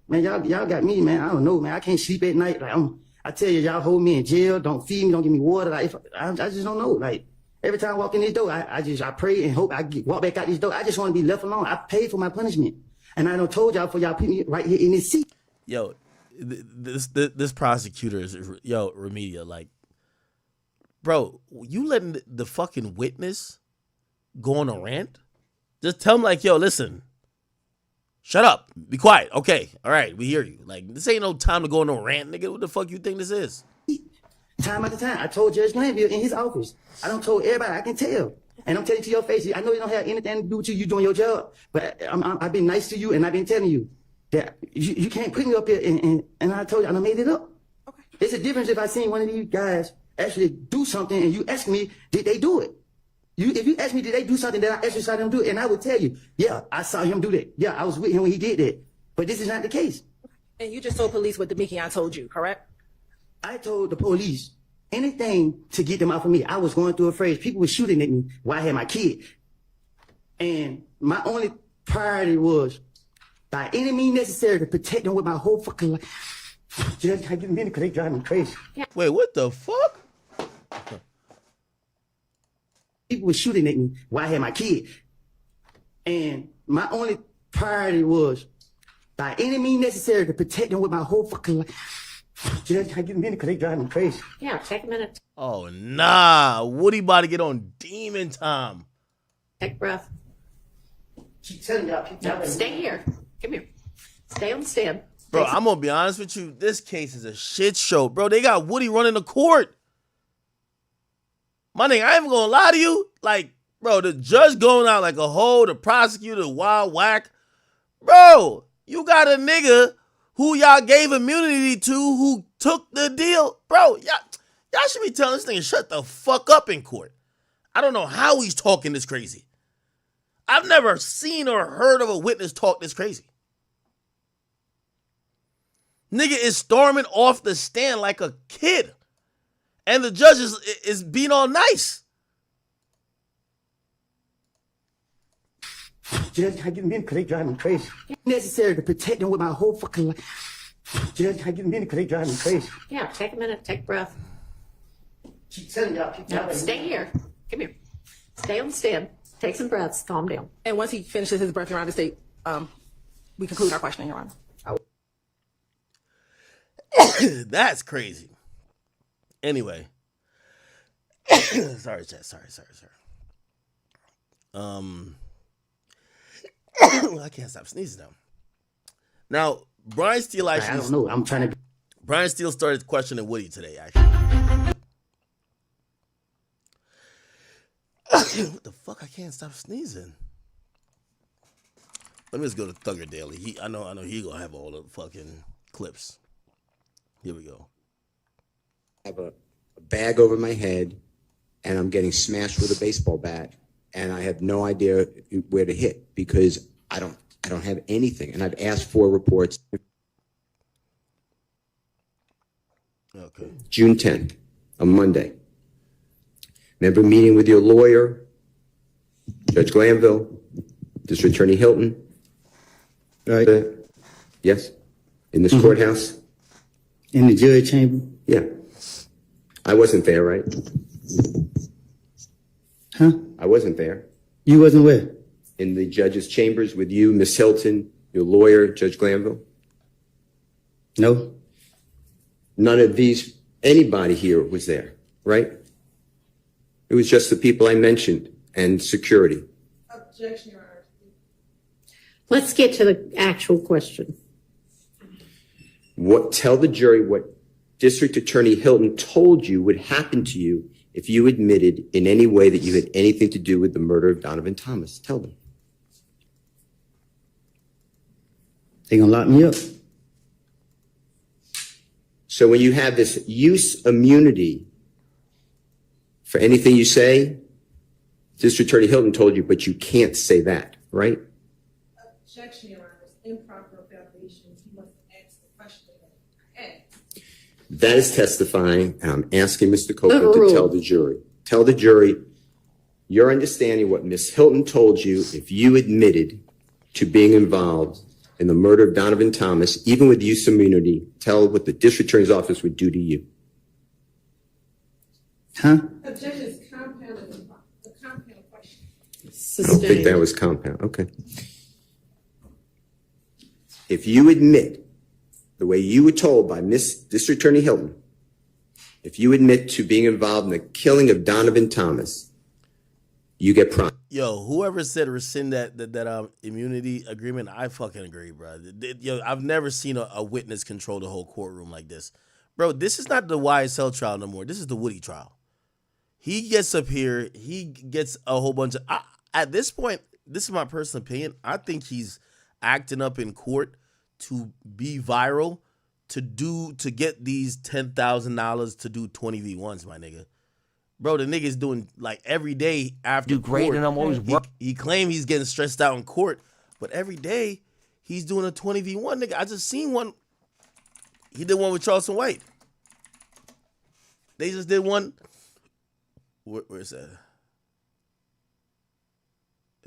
man, y'all got me, man. I don't know, man. I can't sleep at night. Like, I tell you, y'all hold me in jail. Don't feed me. Don't give me water. Like, I just don't know. Like, every time I walk in this door, I pray and hope walk back out this door. I just want to be left alone. I paid for my punishment. And I done told y'all for y'all put me right here in this seat. Yo, this prosecutor is, yo, Remedia, like, bro, you letting the fucking witness go on a rant? Just tell him, like, yo, listen, shut up, be quiet. Okay, all right, we hear you. Like, this ain't no time to go on a rant, nigga. What the fuck you think this is? Time after time, I told Judge Glanville in his office. I done told everybody, I can tell. And I'm telling you to your face, I know you don't have anything to do with you doing your job, but I've been nice to you, and I've been telling you that you can't put me up here, and I told you, and I made it up. Okay. It's a difference if I seen one of these guys actually do something, and you ask me, did they do it? If you ask me, did they do something that I actually saw them do it, and I would tell you, yeah, I saw him do that. Yeah, I was with him when he did that. But this is not the case. And you just told police what Demikian told you, correct? I told the police anything to get them out of me. I was going through a phase. People were shooting at me while I had my kid. And my only priority was, by any means necessary, to protect them with my whole fucking life. Judge, I get minute because they drive me crazy. Wait, what the fuck? People were shooting at me while I had my kid. And my only priority was, by any means necessary, to protect them with my whole fucking life. Judge, I get minute because they drive me crazy. Yeah, take a minute. Oh, nah. Woody about to get on demon time. Take a breath. Keep telling y'all. No, stay here. Come here. Stay on the stand. Bro, I'm going to be honest with you. This case is a shit show. Bro, they got Woody running the court. My nigga, I ain't even going to lie to you. Like, bro, the judge going out like a hoe, the prosecutor, wild whack. Bro, you got a nigga who y'all gave immunity to who took the deal. Bro, y'all should be telling this nigga shut the fuck up in court. I don't know how he's talking this crazy. I've never seen or heard of a witness talk this crazy. Nigga is storming off the stand like a kid. And the judge is being all nice. Judge, I get minute because they drive me crazy. Necessary to protect them with my whole fucking life. Judge, I get minute because they drive me crazy. Yeah, take a minute. Take a breath. Keep telling y'all. No, stay here. Come here. Stay on the stand. Take some breaths. Calm down. And once he finishes his breath, Your Honor, state, we conclude our questioning, Your Honor. That's crazy. Anyway. Sorry, chat. Sorry. I can't stop sneezing now. Brian Steele actually. I don't know. I'm trying to. Brian Steele started questioning Woody today, actually. What the fuck? I can't stop sneezing. Let me just go to Thugger Daily. I know he gonna have all the fucking clips. Here we go. I have a bag over my head, and I'm getting smashed with a baseball bat, and I have no idea where to hit because I don't have anything, and I've asked for reports. Okay. June 10th, a Monday. Remember meeting with your lawyer, Judge Glanville, District Attorney Hilton? Right. Yes? In this courthouse? In the judge chamber? Yeah. I wasn't there, right? Huh? I wasn't there. You wasn't where? In the judge's chambers with you, Miss Hilton, your lawyer, Judge Glanville? No. None of anybody here was there, right? It was just the people I mentioned and security. Objection, Your Honor. Let's get to the actual question. Tell the jury what District Attorney Hilton told you would happen to you if you admitted in any way that you had anything to do with the murder of Donovan Thomas. Tell them. They gonna lock me up. So when you have this use immunity for anything you say, District Attorney Hilton told you, but you can't say that, right? Objection, Your Honor. Improper foundation. You must ask the question again. That is testifying, and I'm asking Mr. Copeland to tell the jury. Tell the jury your understanding what Miss Hilton told you if you admitted to being involved in the murder of Donovan Thomas, even with use immunity. Tell what the District Attorney's Office would do to you. Huh? Objection is compounded. The compound question. I don't think that was compound. Okay. If you admit, the way you were told by Miss District Attorney Hilton, if you admit to being involved in the killing of Donovan Thomas, you get prime. Yo, whoever said rescind that immunity agreement, I fucking agree, bro. Yo, I've never seen a witness control the whole courtroom like this. Bro, this is not the YSL trial no more. This is the Woody trial. He gets up here, he gets a whole bunch of... at this point, this is my personal opinion, I think he's acting up in court to be viral, to get these $10,000 to do 20v1s, my nigga. Bro, the nigga's doing like every day after Do great, court. and I'm always He claimed he's getting stressed out in court, but every day he's doing a 20v1, nigga. I just seen one. He did one with Charleston White. They just did one. Where's that?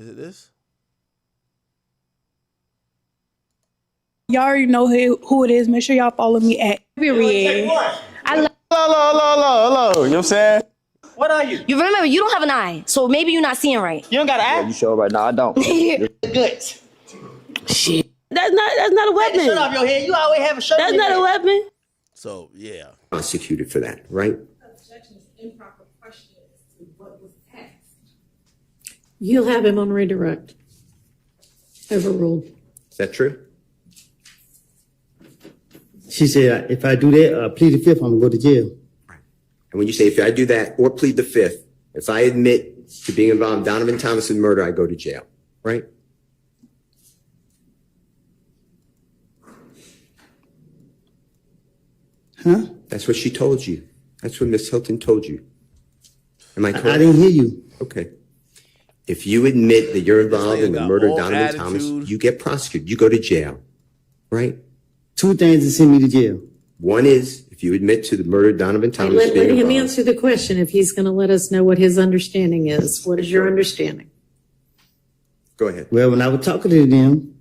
Is it this? Y'all already know who it is. Make sure y'all follow me at period. I love. Hello. You know what I'm saying? What are you? You remember, you don't have an eye, so maybe you're not seeing right. You don't got an eye? You sure right now? I don't. Good. Shit. That's not a weapon. Shut off your head. You always have a shirt. That's not a weapon. So, yeah. Prosecuted for that, right? You'll have him on redirect. Overruled. Is that true? She said, if I do that, plead the fifth, I'm gonna go to jail. And when you say, if I do that or plead the fifth, if I admit to being involved in Donovan Thomas's murder, I go to jail, right? Huh? That's what she told you. That's what Miss Hilton told you. Am I correct? I didn't hear you. Okay. If you admit that you're involved in the murder of Donovan attitude. Thomas, you get prosecuted. You go to jail, right? Two things to send me to jail. One is if you admit to the murder of Donovan Thomas. Let being him involved. answer the question if he's going to let us know what his understanding is. What is your understanding? Go ahead. Well, when I was talking to them,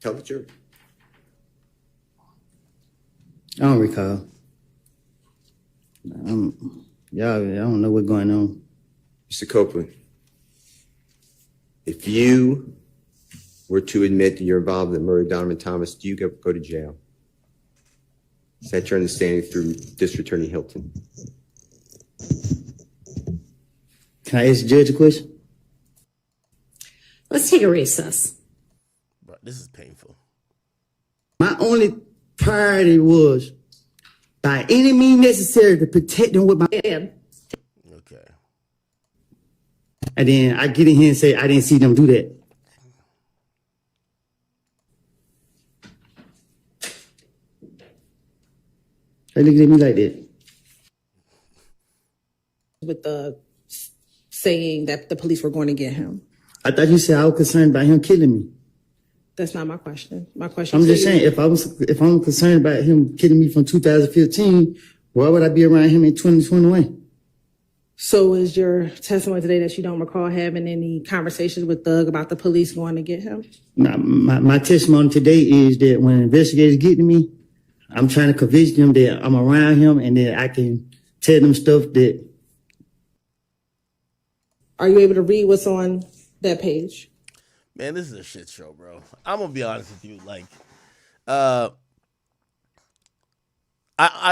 Tell the jury. I don't recall. I don't know what's going on. Mr. Copeland, if you were to admit that you're involved in the murder of Donovan Thomas, do you go to jail? Is that your understanding through District Attorney Hilton? Can I ask the judge a question? Let's take a recess. Bro, this is painful. My only priority was, by any means necessary, to protect them with my hand. Okay. And then I get in here and say, I didn't see them do that. They look at me like that. With the saying that the police were going to get him. I thought you said I was concerned about him killing me. That's not my question. My question I'm to just you- saying, if I'm concerned about him killing me from 2015, why would I be around him in 2021? So is your testimony today that you don't recall having any conversations with Thug about the police going to get him? My testimony today is that when investigators get to me, I'm trying to convince them that I'm around him and that I can tell them stuff that. Are you able to read what's on that page? Man, this is a shit show, bro. I'm gonna be honest with you. Like, I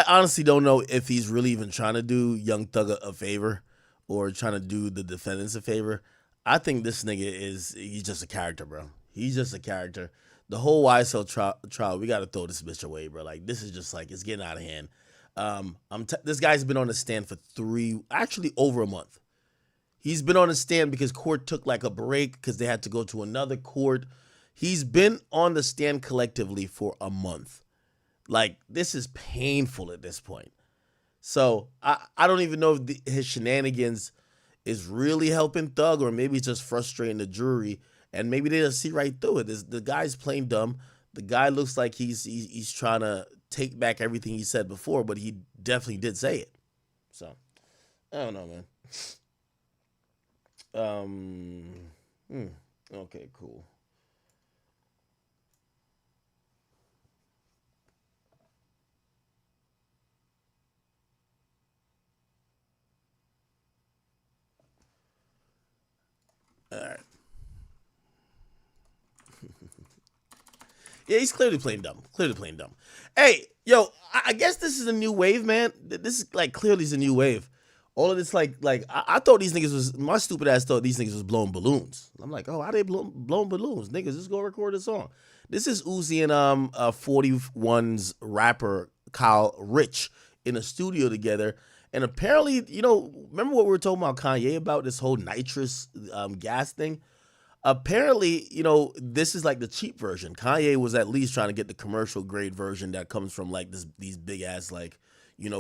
honestly don't know if he's really even trying to do Young Thug a favor or trying to do the defendants a favor. I think this nigga he's just a character, bro. He's just a character. The whole YSL trial, we got to throw this bitch away, bro. Like, this is just like, it's getting out of hand. This guy's been on the stand for over a month. He's been on the stand because court took like a break because they had to go to another court. He's been on the stand collectively for a month. Like, this is painful at this point. So I don't even know if his shenanigans is really helping Thug, or maybe it's just frustrating the jury, and maybe they just see right through it. The guy's playing dumb. The guy looks like he's trying to take back everything he said before, but he definitely did say it. So I don't know, man. Okay, cool. All right. Yeah, he's clearly playing dumb. Hey, yo, I guess this is a new wave, man. This is like clearly is a new wave. All of this, like I thought these niggas my stupid ass thought these niggas was blowing balloons. I'm like, oh, how they blowing balloons? Niggas, just go record a song. This is Uzi and 41's rapper Kyle Rich in a studio together. And apparently, remember what we were talking about Kanye about this whole nitrous gas thing? Apparently, this is like the cheap version. Kanye was at least trying to get the commercial grade version that comes from like these big ass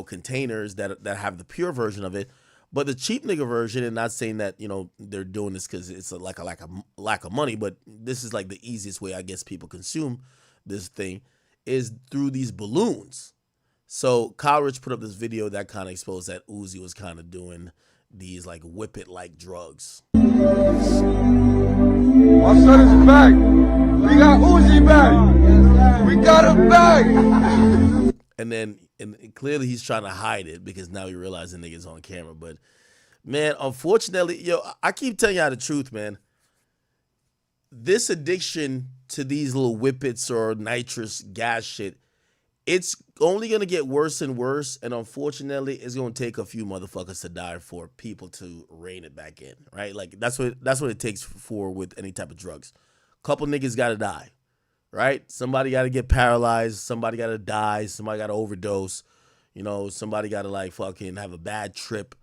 containers that have the pure version of it. But the cheap nigga version, and not saying that they're doing this because it's a lack of money, but this is like the easiest way I guess people consume this thing is through these balloons. So Kyle Rich put up this video that kind of exposed that Uzi was kind of doing these like whip it like drugs. got his back. We got Uzi back. We got him back. And then and clearly he's trying to hide it because now he realizes the nigga's on camera. But man, unfortunately, yo, I keep telling y'all the truth, man. This addiction to these little whippets or nitrous gas shit, it's only gonna get worse and worse. And unfortunately, it's gonna take a few motherfuckers to die for people to rein it back in, right? Like that's what it takes for with any type of drugs. Couple niggas gotta die. Right? Somebody got to get paralyzed. Somebody got to die. Somebody got to overdose. You know, somebody got to like fucking have a bad trip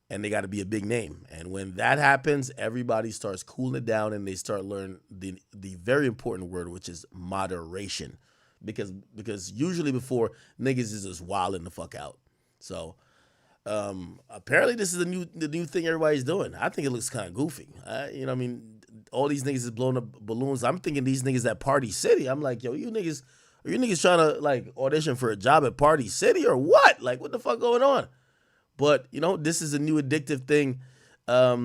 and they got to be a big name. And when that happens, everybody starts cooling it down and they start learning the very important word, which is moderation. Because usually before, niggas is just wilding the fuck out. So apparently this is the new thing everybody's doing. I think it looks kind of goofy. You know what I mean? All these niggas is blowing up balloons. I'm thinking these niggas at Party City. I'm like, yo, are you niggas trying to like audition for a job at Party City or what? Like, what the fuck going on? But you know, this is a new addictive thing. I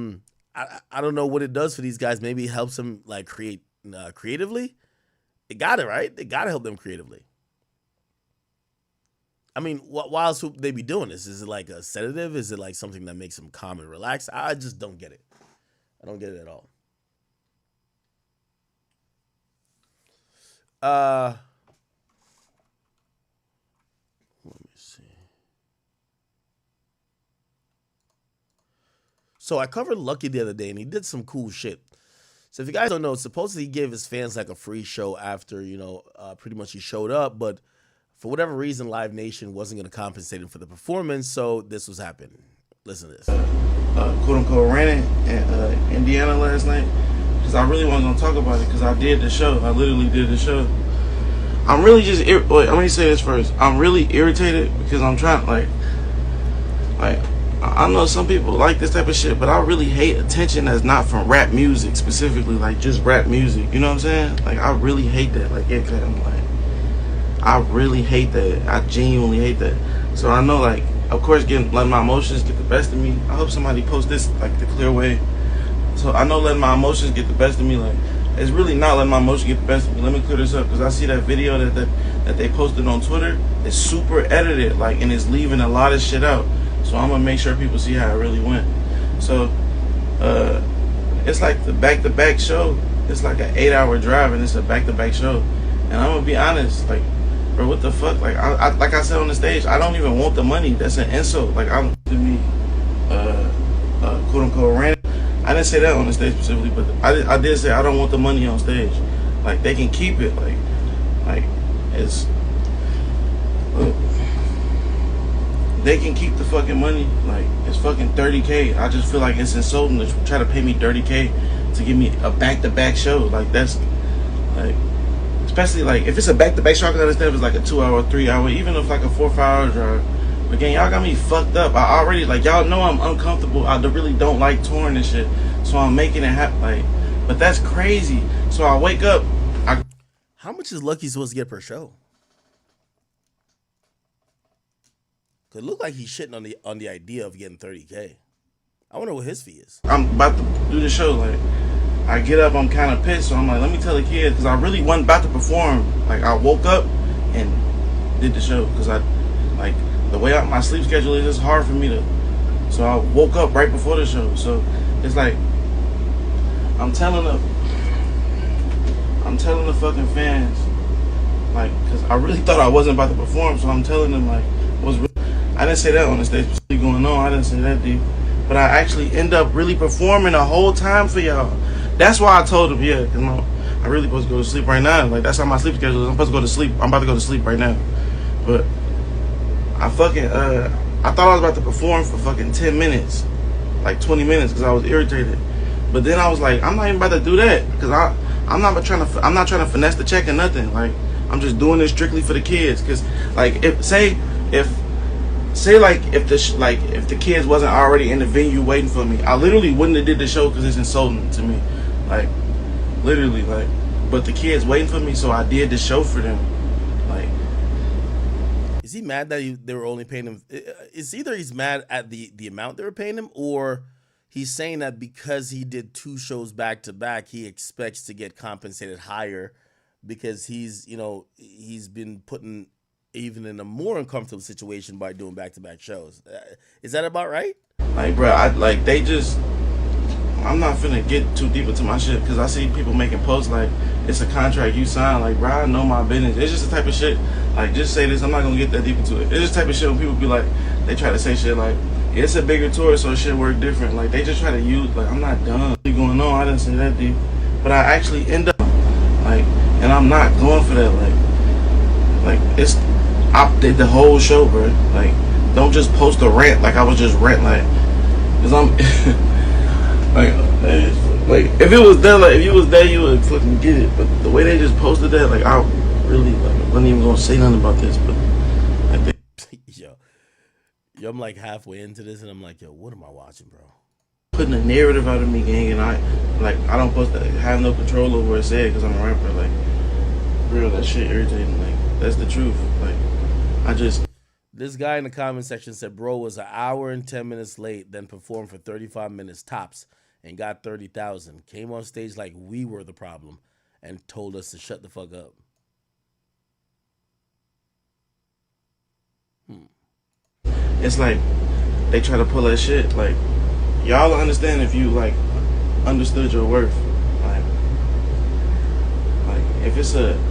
don't know what it does for these guys. Maybe it helps them like create creatively. It got it, right? They got to help them creatively. I mean, why else would they be doing this? Is it like a sedative? Is it like something that makes them calm and relax? I just don't get it. I don't get it at all. Let me see. So I covered Lucky the other day, and he did some cool shit. So if you guys don't know, supposedly he gave his fans like a free show after, you know, pretty much he showed up, but for whatever reason, Live Nation wasn't going to compensate him for the performance, so this was happening. Listen to this. Quote unquote ran in Indiana last night because I really wasn't going to talk about it because I did the show. I literally did the show. I'm really just, wait, let me say this first. I'm really irritated because I'm trying, like, I know some people like this type of shit, but I really hate attention that's not from rap music specifically, like just rap music. You know what I'm saying? Like, I really hate that. Like, I really hate that. I genuinely hate that. So I know, like, of course, letting my emotions get the best of me. I hope somebody posts this, like, the clear way. So I know letting my emotions get the best of me, like, it's really not letting my emotions get the best of me. Let me clear this up, because I see that video that they posted on Twitter. It's super edited, like, and it's leaving a lot of shit out. So I'm going to make sure people see how it really went. So, it's like the back-to-back show. It's like an 8-hour drive, and it's a back-to-back show. And I'm going to be honest, like, bro, what the fuck? Like, like I said on the stage, I don't even want the money. That's an insult. Like, to me, quote-unquote, ran. I didn't say that on the stage specifically, but I did say I don't want the money on stage. Like, they can keep it. Like it's... they can keep the fucking money. Like, it's fucking $30K. I just feel like it's insulting to try to pay me $30K to give me a back-to-back show. Like, that's... like... especially, like, if it's a back-to-back show, I can understand if it's like a 2-hour, 3-hour, even if like a 4 or 5 hour drive. But again, y'all got me fucked up. I already, like, y'all know I'm uncomfortable. I really don't like touring and shit. So I'm making it happen, like, but that's crazy. So I wake up. How much is Lucky supposed to get per show? Cause it look like he's shitting on the idea of getting $30K. I wonder what his fee is. I'm about to do the show, like, I get up, I'm kind of pissed, so I'm like, let me tell the kids, because I really wasn't about to perform. Like, I woke up and did the show, because like, the way my sleep schedule is, it's hard for me to, so I woke up right before the show. So it's like, I'm telling the fucking fans, like, because I really thought I wasn't about to perform, so I'm telling them, like, I didn't say that on the stage, what's going on, I didn't say that deep, but I actually end up really performing the whole time for y'all. That's why I told him, yeah, because I really supposed to go to sleep right now. Like, that's how my sleep schedule is. I'm supposed to go to sleep. I'm about to go to sleep right now. But I fucking, I thought I was about to perform for fucking 10 minutes. Like 20 minutes because I was irritated. But then I was like, I'm not even about to do that. Because I'm not trying to finesse the check or nothing. Like, I'm just doing this strictly for the kids. Because, like, if the kids wasn't already in the venue waiting for me, I literally wouldn't have did the show because it's insulting to me. Like, literally, like, but the kids waiting for me, so I did the show for them. Like, is he mad that they were only paying him? It's either he's mad at the amount they were paying him, or he's saying that because he did 2 shows back to back, he expects to get compensated higher because he's been putting even in a more uncomfortable situation by doing back to back shows. Is that about right? Like, bro, I'm not finna get too deep into my shit because I see people making posts like it's a contract you sign. Like, bro, I know my business. It's just the type of shit. Like, just say this. I'm not gonna get that deep into it. It's just the type of shit when people be like, they try to say shit like, it's a bigger tour, so shit work different. Like, they just try to use, like, I'm not dumb. What's going on? I didn't say that deep, but I actually end up like, and I'm not going for that. Like I did the whole show, bro. Like, don't just post a rant like I was just ranting, like, cause I'm like if it was there, like if you was there, you would fucking get it. But the way they just posted that, like, I really wasn't even gonna say nothing about this, but I think yo, I'm like halfway into this, and I'm like, yo, what am I watching, bro? Putting a narrative out of me, gang, and I don't supposed to have no control over what I said because I'm a rapper. Like, real, that shit irritating. Like, that's the truth. Like, This guy in the comment section said, bro was an hour and 10 minutes late, then performed for 35 minutes tops and got 30,000. Came on stage like we were the problem and told us to shut the fuck up. It's like they try to pull that shit. Like, y'all understand if you like understood your worth. Like if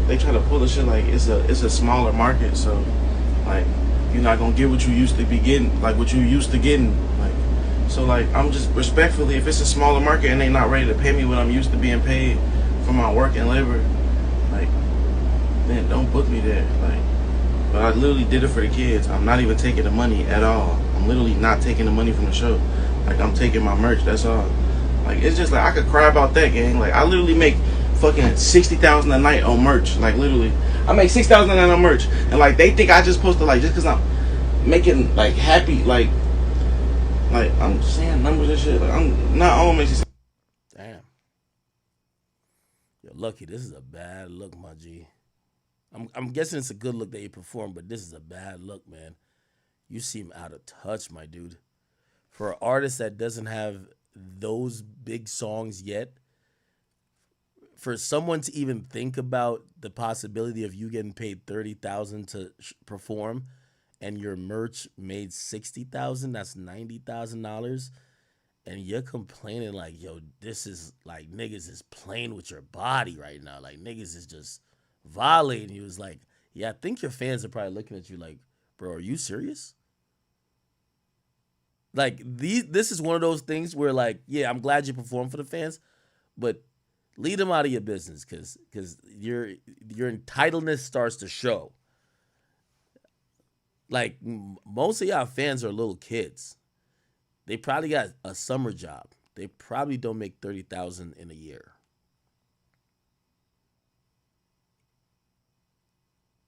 they try to pull the shit like it's a smaller market, so like you're not gonna get what you used to be getting, like what you used to getting. Like, so like I'm just respectfully, if it's a smaller market and they not ready to pay me what I'm used to being paid for my work and labor, like, man, don't book me there. Like, but I literally did it for the kids. I'm not even taking the money at all. I'm literally not taking the money from the show. Like, I'm taking my merch, that's all. Like, it's just like I could cry about that, gang. Like, I literally make fucking $60,000 a night on merch. Like, literally, I make $6,000 a night on merch, and like they think I just supposed to, like, just because I'm making like happy, like I'm saying numbers and shit. Like, I'm not on making. Damn. Yo, Lucky, this is a bad look, my G. I'm guessing it's a good look that you performed, but this is a bad look, man. You seem out of touch, my dude. For an artist that doesn't have those big songs yet, for someone to even think about the possibility of you getting paid $30,000 to perform, and your merch made $60,000, that's $90,000, and you're complaining like, yo, this is like niggas is playing with your body right now, like niggas is just violating you. Is like, yeah, I think your fans are probably looking at you like, bro, are you serious? Like, this is one of those things where, like, yeah, I'm glad you performed for the fans, but lead them out of your business because your entitlement starts to show. Like, most of y'all fans are little kids. They probably got a summer job. They probably don't make $30,000 in a year.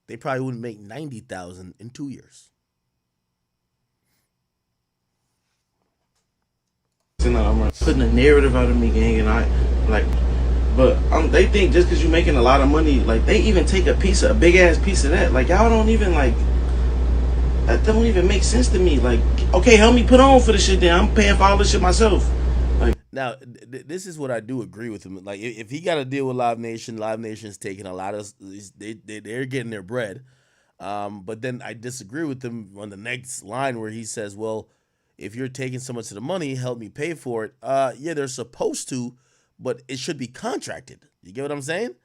They probably wouldn't make $90,000 in 2 years. I'm putting a narrative out of me, gang, and I like, but they think just because you're making a lot of money, like they even take a big ass piece of that. Like, y'all don't even like. That don't even make sense to me. Like, okay, help me put on for the shit. Then I'm paying for all this shit myself. Like, now, this is what I do agree with him. Like, if he got to deal with Live Nation's taking a lot of, they're getting their bread. But then I disagree with him on the next line where he says, well, if you're taking so much of the money, help me pay for it. Yeah, they're supposed to, but it should be contracted. You get what I'm saying?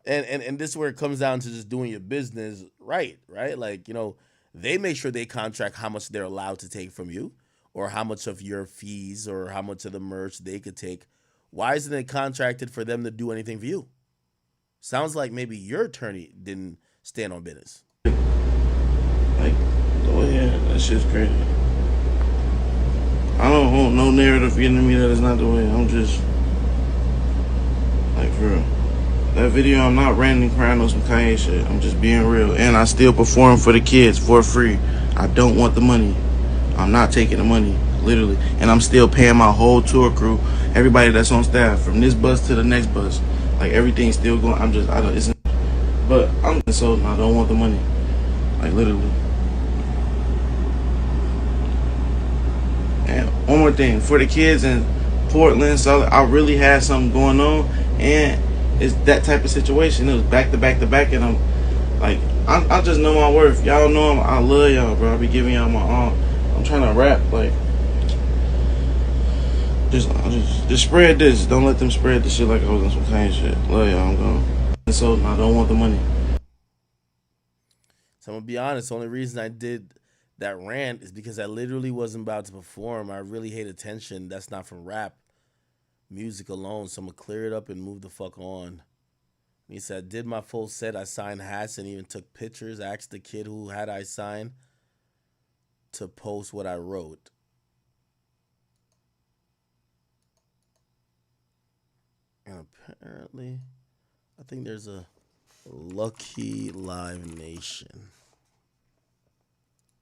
And this is where it comes down to just doing your business right? Like, you know, they make sure they contract how much they're allowed to take from you, or how much of your fees, or how much of the merch they could take. Why isn't it contracted for them to do anything for you? Sounds like maybe your attorney didn't stand on business. Like, oh yeah, that shit's crazy. I don't want no narrative getting to me that is not the way. I'm just, like, for real. That video, I'm not ranting and crying on some Kanye shit. I'm just being real. And I still perform for the kids for free. I don't want the money. I'm not taking the money, literally. And I'm still paying my whole tour crew, everybody that's on staff, from this bus to the next bus. Like, everything's still going. I don't want the money. Like, literally. Damn. one more thing for the kids in Portland. So I really had something going on, and it's that type of situation. It was back to back to back, and I'm like, I just know my worth. Y'all know I love y'all, bro. I be giving y'all my all. I'm trying to rap like. Just spread this. Don't let them spread the shit like I was on some kind shit. Love y'all. I'm gone. And so I don't want the money. So I'm gonna be honest. The only reason I did that rant is because I literally wasn't about to perform. I really hate attention. That's not from rap music alone. So I'm gonna clear it up and move the fuck on. He said I did my full set. I signed hats and even took pictures. I asked the kid who had I signed to post what I wrote. And apparently, I think there's a Lucky Live Nation.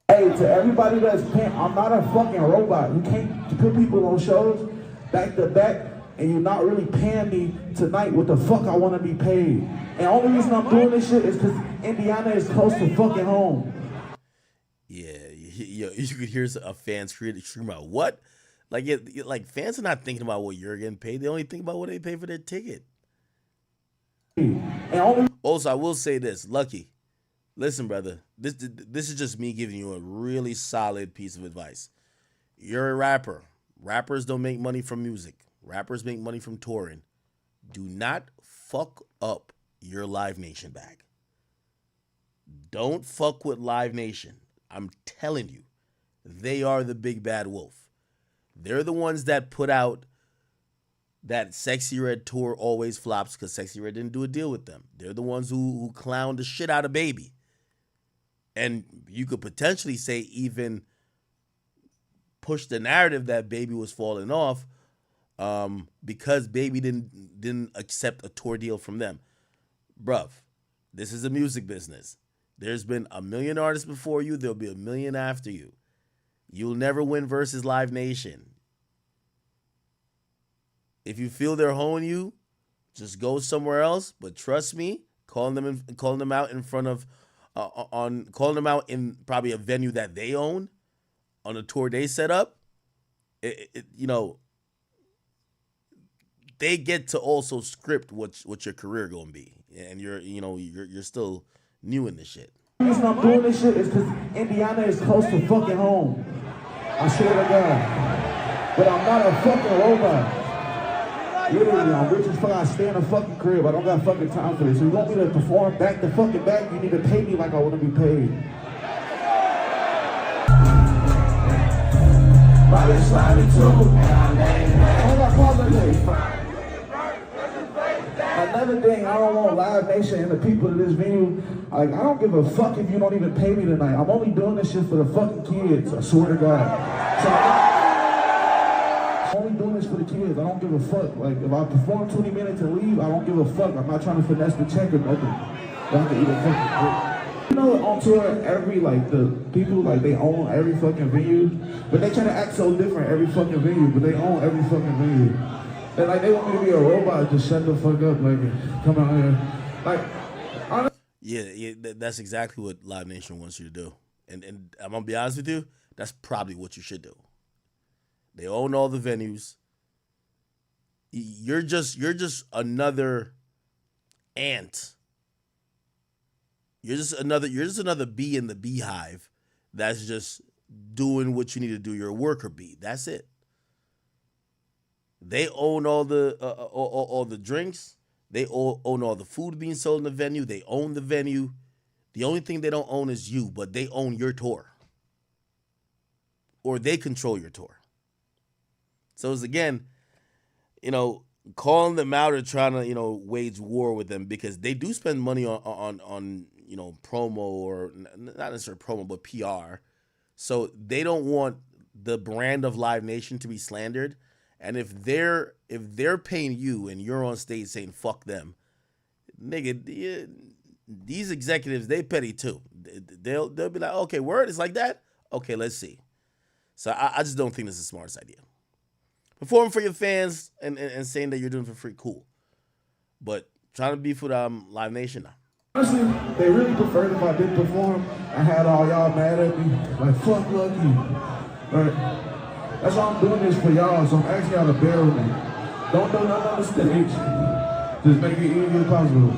Hey, to everybody that's paying, I'm not a fucking robot. You can't put people on shows back to back and you're not really paying me tonight what the fuck I want to be paid. And the only reason I'm doing this shit is because Indiana is close to fucking home. Yeah, you could hear a fan scream out, what? Like fans are not thinking about what you're getting paid. They only think about what they pay for their ticket. Also, I will say this, Lucky. Listen, brother. This is just me giving you a really solid piece of advice. You're a rapper. Rappers don't make money from music. Rappers make money from touring. Do not fuck up your Live Nation bag. Don't fuck with Live Nation. I'm telling you, they are the big bad wolf. They're the ones that put out that Sexy Red tour always flops because Sexy Red didn't do a deal with them. They're the ones who clowned the shit out of Baby. And you could potentially say even push the narrative that Baby was falling off because Baby didn't accept a tour deal from them. Bruv, this is a music business. There's been a million artists before you. There'll be a million after you. You'll never win versus Live Nation. If you feel they're hoeing you, just go somewhere else. But trust me, calling them out in front of, calling them out in probably a venue that they own, on a tour they set up, they get to also script what your career gonna be, and you're still new in this shit. The reason I'm doing this shit is because Indiana is close to fucking home. I swear to God. But I'm not a fucking robot. Literally, I'm rich as fuck. I stay in a fucking crib. I don't got fucking time for this. So you want me to perform back to fucking back, you need to pay me like I want to be paid. Another thing, I don't want Live Nation and the people of this venue. Like, I don't give a fuck if you don't even pay me tonight. I'm only doing this shit for the fucking kids. I swear to God. So I'm only doing this for the kids. I don't give a fuck. Like, if I perform 20 minutes and leave, I don't give a fuck. I'm not trying to finesse the check or nothing. Y'all can eat a fucking dick. You know, on tour, the people, they own every fucking venue, but they try to act so different every fucking venue, but they own every fucking venue. And, they want me to be a robot, just shut the fuck up, come out here. Yeah, that's exactly what Live Nation wants you to do. And I'm gonna be honest with you, that's probably what you should do. They own all the venues. You're just another ant. You're just another bee in the beehive that's just doing what you need to do. You're a worker bee. That's it. They own all the drinks. They own all the food being sold in the venue. They own the venue. The only thing they don't own is you, but they own your tour. Or they control your tour. So it's, again, calling them out or trying to, wage war with them, because they do spend money on promo, or not necessarily promo, but PR. So they don't want the brand of Live Nation to be slandered. And if they're paying you and you're on stage saying fuck them, nigga, these executives, they petty too. They'll be like, okay, word, it's like that? Okay, let's see. So I just don't think this is the smartest idea. Performing for your fans and saying that you're doing it for free, cool. But trying to beef with Live Nation now. Honestly, they really preferred if I did perform. I had all y'all mad at me, like fuck Lucky. Right? That's why I'm doing this for y'all, so I'm asking y'all to bear with me. Don't do nothing on the stage. Just make it easy as possible.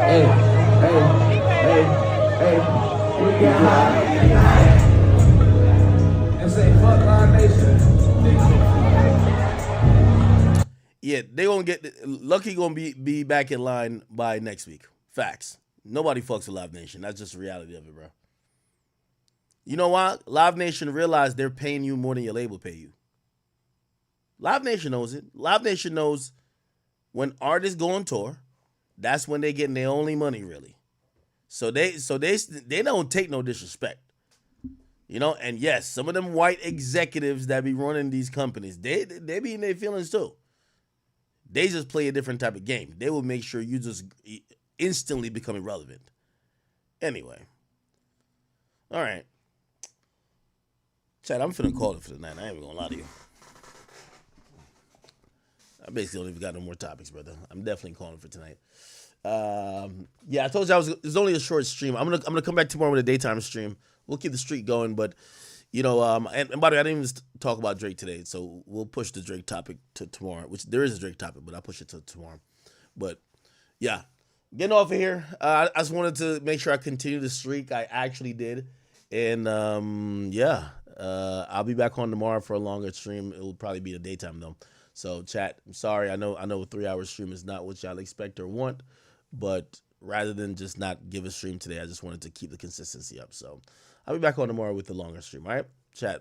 Hey, we get high. And say, fuck Live Nation. Yeah, they gonna get Lucky gonna be back in line by next week. Facts. Nobody fucks with Live Nation. That's just the reality of it, bro. You know why? Live Nation realized they're paying you more than your label pay you. Live Nation knows it. Live Nation knows when artists go on tour, that's when they getting their only money, really. So they don't take no disrespect. You know, and yes, some of them white executives that be running these companies, they be in their feelings too. They just play a different type of game. They will make sure you just instantly become irrelevant. Anyway. All right. Chad, I'm finna call it for tonight. I ain't even gonna lie to you. I basically don't even got no more topics, brother. I'm definitely calling for tonight. Yeah, I told you it's only a short stream. I'm gonna come back tomorrow with a daytime stream. We'll keep the streak going, but you know, and by the way, I didn't even talk about Drake today, so we'll push the Drake topic to tomorrow. Which there is a Drake topic, but I'll push it to tomorrow. But yeah, getting off of here. I just wanted to make sure I continue the streak. I actually did, and yeah, I'll be back on tomorrow for a longer stream. It will probably be the daytime though. So chat, I'm sorry. I know a 3-hour stream is not what y'all expect or want, but rather than just not give a stream today, I just wanted to keep the consistency up. So I'll be back on tomorrow with the longer stream. All right.